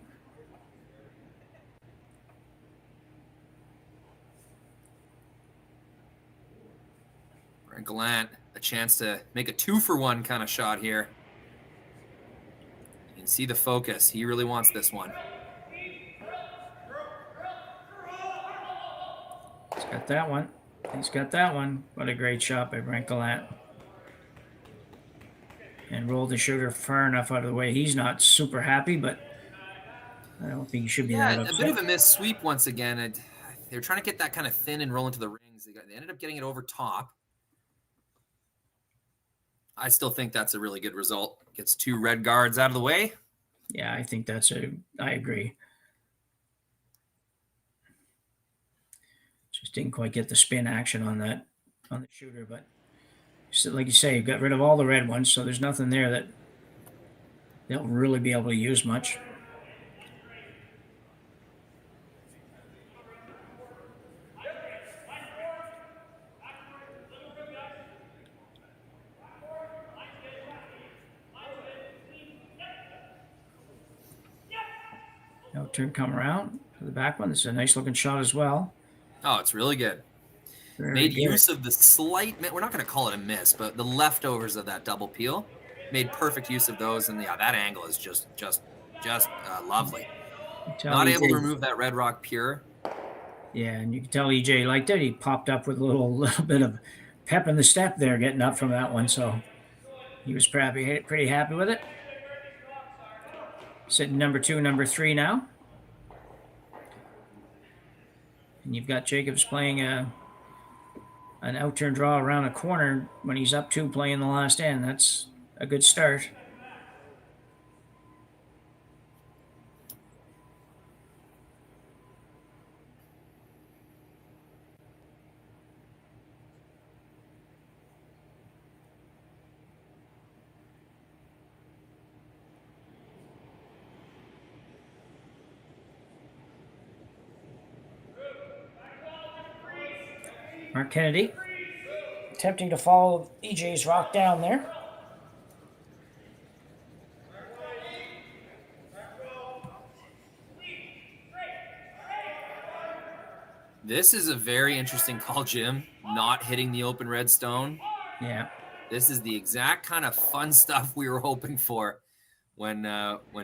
Gallant, a chance to make a 2-for-1 kind of shot here. You can see the focus. He really wants this one. He's got that one. He's got that one. What a great shot by Brent Gallant. And rolled the shooter far enough out of the way. He's not super happy, but I don't think he should be that upset. A bit of a missed sweep once again. They were trying to get that kind of thin and roll into the rings. They ended up getting it over top. I still think that's a really good result. Gets 2 red guards out of the way. Yeah, I think I agree. Just didn't quite get the spin action on the shooter, but so like you say, you got rid of all the red ones, so there's nothing there that they'll really be able to use much. Now turn come around to the back one. This is a nice looking shot as well. Oh, it's really good. Made use of the slight, we're not going to call it a miss, but the leftovers of that double peel. Made perfect use of those, and yeah, that angle is just lovely. Not able to remove that red rock pure. Yeah, and you can tell EJ liked it. He popped up with a little bit of pep in the step there, getting up from that one, so he was pretty happy with it. Sitting number 2, number 3 now. And you've got Jacobs playing an out-turn draw around a corner when he's up 2 playing the last end. That's a good start. Mark Kennedy attempting to follow EJ's rock down there. This is a very interesting call, Jim. Not hitting the open red stone. Yeah. This is the exact kind of fun stuff we were hoping for when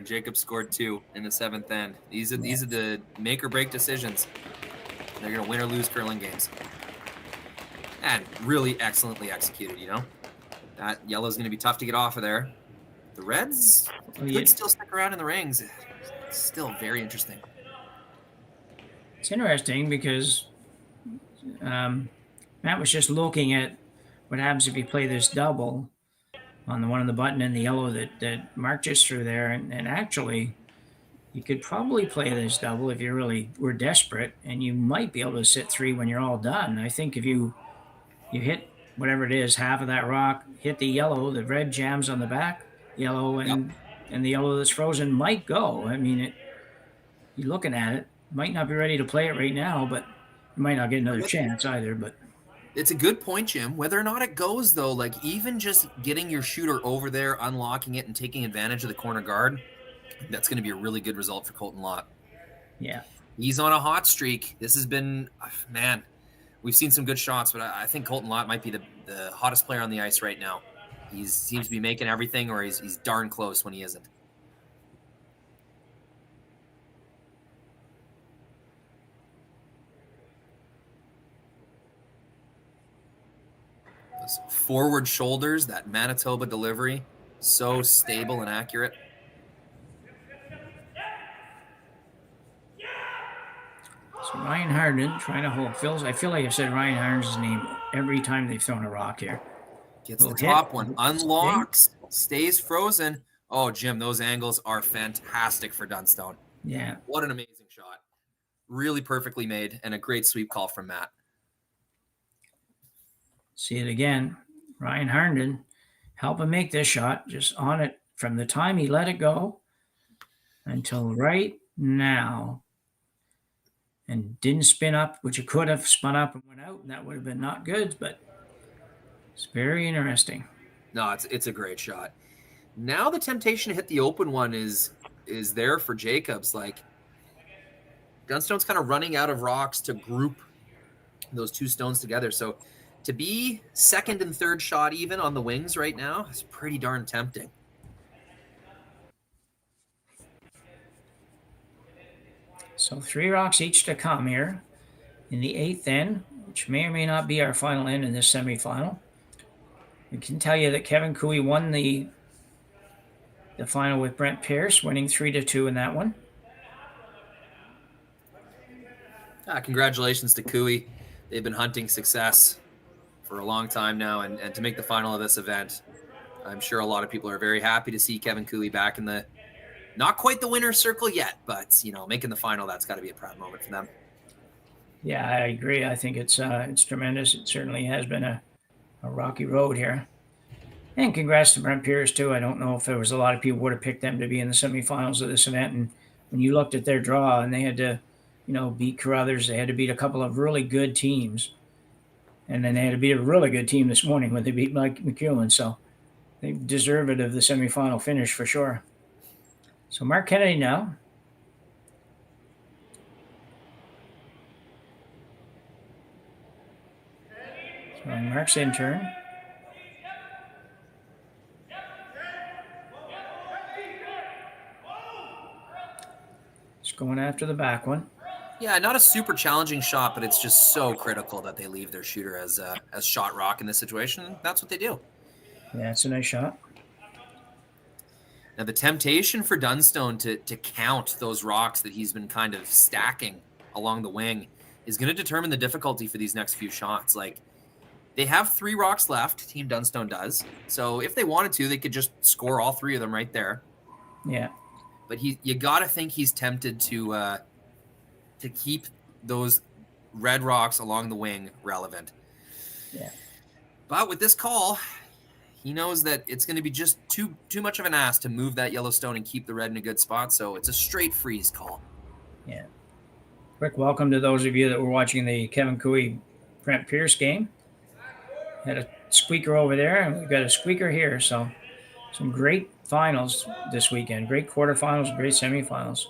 Jacob scored 2 in the 7th end. These are the make or break decisions. They're going to win or lose curling games. And really excellently executed, you know? That yellow's going to be tough to get off of there. The reds could still stick around in the rings. It's still very interesting. It's interesting because Matt was just looking at what happens if you play this double on the one on the button and the yellow that Mark just threw there. And actually, you could probably play this double if you really were desperate, and you might be able to sit 3 when you're all done. I think if you hit whatever it is, half of that rock, hit the yellow, the red jams on the back, yellow, and the yellow that's frozen might go. I mean, you're looking at it, might not be ready to play it right now, but you might not get another chance either. But it's a good point, Jim. Whether or not it goes, though, like even just getting your shooter over there, unlocking it, and taking advantage of the corner guard, that's going to be a really good result for Colton Lott. Yeah. He's on a hot streak. This has been, man, we've seen some good shots, but I think Colton Lott might be the hottest player on the ice right now. He seems to be making everything, or he's darn close when he isn't. Those forward shoulders, that Manitoba delivery, so stable and accurate. So Ryan Harden trying to hold Phil's. I feel like I've said Ryan Harden's name every time they've thrown a rock here. Gets the top one, unlocks, stays frozen. Oh, Jim, those angles are fantastic for Dunstone. Yeah. What an amazing shot. Really perfectly made, and a great sweep call from Matt. See it again. Ryan Harden helping make this shot, just on it from the time he let it go until right now. And didn't spin up, which it could have spun up and went out, and that would have been not good, but it's very interesting. No, it's a great shot. Now the temptation to hit the open one is there for Jacobs. Like, Dunstone's kind of running out of rocks to group those two stones together. So to be second and third shot even on the wings right now is pretty darn tempting. So 3 rocks each to come here in the 8th end, which may or may not be our final end in this semifinal. We can tell you that Kevin Cooey won the final with Brent Pierce, winning 3-2 in that one. Congratulations to Cooey. They've been hunting success for a long time now, and to make the final of this event, I'm sure a lot of people are very happy to see Kevin Cooey back in the, not quite the winner's circle yet, but, you know, making the final, that's got to be a proud moment for them. Yeah, I agree. I think it's tremendous. It certainly has been a rocky road here. And congrats to Brent Pierce, too. I don't know if there was a lot of people would have picked them to be in the semifinals of this event. And when you looked at their draw and they had to, you know, beat Carruthers, they had to beat a couple of really good teams. And then they had to beat a really good team this morning when they beat Mike McEwen. So they deserve it of the semifinal finish for sure. So Mark Kennedy now. So Mark's in turn. Just going after the back one. Yeah, not a super challenging shot, but it's just so critical that they leave their shooter as shot rock in this situation. That's what they do. Yeah, it's a nice shot. Now, the temptation for Dunstone to count those rocks that he's been kind of stacking along the wing is going to determine the difficulty for these next few shots. Like, they have 3 rocks left, Team Dunstone does. So if they wanted to, they could just score all 3 of them right there. Yeah. But you got to think he's tempted to keep those red rocks along the wing relevant. Yeah. But with this call, he knows that it's going to be just too much of an ask to move that yellow stone and keep the red in a good spot. So it's a straight freeze call. Yeah. Quick welcome to those of you that were watching the Kevin Cooey Brent Pierce game. Had a squeaker over there, and we've got a squeaker here. So some great finals this weekend. Great quarterfinals, great semifinals.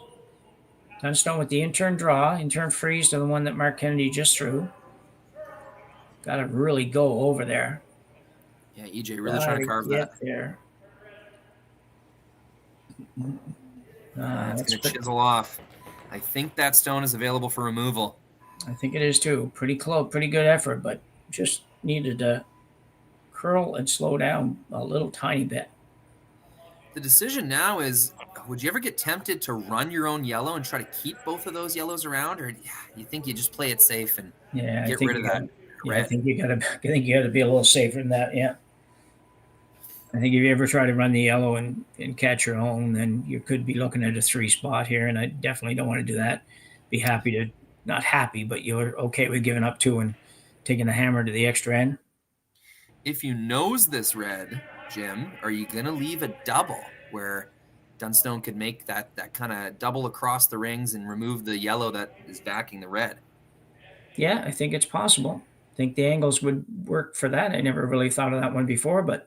Dunstone with the intern draw, intern freeze to the one that Mark Kennedy just threw. Got to really go over there. Yeah, EJ really trying to carve that. There. It's going to chisel off. I think that stone is available for removal. I think it is too. Pretty close, pretty good effort, but just needed to curl and slow down a little tiny bit. The decision now is, would you ever get tempted to run your own yellow and try to keep both of those yellows around, or you think you just play it safe and get rid of that? Yeah, I think you got to be a little safer than that. Yeah. I think if you ever try to run the yellow and catch your own, then you could be looking at a 3 spot here, and I definitely don't want to do that. Be happy to, not happy, but you're okay with giving up 2 and taking the hammer to the extra end. If you nose this red, Jim, are you going to leave a double where Dunstone could make that kind of double across the rings and remove the yellow that is backing the red? Yeah, I think it's possible. I think the angles would work for that. I never really thought of that one before, but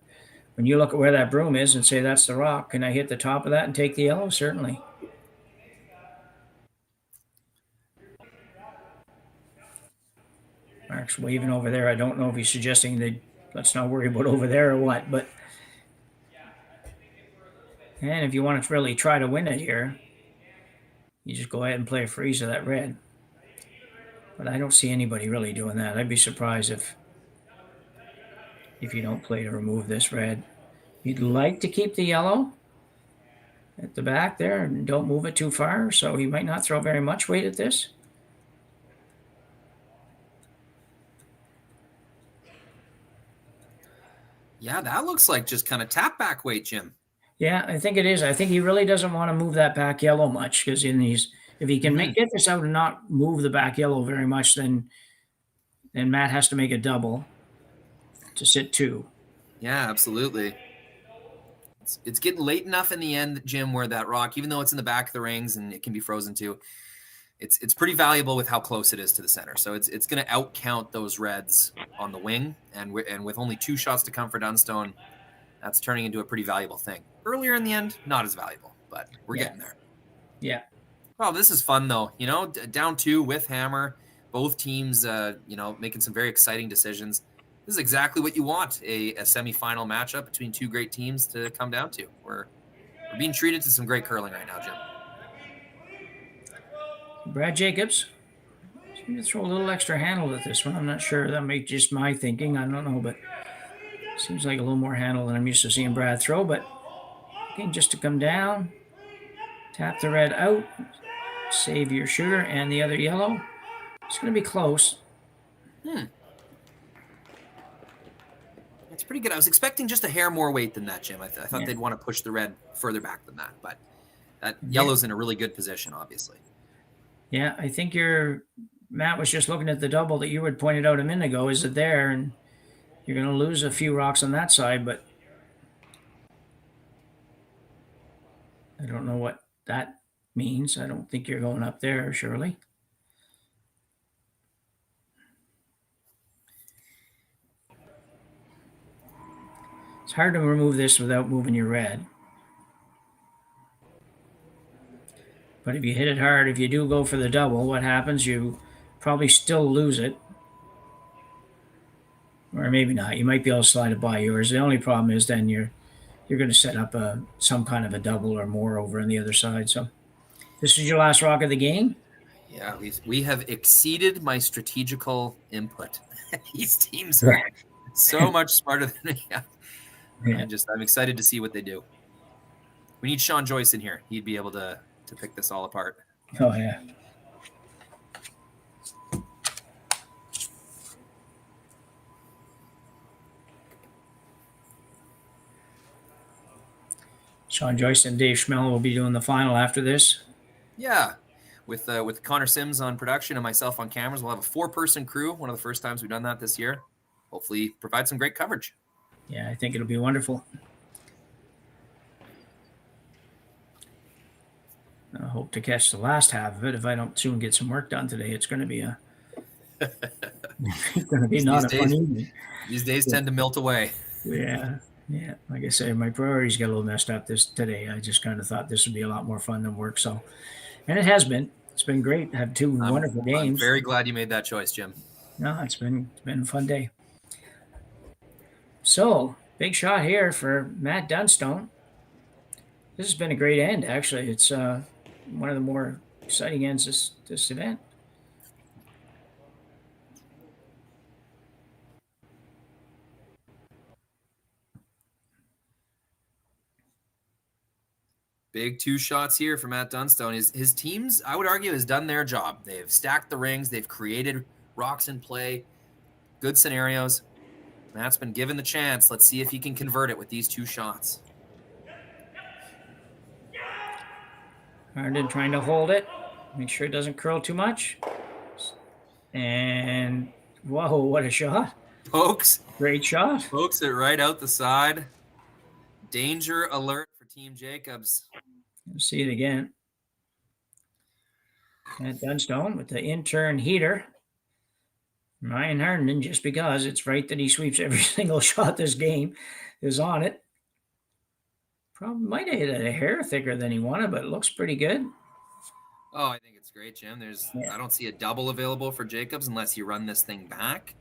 when you look at where that broom is and say that's the rock, can I hit the top of that and take the yellow? Certainly. Mark's waving over there. I don't know if he's suggesting that let's not worry about over there or what, but and if you want to really try to win it here, you just go ahead and play a freeze of that red. But I don't see anybody really doing that. I'd be surprised if you don't play to remove this red. You'd like to keep the yellow at the back there and don't move it too far, so he might not throw very much weight at this. Yeah, that looks like just kind of tap back weight, Jim. Yeah, I think it is. I think he really doesn't want to move that back yellow much because if he can get this out and not move the back yellow very much, then Matt has to make a double to sit 2. Yeah, absolutely. It's getting late enough in the end, Jim, where that rock, even though it's in the back of the rings and it can be frozen too, it's pretty valuable with how close it is to the center. So it's going to outcount those reds on the wing, and with only 2 shots to come for Dunstone, that's turning into a pretty valuable thing. Earlier in the end, not as valuable, but we're getting there. Yeah. Oh, this is fun though. Down 2 with hammer, both teams, making some very exciting decisions. This is exactly what you want, a semifinal matchup between 2 great teams to come down to. We're being treated to some great curling right now, Jim. Brad Jacobs seemed to throw a little extra handle at this one. I'm not sure. That may just my thinking. I don't know, but seems like a little more handle than I'm used to seeing Brad throw. But again, just to come down, tap the red out, save your shooter and the other yellow. It's going to be close. It's pretty good. I was expecting just a hair more weight than that, Jim. I thought they'd want to push the red further back than that, but that yellow's in a really good position, obviously. Yeah, I think Matt was just looking at the double that you had pointed out a minute ago. Is it there? And you're going to lose a few rocks on that side, but I don't know what that means. I don't think you're going up there, surely. It's hard to remove this without moving your red. But if you hit it hard, if you do go for the double, what happens? You probably still lose it. Or maybe not. You might be able to slide it by yours. The only problem is then you're going to set up some kind of a double or more over on the other side. So this is your last rock of the game? Yeah, we have exceeded my strategical input. These teams are so much smarter than me. Yeah. I'm excited to see what they do. We need Sean Joyce in here. He'd be able to pick this all apart. Oh, yeah. Sean Joyce and Dave Schmell will be doing the final after this. Yeah. With Connor Sims on production and myself on cameras, we'll have a 4-person crew. One of the first times we've done that this year. Hopefully provide some great coverage. Yeah, I think it'll be wonderful. I hope to catch the last half of it. If I don't soon get some work done today, it's going to be not a fun evening. These days tend to melt away. Yeah. Like I say, my priorities got a little messed up today. I just kind of thought this would be a lot more fun than work. So, and it has been. It's been great to have 2 wonderful games. I'm very glad you made that choice, Jim. No, it's been a fun day. So, big shot here for Matt Dunstone. This has been a great end, actually. It's one of the more exciting ends this event. Big 2 shots here for Matt Dunstone. His teams, I would argue, has done their job. They've stacked the rings. They've created rocks in play. Good scenarios. Matt's been given the chance. Let's see if he can convert it with these 2 shots. Harden trying to hold it. Make sure it doesn't curl too much. And, whoa, what a shot. Pokes. Great shot. Pokes it right out the side. Danger alert for Team Jacobs. Let's see it again. Matt Dunstone with the intern heater. Ryan Harden, just because it's right that he sweeps every single shot this game, is on it. Probably might have hit it a hair thicker than he wanted, but it looks pretty good. Oh, I think it's great, Jim. I don't see a double available for Jacobs unless you run this thing back.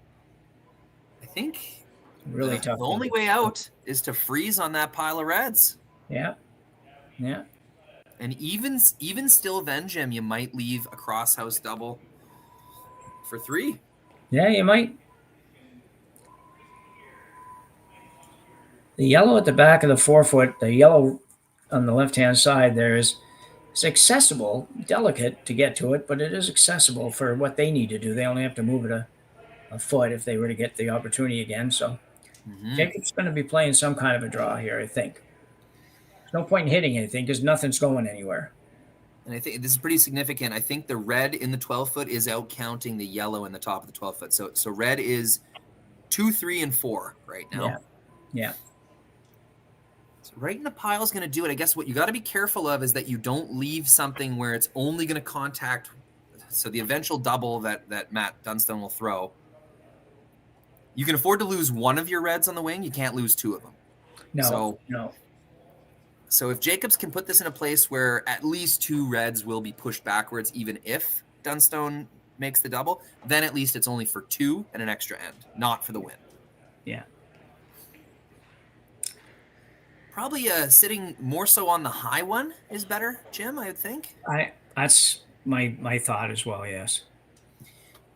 I think really tough. The only way out is to freeze on that pile of reds. Yeah. And even still then, Jim, you might leave a crosshouse double for 3. Yeah, you might. The yellow at the back of the 4-foot, the yellow on the left-hand side there it's accessible, delicate to get to it, but it is accessible for what they need to do. They only have to move it a foot if they were to get the opportunity again. So Jacob's going to be playing some kind of a draw here, I think. There's no point in hitting anything because nothing's going anywhere. And I think this is pretty significant. I think the red in the 12-foot is out counting the yellow in the top of the 12-foot. So red is 2, 3, and 4 right now. Yeah. So right in the pile is going to do it. I guess what you got to be careful of is that you don't leave something where it's only going to contact. So the eventual double that Matt Dunstone will throw. You can afford to lose one of your reds on the wing. You can't lose 2 of them. No. So if Jacobs can put this in a place where at least 2 reds will be pushed backwards, even if Dunstone makes the double, then at least it's only for 2 and an extra end, not for the win. Yeah. Probably sitting more so on the high one is better, Jim, I would think. That's my thought as well, yes.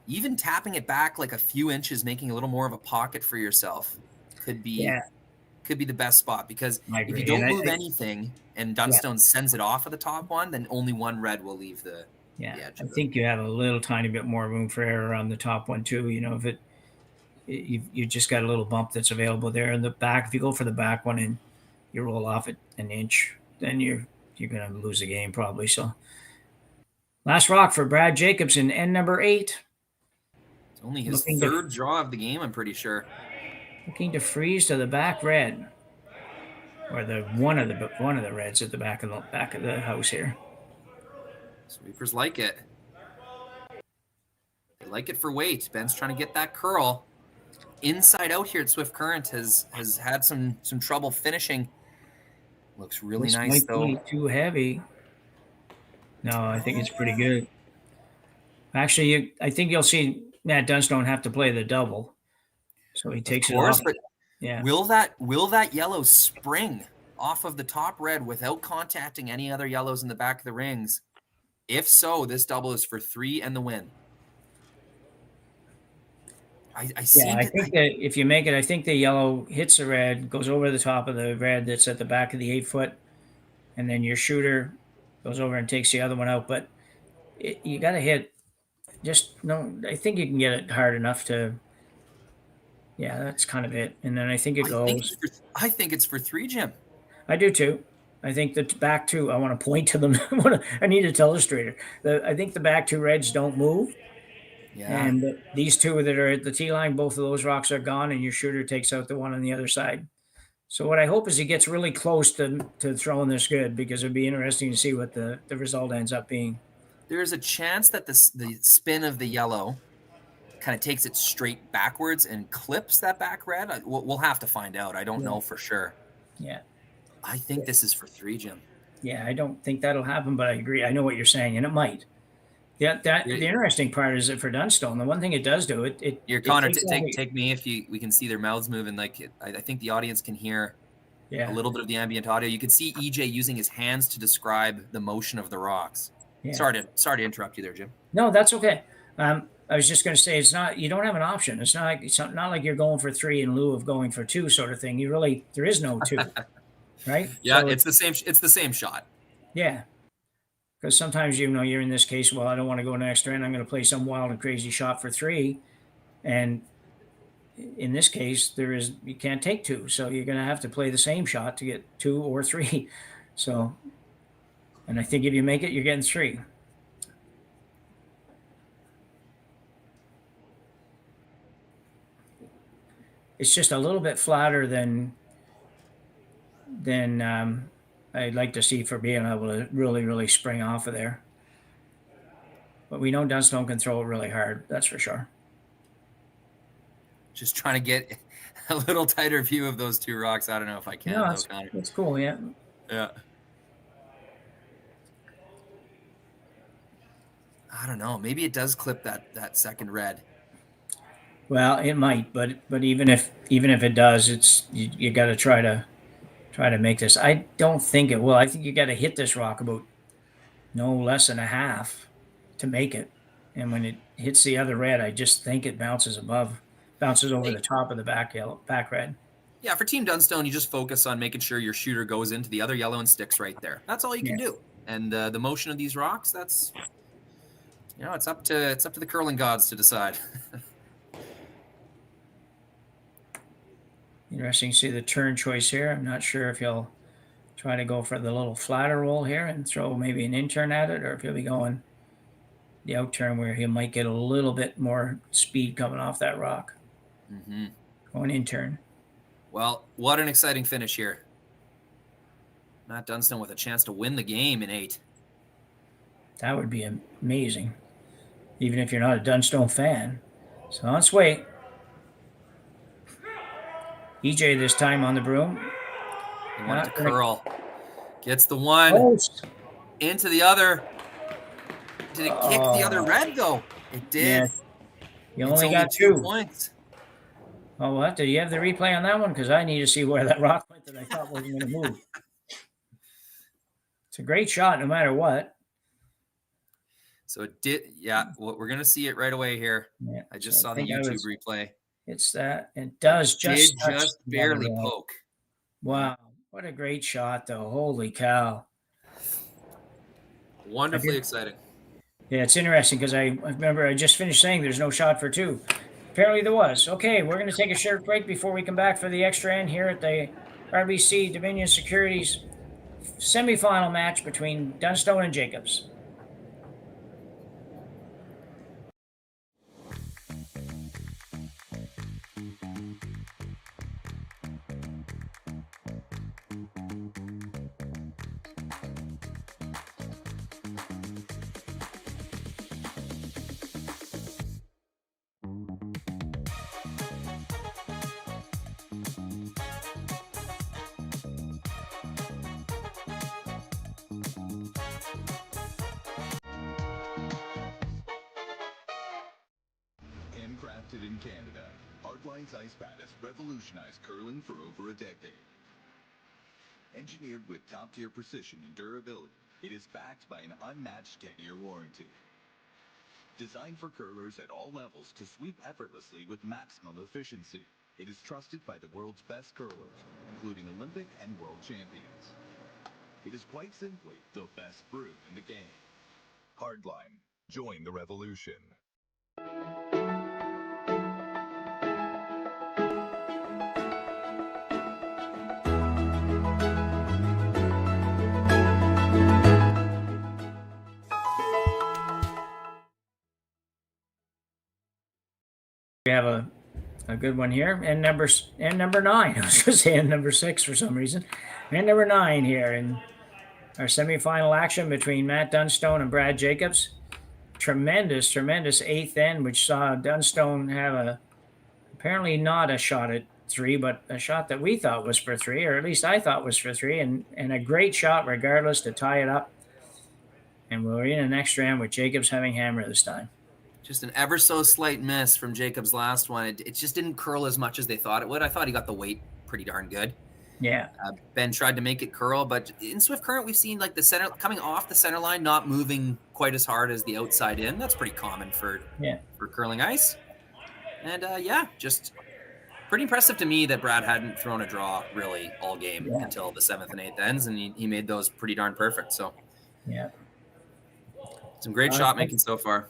Even tapping it back like a few inches, making a little more of a pocket for yourself could be the best spot, because if you don't move anything and Dunstone sends it off of the top one, then only 1 red will leave the edge. I think you have a little tiny bit more room for error on the top one too. If you just got a little bump that's available there in the back. If you go for the back one and you roll off it an inch, then you're going to lose the game probably. So last rock for Brad Jacobs in end number 8. It's only his third draw of the game, I'm pretty sure. Looking to freeze to the back red, or the one of the reds at the back of the house here. Sweepers like it. They like it for weight. Ben's trying to get that curl. Inside out here at Swift Current has had some trouble finishing. Looks really nice though. Might be too heavy. No, I think it's pretty good. Actually, I think you'll see Matt Dunstone have to play the double. So he takes it off. But will that yellow spring off of the top red without contacting any other yellows in the back of the rings? If so, this double is for 3 and the win. I think that if you make it, I think the yellow hits the red, goes over the top of the red that's at the back of the 8-foot, and then your shooter goes over and takes the other one out. But you got to hit. I think you can get it hard enough to. Yeah, that's kind of it. And then I think it goes. I think it's for 3, Jim. I do too. I think the back 2, I want to point to them. I need a illustrator. I think the back 2 reds don't move. Yeah. And these 2 that are at the tee line, both of those rocks are gone, and your shooter takes out the one on the other side. So what I hope is he gets really close to throwing this good, because it'd be interesting to see what the result ends up being. There's a chance that the spin of the yellow kind of takes it straight backwards and clips that back red. We'll have to find out. I don't know for sure. Yeah. I think this is for 3, Jim. Yeah, I don't think that'll happen, but I agree. I know what you're saying, and it might. Yeah, the interesting part is that for Dunstone, the one thing it does do, Connor, take me if we can see their mouths moving. I think the audience can hear a little bit of the ambient audio. You can see EJ using his hands to describe the motion of the rocks. Yeah. Sorry to interrupt you there, Jim. No, that's okay. I was just going to say, you don't have an option. It's not like you're going for 3 in lieu of going for 2 sort of thing. There is no 2, right? Yeah, so it's the same shot. Yeah. Because sometimes, you're in this case, well, I don't want to go an extra end. I'm going to play some wild and crazy shot for 3. And in this case, you can't take 2. So you're going to have to play the same shot to get 2 or 3. So, and I think if you make it, you're getting 3. It's just a little bit flatter than I'd like to see for being able to really, really spring off of there. But we know Dunstone can throw it really hard. That's for sure. Just trying to get a little tighter view of those 2 rocks. I don't know if I can. No, that's cool. Yeah. Yeah. I don't know. Maybe it does clip that second red. Well, it might, but even if it does, it's you got to try to make this. I don't think it will. I think you got to hit this rock about no less than a half to make it. And when it hits the other red, I just think it bounces over the top of the back red. Yeah, for Team Dunstone, you just focus on making sure your shooter goes into the other yellow and sticks right there. That's all you can do. And the motion of these rocks, that's it's up to the curling gods to decide. Interesting to see the turn choice here. I'm not sure if he'll try to go for the little flatter roll here and throw maybe an in turn at it, or if he'll be going the out turn where he might get a little bit more speed coming off that rock. Mm-hmm. Going in turn. Well, what an exciting finish here. Matt Dunstone with a chance to win the game in 8. That would be amazing, even if you're not a Dunstone fan. So let's wait. EJ this time on the broom. He wanted to curl. Gets the one. Post. Into the other. Did it kick the other red, though? It did. Yeah. You only got 2 points. Oh, what? Did you have the replay on that one? Because I need to see where that rock went that I thought wasn't going to move. It's a great shot no matter what. So it did. Yeah, we're going to see it right away here. Yeah, I just saw the YouTube replay. It's that. It does just barely poke. Wow. What a great shot, though. Holy cow. Wonderfully exciting. Yeah, it's interesting because I remember I just finished saying there's no shot for 2. Apparently there was. Okay, we're going to take a short break before we come back for the extra end here at the RBC Dominion Securities semifinal match between Dunstone and Jacobs. Handcrafted in Canada, Hardline's ice pad has revolutionized curling for over a decade. Engineered with top-tier precision and durability, it is backed by an unmatched 10-year warranty. Designed for curlers at all levels to sweep effortlessly with maximum efficiency, it is trusted by the world's best curlers, including Olympic and world champions. It is quite simply the best brew in the game. Hardline. Join the revolution. We have a good one here, and number 9. I was going to say and number 6 for some reason, and number 9 here in our semifinal action between Matt Dunstone and Brad Jacobs. Tremendous 8th end, which saw Dunstone have apparently not a shot at 3, but a shot that we thought was for 3, or at least I thought was for 3, and a great shot regardless to tie it up. And we're in an extra end with Jacobs having hammer this time. Just an ever so slight miss from Jacob's last one. It just didn't curl as much as they thought it would. I thought he got the weight pretty darn good. Yeah. Ben tried to make it curl, but in Swift Current, we've seen like the center coming off the center line, not moving quite as hard as the outside in. That's pretty common for curling ice. And just pretty impressive to me that Brad hadn't thrown a draw really all game until the 7th and 8th ends, and he made those pretty darn perfect. So yeah, some great shot making so far.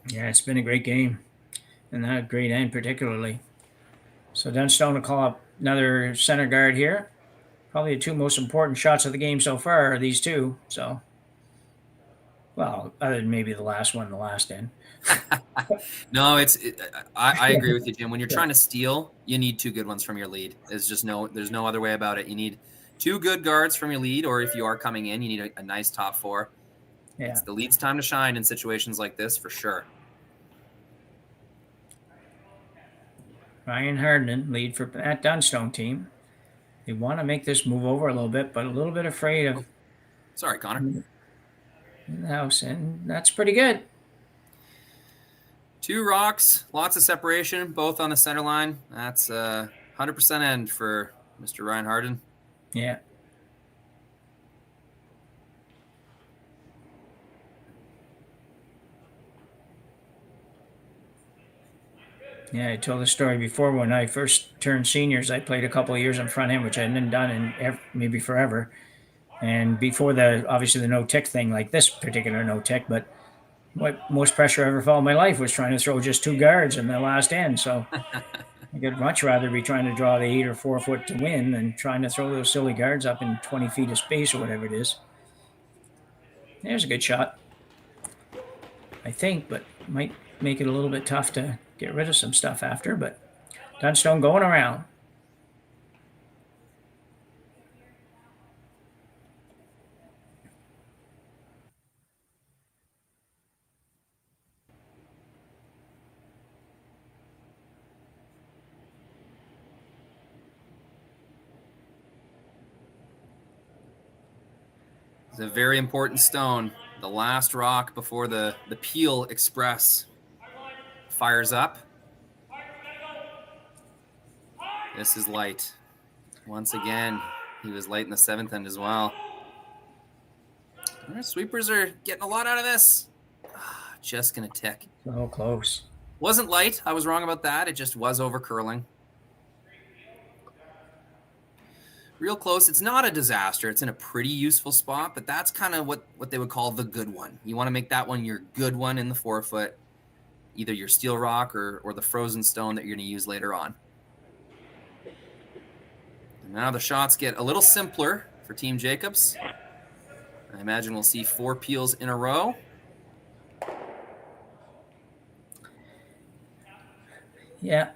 Yeah, it's been a great game, and that great end particularly. So Dunstone will call up another center guard here. Probably the 2 most important shots of the game so far are these 2. So, well, other than maybe the last one, the last end. No, I agree with you, Jim. When you're trying to steal, you need 2 good ones from your lead. There's no other way about it. You need 2 good guards from your lead, or if you are coming in, you need a nice top 4. Yeah. It's the lead's time to shine in situations like this for sure. Ryan Hardman, lead for that Dunstone team. They want to make this move over a little bit, but a little bit afraid of. Sorry, Connor. In the house, and that's pretty good. 2 rocks, lots of separation, both on the center line. That's 100% end for Mr. Ryan Harden. Yeah. Yeah, I told the story before. When I first turned seniors, I played a couple of years in front end, which I hadn't done in maybe forever. And before obviously the no-tick thing, like this particular no-tick, but what most pressure I ever felt in my life was trying to throw just 2 guards in the last end. So I'd much rather be trying to draw the 8 or 4 foot to win than trying to throw those silly guards up in 20 feet of space or whatever it is. There's a good shot, I think, but might make it a little bit tough to get rid of some stuff after. But Dunstone going around. It's a very important stone. The last rock before the Peel Express fires up. This is light. Once again, he was light in the 7th end as well. Our sweepers are getting a lot out of this. Just going to tick. So close. Wasn't light. I was wrong about that. It just was over curling. Real close. It's not a disaster. It's in a pretty useful spot, but that's kind of what they would call the good one. You want to make that one your good one in the 4 foot, either your steel rock or the frozen stone that you're going to use later on. And now the shots get a little simpler for Team Jacobs. I imagine we'll see 4 peels in a row. Yeah.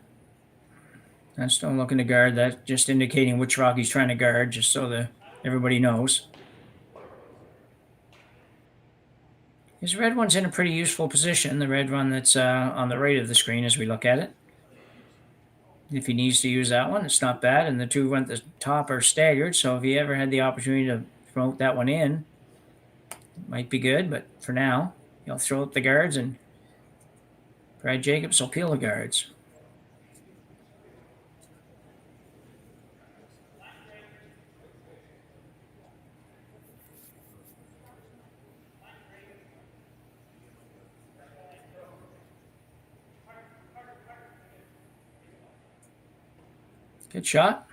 Dunstone looking to guard that, just indicating which rock he's trying to guard, just so that everybody knows. His red one's in a pretty useful position, the red one that's on the right of the screen as we look at it. If he needs to use that one, it's not bad, and the 2 at the top are staggered, so if he ever had the opportunity to promote that one in, it might be good, but for now, he'll throw up the guards, and Brad Jacobs will peel the guards. Good shot.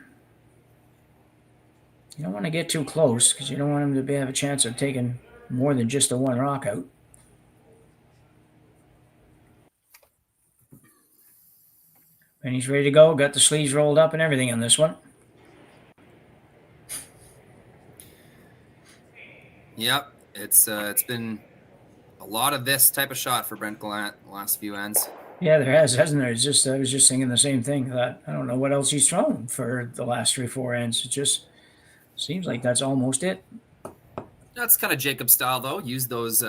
You don't want to get too close because you don't want him to have a chance of taking more than just the 1 rock out. And he's ready to go. Got the sleeves rolled up and everything on this one. Yep, it's been a lot of this type of shot for Brent Gallant the last few ends. Yeah, there has, hasn't there? It's just I was just thinking the same thing. That I don't know what else he's thrown for the last 3-4 ends. It just seems like that's almost it. That's kind of Jacob style, though. Use those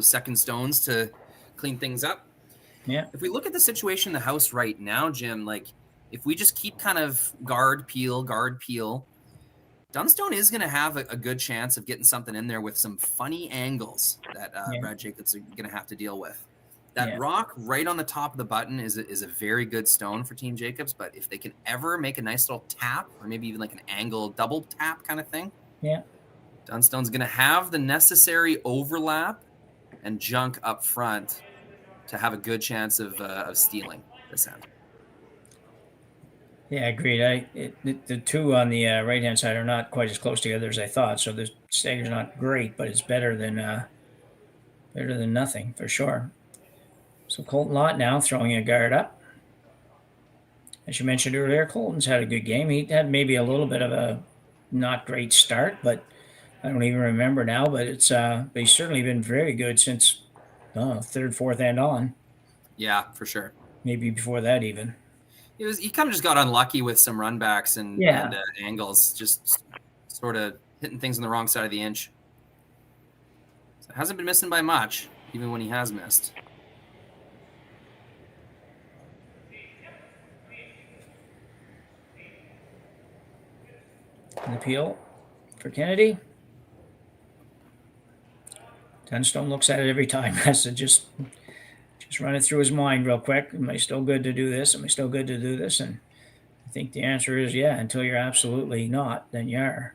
second stones to clean things up. Yeah. If we look at the situation in the house right now, Jim, like if we just keep kind of guard, peel, Dunstone is going to have a good chance of getting something in there with some funny angles that Brad Jacobs are going to have to deal with. That rock right on the top of the button is a very good stone for Team Jacobs, but if they can ever make a nice little tap or maybe even like an angle double tap kind of thing, Dunstone's going to have the necessary overlap and junk up front to have a good chance of stealing this end. Yeah, agreed. The 2 on the right-hand side are not quite as close together as I thought, so the stagger's not great, but it's better than nothing for sure. So Colton Lott now throwing a guard up. As you mentioned earlier, Colton's had a good game. He had maybe a little bit of a not great start, but I don't even remember now. But it's but he's certainly been very good since 3rd, 4th end on. Yeah, for sure. Maybe before that even. He kind of just got unlucky with some runbacks and angles, just sort of hitting things on the wrong side of the inch. So hasn't been missing by much, even when he has missed. An appeal for Kennedy. Dunstone looks at it every time. Has to just run it through his mind real quick. Am I still good to do this? Am I still good to do this? And I think the answer is yeah. Until you're absolutely not, then you are.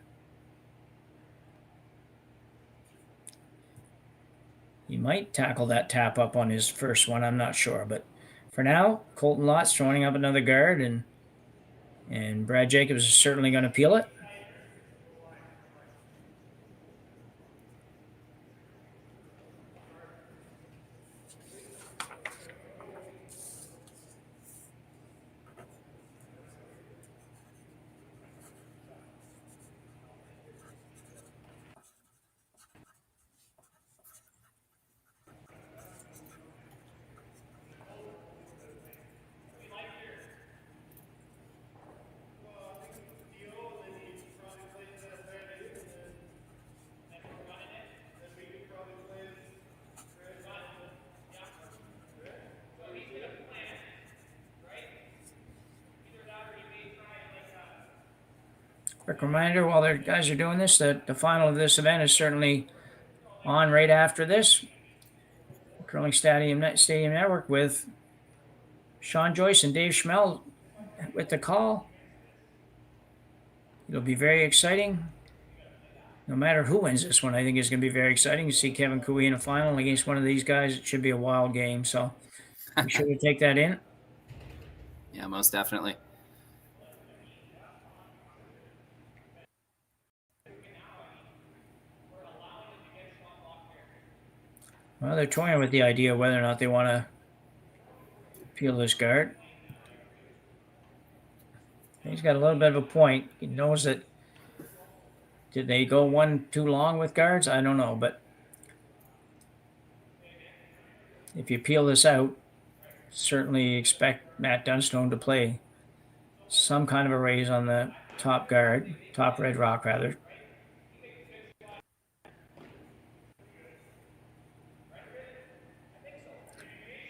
He might tackle that tap up on his first one. I'm not sure, but for now, Colton Lott's throwing up another guard, and Brad Jacobs is certainly going to peel it. Quick reminder while the guys are doing this that the final of this event is certainly on right after this. Curling Stadium Network with Sean Joyce and Dave Schmel with the call. It'll be very exciting. No matter who wins this one, I think it's going to be very exciting to see Kevin Cooey in a final against one of these guys. It should be a wild game. So be sure to take that in. Yeah, most definitely. Well, they're toying with the idea of whether or not they want to peel this guard. He's got a little bit of a point. He knows that. Did they go one too long with guards? I don't know, but if you peel this out, certainly expect Matt Dunstone to play some kind of a raise on the top guard, top red rock rather.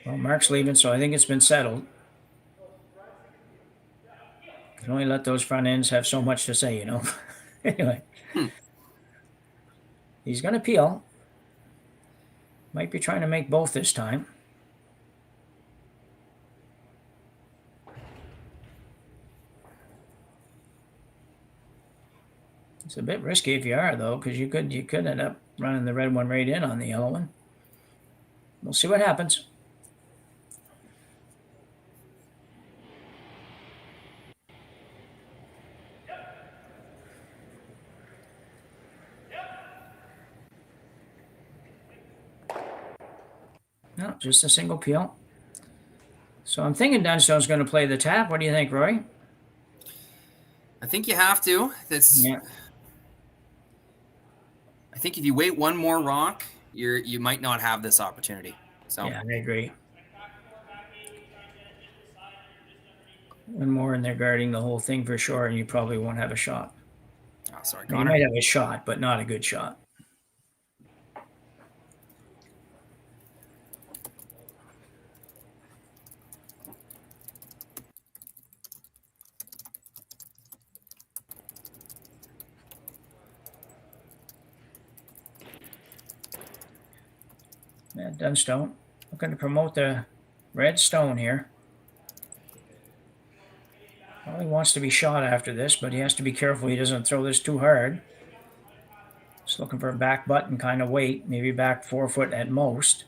Well, Mark's leaving, so I think it's been settled. You can only let those front ends have so much to say, you know. Anyway. He's going to peel. Might be trying to make both this time. It's a bit risky if you are, though, because you could end up running the red one right in on the yellow one. We'll see what happens. No, just a single peel. So I'm thinking Dunstone's going to play the tap. What do you think, Roy? I think you have to. Yeah. I think if you wait one more rock, you might not have this opportunity. So yeah, I agree. One more and they're guarding the whole thing for sure, and you probably won't have a shot. Oh, sorry, You might have a shot, but not a good shot. Matt Dunstone looking to promote the red stone here. Well, he wants to be shot after this, but he has to be careful he doesn't throw this too hard. Just looking for a back button kind of weight, maybe back 4 foot at most.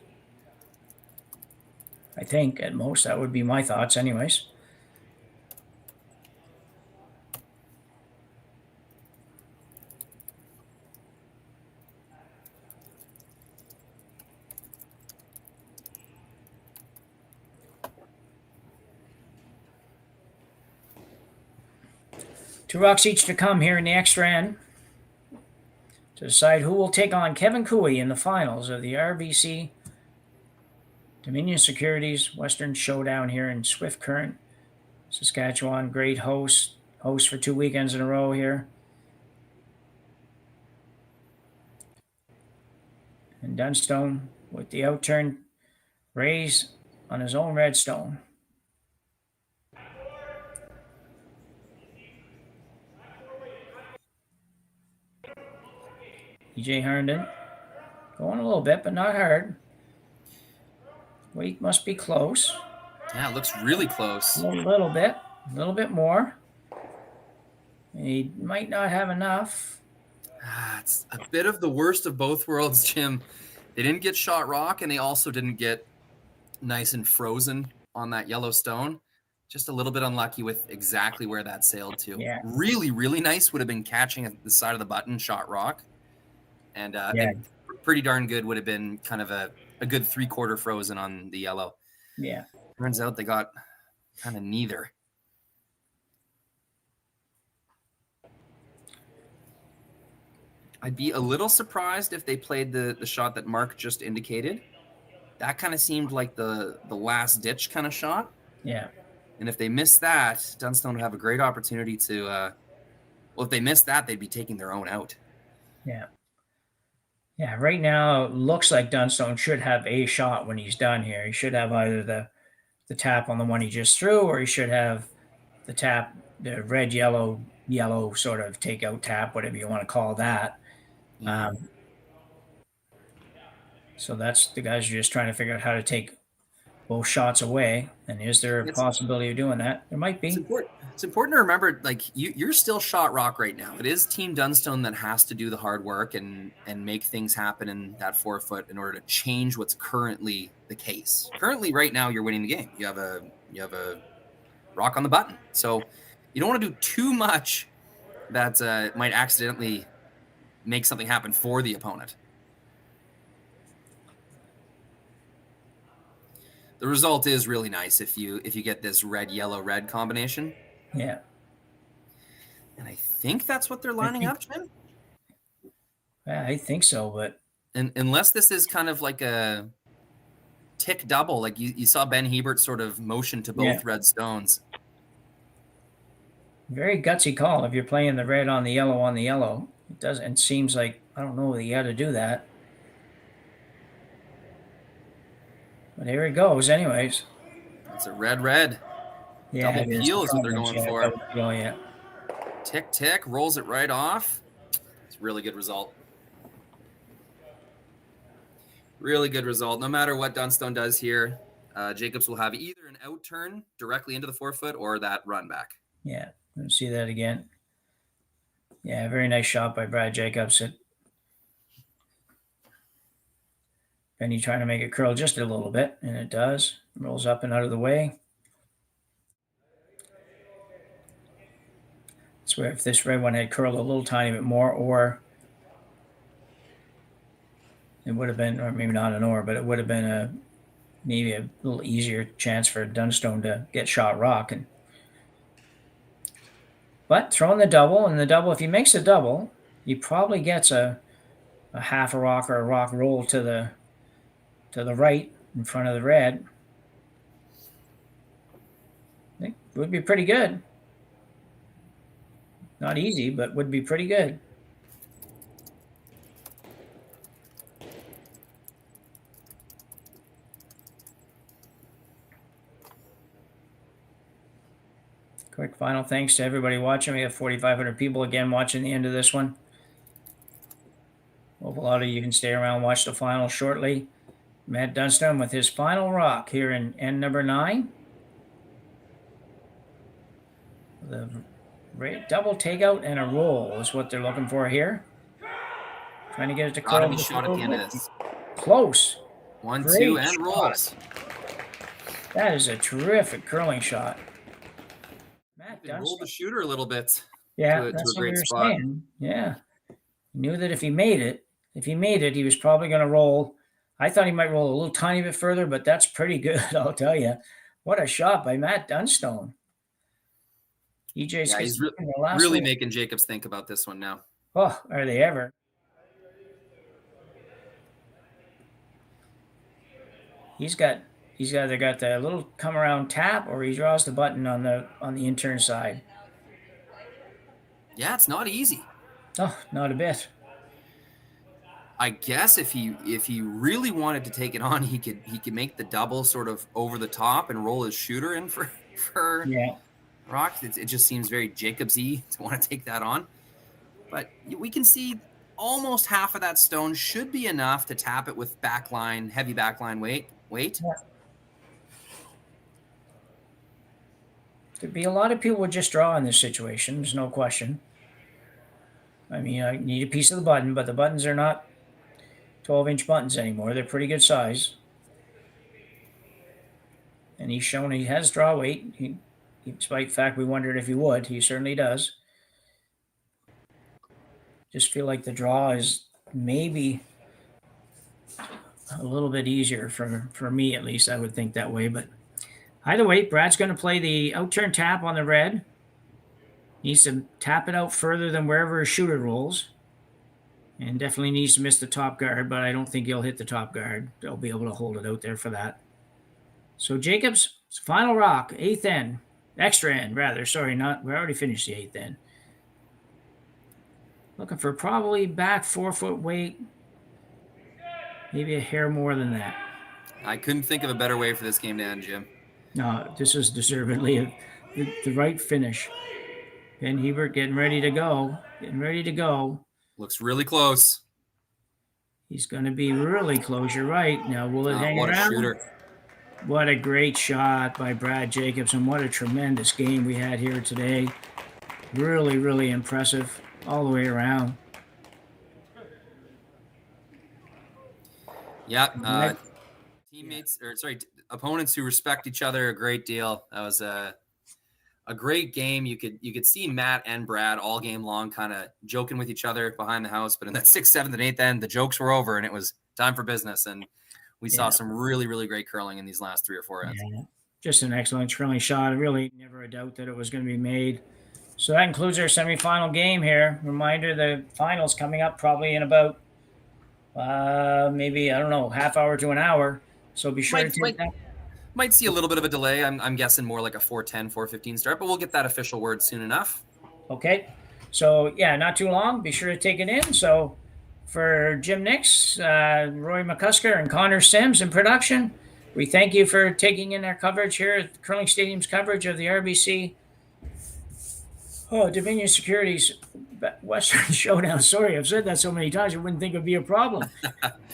I think at most, that would be my thoughts anyways. Two rocks each to come here in the extra end to decide who will take on Kevin Cooey in the finals of the RBC Dominion Securities Western Showdown here in Swift Current, Saskatchewan. Great host for 2 weekends in a row here. And Dunstone with the outturn raise on his own red stone. EJ Herndon going a little bit, but not hard. Weight must be close. Yeah, it looks really close. A little bit more. He might not have enough. It's a bit of the worst of both worlds, Jim. They didn't get shot rock, and they also didn't get nice and frozen on that yellow stone. Just a little bit unlucky with exactly where that sailed to. Yeah. Really, really nice would have been catching at the side of the button shot rock. And pretty darn good would have been kind of a good 3/4 frozen on the yellow. Yeah. Turns out they got kind of neither. I'd be a little surprised if they played the shot that Mark just indicated. That kind of seemed like the last ditch kind of shot. Yeah. And if they missed that, Dunstone would have a great opportunity to, well, if they missed that, they'd be taking their own out. Yeah. Yeah, right now it looks like Dunstone should have a shot when he's done here. He should have either the tap on the one he just threw, or he should have the tap red, yellow sort of takeout tap, whatever you want to call that. So that's the guys are just trying to figure out how to take both shots away. And is there a possibility of doing that? There might be. It's important to remember, like, you're still shot rock right now. It is Team Dunstone that has to do the hard work and make things happen in that 4 foot in order to change what's currently the case. Currently, right now, you're winning the game. You have a rock on the button. So you don't want to do too much that might accidentally make something happen for the opponent. The result is really nice if you get this red, yellow, red combination. Yeah. And I think that's what they're lining up, Jim. Yeah, I think so, but unless this is kind of like a tick double, like you saw Ben Hebert sort of motion to both red stones. Very gutsy call if you're playing the red on the yellow. It doesn't. It seems like, I don't know that you got to do that. But here it goes anyways. It's a red. Yeah, double peel is what they're going for. Double peel, yeah. Tick, rolls it right off. It's a really good result. Really good result. No matter what Dunstone does here, Jacobs will have either an out turn directly into the 4 foot or that run back. Yeah, let's see that again. Yeah, very nice shot by Brad Jacobs. Benny trying to make it curl just a little bit, and it does. Rolls up and out of the way. That's where if this red one had curled a little tiny bit more, or it would have been, or maybe not an or, but it would have been maybe a little easier chance for Dunstone to get shot rock. But throwing the double, and the double, if he makes a double, he probably gets a half a rock or a rock roll to the right in front of the red. I think it would be pretty good. Not easy, but would be pretty good. Quick final thanks to everybody watching. We have 4,500 people again watching the end of this one. Hope a lot of you can stay around and watch the final shortly. Matt Dunstone with his final rock here in end number 9. The double takeout and a roll is what they're looking for here. Trying to get it to curl. Got to be shot at the end of this. Close. 1, Great 2, and shot. rolls. That is a terrific curling shot. Matt Dunstone rolled the shooter a little bit. Yeah, to a that's what great we were spot. saying. Yeah. He knew that if he made it, he was probably going to roll. I thought he might roll a little tiny bit further, but that's pretty good, I'll tell you. What a shot by Matt Dunstone. EJ's Yeah, he's last really one. making Jacobs think about this one now. Oh, are they ever? They got the little come around tap, or he draws the button on the intern side. Yeah, it's not easy. Oh, not a bit. I guess if he really wanted to take it on, he could make the double sort of over the top and roll his shooter in for rock. It just seems very Jacobs-y to want to take that on. But we can see almost half of that stone should be enough to tap it with heavy backline weight. Yeah. There'd be a lot of people would just draw in this situation. There's no question. I mean, I need a piece of the button, but the buttons are not 12-inch buttons anymore. They're pretty good size. And he's shown he has draw weight. Despite the fact we wondered if he would, he certainly does. Just feel like the draw is maybe a little bit easier for me, at least. I would think that way. But either way, Brad's going to play the out-turn tap on the red. Needs to tap it out further than wherever his shooter rolls. And definitely needs to miss the top guard, but I don't think he'll hit the top guard. They'll be able to hold it out there for that. So Jacobs, final rock, 8th end. Extra end, rather. Sorry, we already finished the 8th end. Looking for probably back 4 foot weight. Maybe a hair more than that. I couldn't think of a better way for this game to end, Jim. No, this is deservedly the right finish. Ben Hebert getting ready to go. Getting ready to go. Looks really close. He's going to be really close. You're right. Now, will it hang what around? A shooter. What a great shot by Brad Jacobson. What a tremendous game we had here today. Really, really impressive all the way around. Yeah. Opponents who respect each other a great deal. That was a great game. You could see Matt and Brad all game long kind of joking with each other behind the house, but in that 6th, 7th, and 8th end, the jokes were over and it was time for business. And we saw some really, really great curling in these last 3 or 4 ends. Yeah. Just an excellent curling shot. Really never a doubt that it was going to be made. So that concludes our semifinal game here. Reminder, the finals coming up probably in about maybe, half hour to an hour. So be sure to take that. Might see a little bit of a delay. I'm guessing more like a 4:10, 4:15 start, but we'll get that official word soon enough. Okay. So, yeah, not too long. Be sure to take it in. So for Jim Nix, Roy McCusker, and Connor Sims in production, we thank you for taking in our coverage here at Curling Stadium's coverage of the RBC Dominion Securities Western Showdown. Sorry, I've said that so many times, I wouldn't think it would be a problem.